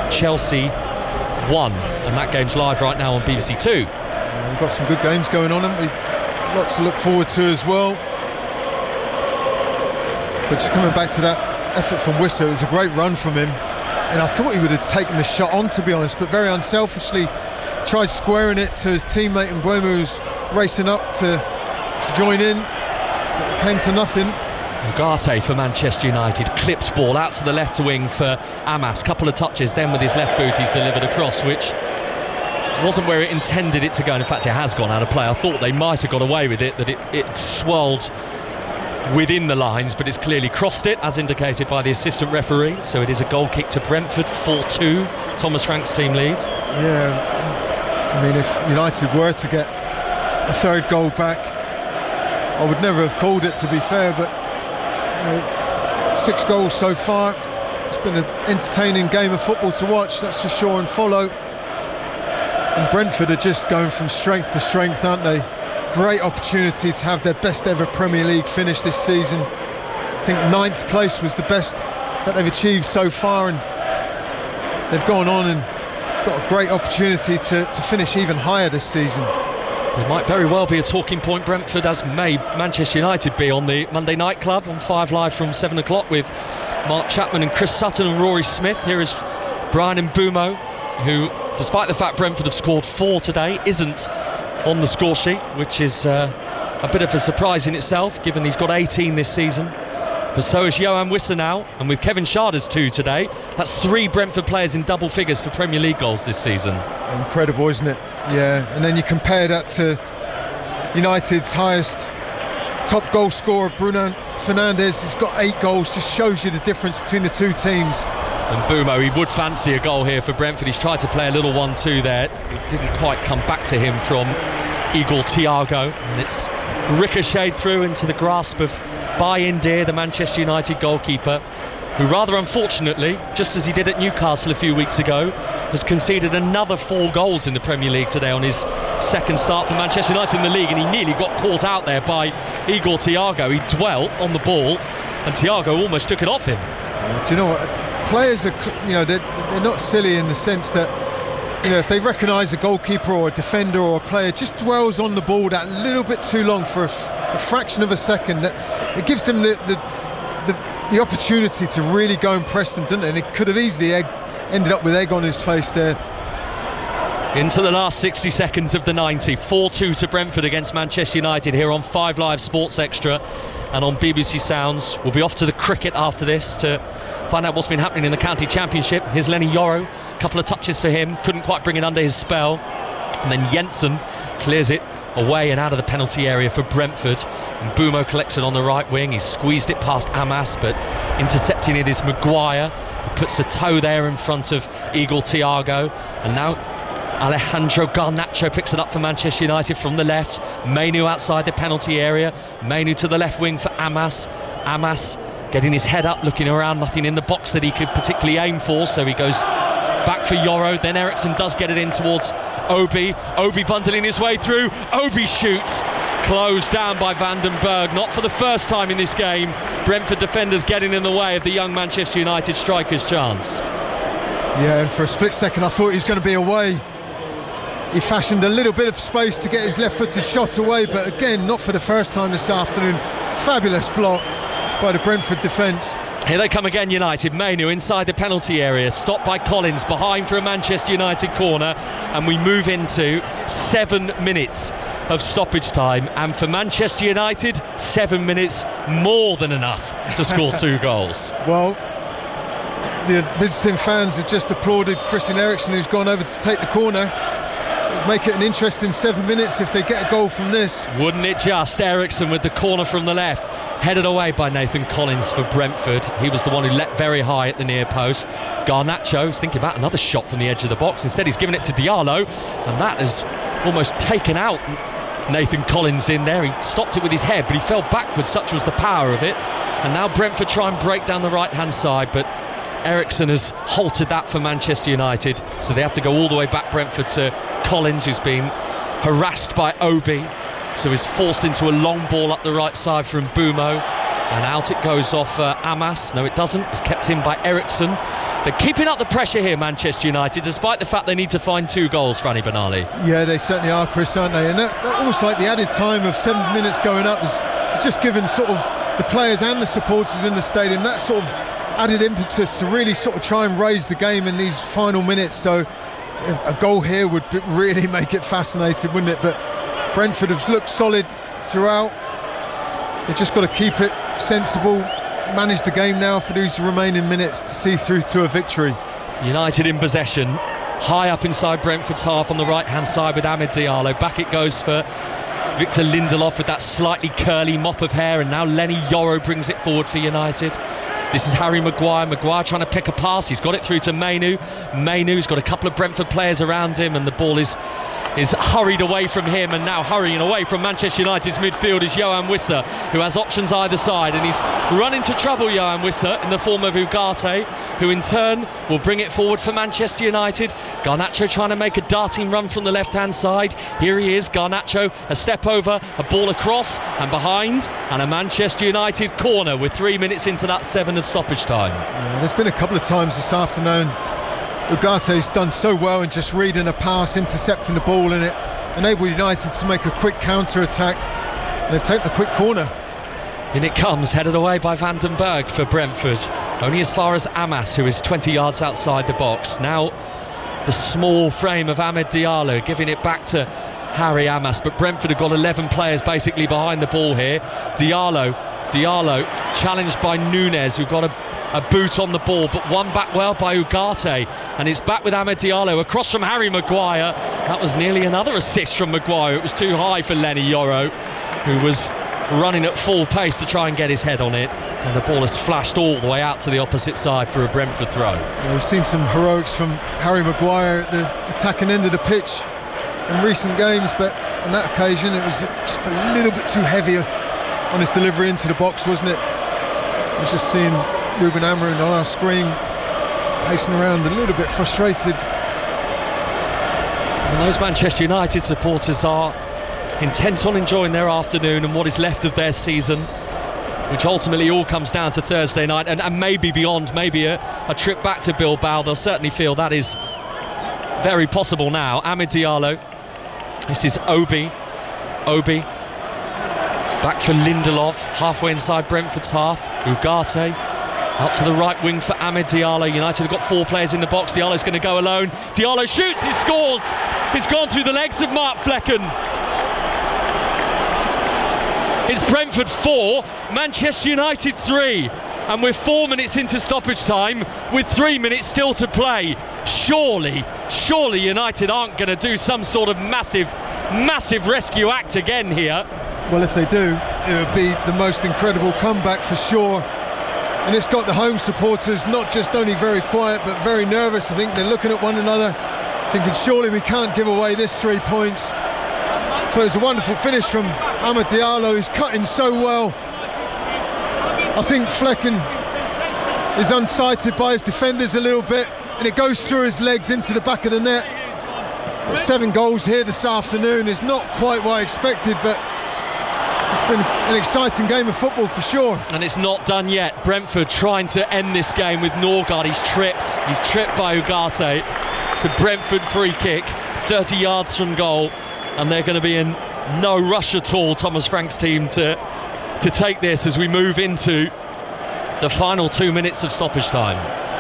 Chelsea 1. And that game's live right now on BBC 2. We've got some good games going on, haven't we? Lots to look forward to as well. But just coming back to that effort from Wissa, it was a great run from him. And I thought he would have taken the shot on, to be honest, but very unselfishly tried squaring it to his teammate, and Mbeumo was racing up to join in. But it came to nothing. Ugarte for Manchester United, clipped ball out to the left wing for Amas, couple of touches, then with his left boot he's delivered a cross which wasn't where it intended it to go, and in fact it has gone out of play. I thought they might have got away with it, that it swirled within the lines, but it's clearly crossed it, as indicated by the assistant referee. So it is a goal kick to Brentford, 4-2, Thomas Frank's team lead. Yeah, I mean, if United were to get a third goal back, I would never have called it, to be fair, but 6 goals so far. It's been an entertaining game of football to watch, that's for sure, and follow. And Brentford are just going from strength to strength, aren't they? Great opportunity to have their best ever Premier League finish this season. I think 9th place was the best that they've achieved so far, and they've gone on and got a great opportunity to finish even higher this season. It might very well be a talking point, Brentford, as may Manchester United be, on the Monday Night Club on 5 Live from 7 o'clock with Mark Chapman and Chris Sutton and Rory Smith. Here is Brian Mbeumo, who, despite the fact Brentford have scored 4 today, isn't on the score sheet, which is a bit of a surprise in itself, given he's got 18 this season. But so is Johan Wissa now, and with Kevin Schaders 2 today, that's 3 Brentford players in double figures for Premier League goals this season. Incredible, isn't it? Yeah, and then you compare that to United's highest top goal scorer, Bruno Fernandes. He's got 8 goals, just shows you the difference between the two teams. And Bumo, he would fancy a goal here for Brentford. He's tried to play a little 1-2 there. It didn't quite come back to him from Igor Thiago, and it's ricocheted through into the grasp of Bayin Deer, the Manchester United goalkeeper, who rather unfortunately, just as he did at Newcastle a few weeks ago, has conceded another 4 goals in the Premier League today on his second start for Manchester United in the league, and he nearly got caught out there by Igor Thiago. He dwelt on the ball and Thiago almost took it off him. Do you know what? Players are, they're not silly in the sense that, if they recognise a goalkeeper or a defender or a player just dwells on the ball that little bit too long for a fraction of a second, that it gives them the opportunity to really go and press them, doesn't it? And it could have easily ended up with egg on his face there. Into the last 60 seconds of the 90, 4-2 to Brentford against Manchester United here on 5 Live Sports Extra and on BBC Sounds. We'll be off to the cricket after this to find out what's been happening in the county championship. Here's Lenny Yoro, a couple of touches for him, couldn't quite bring it under his spell, and then Jensen clears it away and out of the penalty area for Brentford, and Bumo collects it on the right wing. He's squeezed it past Amas, but intercepting it is Maguire, who puts a toe there in front of Igor Thiago, and now Alejandro Garnacho picks it up for Manchester United from the left. Mainu outside the penalty area, Mainu to the left wing for Amas getting his head up, looking around, nothing in the box that he could particularly aim for, so he goes back for Yoro. Then Eriksson does get it in towards Obi. Obi bundling his way through. Obi shoots. Closed down by Van den Berg. Not for the first time in this game. Brentford defenders getting in the way of the young Manchester United striker's chance. Yeah, and for a split second I thought he was going to be away. He fashioned a little bit of space to get his left-footed shot away, but again, not for the first time this afternoon. Fabulous block by the Brentford defence. Here they come again, United. Mainu inside the penalty area, stopped by Collins, behind for a Manchester United corner, and we move into 7 minutes of stoppage time, and for Manchester United, 7 minutes more than enough to score 2 goals. Well, the visiting fans have just applauded Christian Eriksen, who's gone over to take the corner. It'd make it an interesting 7 minutes if they get a goal from this. Wouldn't it just? Eriksen with the corner from the left, headed away by Nathan Collins for Brentford. He was the one who leapt very high at the near post. Garnacho is thinking about another shot from the edge of the box. Instead he's given it to Diallo, and that has almost taken out Nathan Collins in there. He stopped it with his head, but he fell backwards, such was the power of it. And now Brentford try and break down the right hand side, but Eriksen has halted that for Manchester United, so they have to go all the way back, Brentford, to Collins, who's been harassed by Obi, so he's forced into a long ball up the right side from Bumo, and out it goes off Amas. No, it doesn't. It's kept in by Eriksen. They're keeping up the pressure here, Manchester United, despite the fact they need to find 2 goals, Franny Benali. Yeah, they certainly are, Chris, aren't they? And that almost like the added time of 7 minutes going up is just given sort of the players and the supporters in the stadium that sort of added impetus to really sort of try and raise the game in these final minutes. So a goal here would really make it fascinating, wouldn't it? But Brentford have looked solid throughout. They've just got to keep it sensible, manage the game now for these remaining minutes to see through to a victory. United in possession, high up inside Brentford's half on the right hand side with Amad Diallo. Back it goes for Victor Lindelof with that slightly curly mop of hair, and now Lenny Yoro brings it forward for United. This is Harry Maguire. Maguire trying to pick a pass. He's got it through to Mainu. Mainu's got a couple of Brentford players around him, and the ball is hurried away from him, and now hurrying away from Manchester United's midfield is Johan Wissa, who has options either side, and he's run into trouble, Johan Wissa, in the form of Ugarte, who in turn will bring it forward for Manchester United. Garnacho trying to make a darting run from the left-hand side. Here he is, Garnacho, a step over, a ball across and behind, and a Manchester United corner with 3 minutes into that 7 of stoppage time. Yeah, there's been a couple of times this afternoon Ugarte's done so well in just reading a pass, intercepting the ball, and it enabled United to make a quick counter-attack, and they've taken a quick corner. In it comes, headed away by Van den Berg for Brentford, only as far as Amas, who is 20 yards outside the box. Now the small frame of Amad Diallo giving it back to Harry Amas, but Brentford have got 11 players basically behind the ball here. Diallo challenged by Nunes, who got a boot on the ball, but won back well by Ugarte, and it's back with Amad Diallo across from Harry Maguire. That was nearly another assist from Maguire. It was too high for Lenny Yoro, who was running at full pace to try and get his head on it, and the ball has flashed all the way out to the opposite side for a Brentford throw. Yeah, we've seen some heroics from Harry Maguire at the attacking end of the pitch in recent games, but on that occasion it was just a little bit too heavy on his delivery into the box, wasn't it? We're just seeing Ruben Amorim on our screen pacing around a little bit frustrated. And those Manchester United supporters are intent on enjoying their afternoon and what is left of their season, which ultimately all comes down to Thursday night and maybe beyond, maybe a trip back to Bilbao. They'll certainly feel that is very possible now. Amad Diallo, this is Obi back for Lindelof, halfway inside Brentford's half. Ugarte out to the right wing for Amad Diallo. United have got 4 players in the box. Diallo's going to go alone. Diallo shoots, he scores. It's gone through the legs of Mark Flecken. It's Brentford 4, Manchester United 3, and we're 4 minutes into stoppage time with 3 minutes still to play. Surely United aren't going to do some sort of massive rescue act again here. Well, if they do, it would be the most incredible comeback for sure. And it's got the home supporters not just only very quiet but very nervous. I think they're looking at one another thinking, surely we can't give away this 3 points. So it's a wonderful finish from Amad Diallo, who's cutting so well. I think Flecken is unsighted by his defenders a little bit, and it goes through his legs into the back of the net. 7 goals here this afternoon is not quite what I expected, but it's been an exciting game of football for sure. And it's not done yet. Brentford trying to end this game with Norgard. He's tripped by Ugarte. It's a Brentford free kick, 30 yards from goal, and they're going to be in no rush at all, Thomas Frank's team, to take this as we move into the final 2 minutes of stoppage time.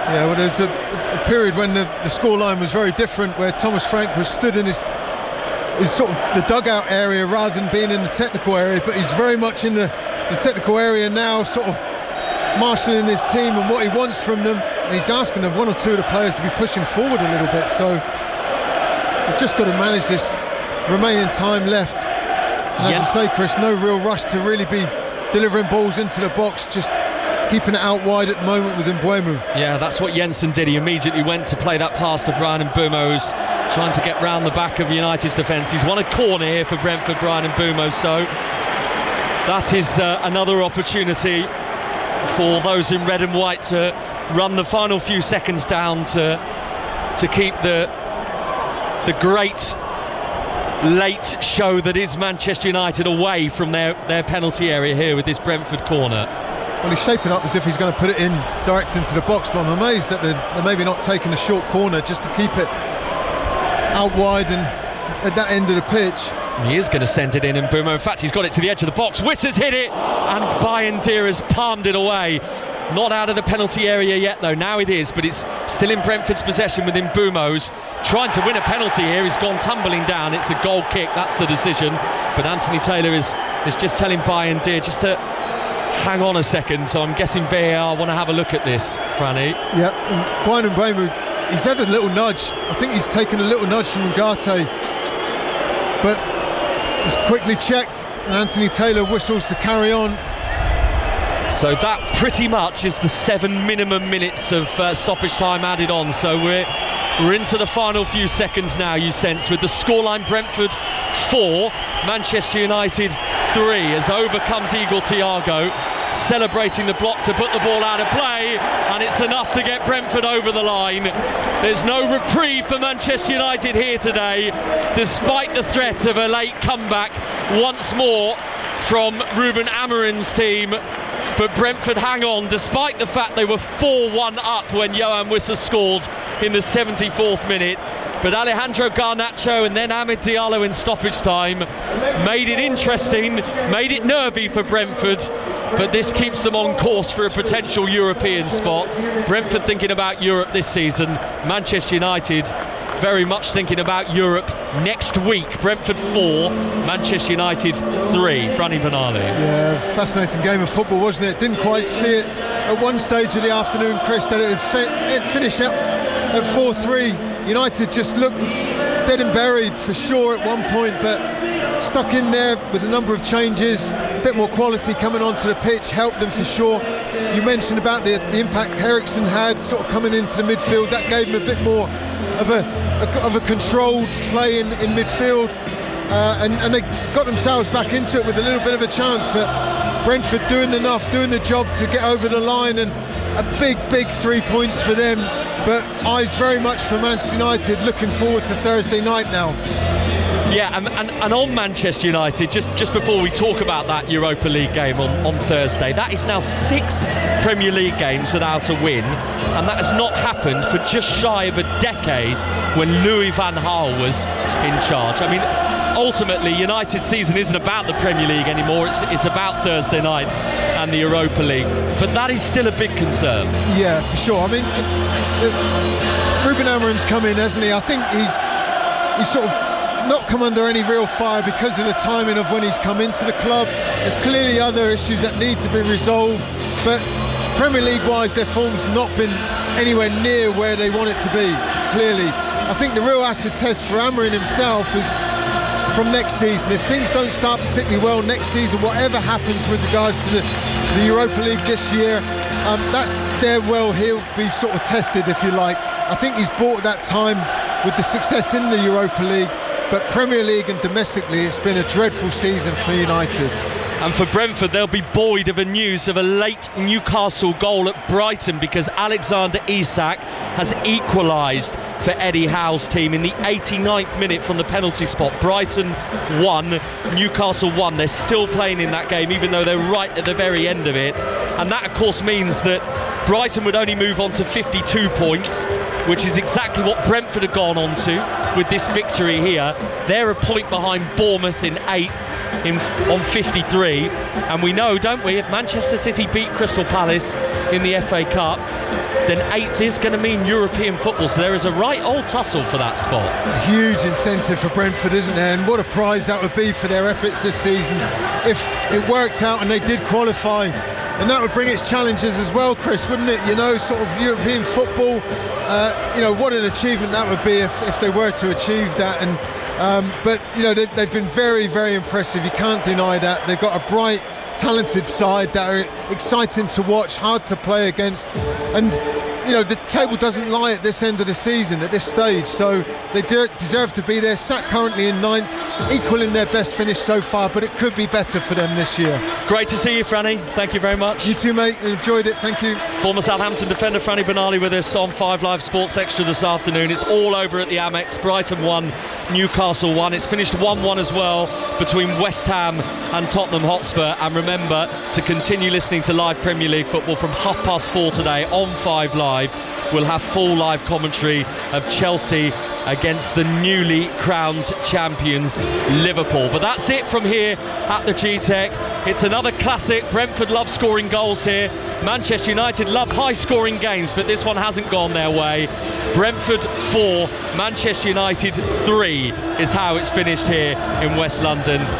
Yeah, well, there's a period when the scoreline was very different, where Thomas Frank was stood in his sort of the dugout area rather than being in the technical area, but he's very much in the technical area now, sort of marshalling his team and what he wants from them. And he's asking them, 1 or 2 of the players, to be pushing forward a little bit, so they've just got to manage this remaining time left. And as you say, Chris, no real rush to really be delivering balls into the box, just keeping it out wide at the moment with Mbeumo. Yeah, that's what Jensen did. He immediately went to play that pass to Brian Mbeumo, who's trying to get round the back of United's defence. He's won a corner here for Brentford, Brian Mbeumo, so that is another opportunity for those in red and white to run the final few seconds down to keep the great late show that is Manchester United away from their penalty area here with this Brentford corner. Well, he's shaping up as if he's going to put it in direct into the box, but I'm amazed that they're maybe not taking the short corner just to keep it out wide and at that end of the pitch. He is going to send it in, and Mbeumo, in fact, he's got it to the edge of the box. Wissa's hit it, and Bayindir has palmed it away. Not out of the penalty area yet, though. Now it is, but it's still in Brentford's possession with Mbeumo's trying to win a penalty here. He's gone tumbling down. It's a goal kick. That's the decision. But Anthony Taylor is just telling Bayindir just to hang on a second. So I'm guessing VAR want to have a look at this, Franny. Yeah, and Brian Mbeumo, he's had a little nudge. I think he's taken a little nudge from Ugarte, but it's quickly checked, and Anthony Taylor whistles to carry on. So that pretty much is the 7 minimum minutes of stoppage time added on. So we're into the final few seconds now, you sense, with the scoreline Brentford 4, Manchester United 3, as over comes Igor Thiago, celebrating the block to put the ball out of play, and it's enough to get Brentford over the line. There's no reprieve for Manchester United here today, despite the threat of a late comeback once more from Ruben Amorim's team. But Brentford hang on, despite the fact they were 4-1 up when Yohan Wissa scored in the 74th minute. But Alejandro Garnacho and then Amid Diallo in stoppage time made it interesting, made it nervy for Brentford. But this keeps them on course for a potential European spot. Brentford thinking about Europe this season. Manchester United very much thinking about Europe next week. Brentford 4, Manchester United 3. Franny Benali. Yeah, fascinating game of football, wasn't it? Didn't quite see it at one stage of the afternoon, Chris, that it'd finish up at 4-3. United just looked dead and buried for sure at one point, but stuck in there with a number of changes. A bit more quality coming onto the pitch helped them for sure. You mentioned about the impact Eriksson had sort of coming into the midfield. That gave them a bit more of a controlled play in midfield, and they got themselves back into it with a little bit of a chance. But Brentford doing enough, doing the job to get over the line, and a big 3 points for them. But eyes very much for Manchester United, looking forward to Thursday night now. Yeah, and on Manchester United, just before we talk about that Europa League game on Thursday, that is now 6 Premier League games without a win, and that has not happened for just shy of a decade when Louis van Gaal was in charge. I mean, ultimately, United's season isn't about the Premier League anymore, it's about Thursday night and the Europa League, but that is still a big concern. Yeah, for sure. I mean, Ruben Amorim's come in, hasn't he? I think he's sort of not come under any real fire because of the timing of when he's come into the club. There's clearly other issues that need to be resolved, but Premier League wise their form's not been anywhere near where they want it to be, clearly. I think the real acid test for Amorim himself is from next season. If things don't start particularly well next season, whatever happens with regards to the Europa League this year, that's there well he'll be sort of tested, if you like. I think he's bought that time with the success in the Europa League, but Premier League and domestically it's been a dreadful season for United. And for Brentford, they'll be buoyed of the news of a late Newcastle goal at Brighton, because Alexander Isak has equalised for Eddie Howe's team in the 89th minute from the penalty spot. Brighton 1, Newcastle 1. They're still playing in that game, even though they're right at the very end of it. And that, of course, means that Brighton would only move on to 52 points, which is exactly what Brentford have gone on to with this victory here. They're a point behind Bournemouth in 8th. On 53, and we know, don't we, if Manchester City beat Crystal Palace in the FA Cup, then 8th is going to mean European football, so there is a right old tussle for that spot. A huge incentive for Brentford, isn't there? And what a prize that would be for their efforts this season if it worked out and they did qualify. And that would bring its challenges as well, Chris, wouldn't it? You know, sort of European football, you know, what an achievement that would be if they were to achieve that. And but, you know, they've been very, very impressive. You can't deny that. They've got a bright, talented side that are exciting to watch, hard to play against. And, you know, the table doesn't lie at this end of the season, at this stage. So they deserve to be there, sat currently in 9th, equaling their best finish so far, but it could be better for them this year. Great to see you, Franny. Thank you very much. You too, mate. Enjoyed it. Thank you. Former Southampton defender Franny Benali with us on 5 Live Sports Extra this afternoon. It's all over at the Amex. Brighton 1, Newcastle 1. It's finished 1-1 as well between West Ham and Tottenham Hotspur. And remember to continue listening to live Premier League football from 4:30 today on 5 Live. We'll have full live commentary of Chelsea against the newly crowned champions Liverpool. But that's it from here at the G-Tech. It's another classic. Brentford love scoring goals here. Manchester United love high scoring games, but this one hasn't gone their way. Brentford 4, Manchester United 3 is how it's finished here in West London.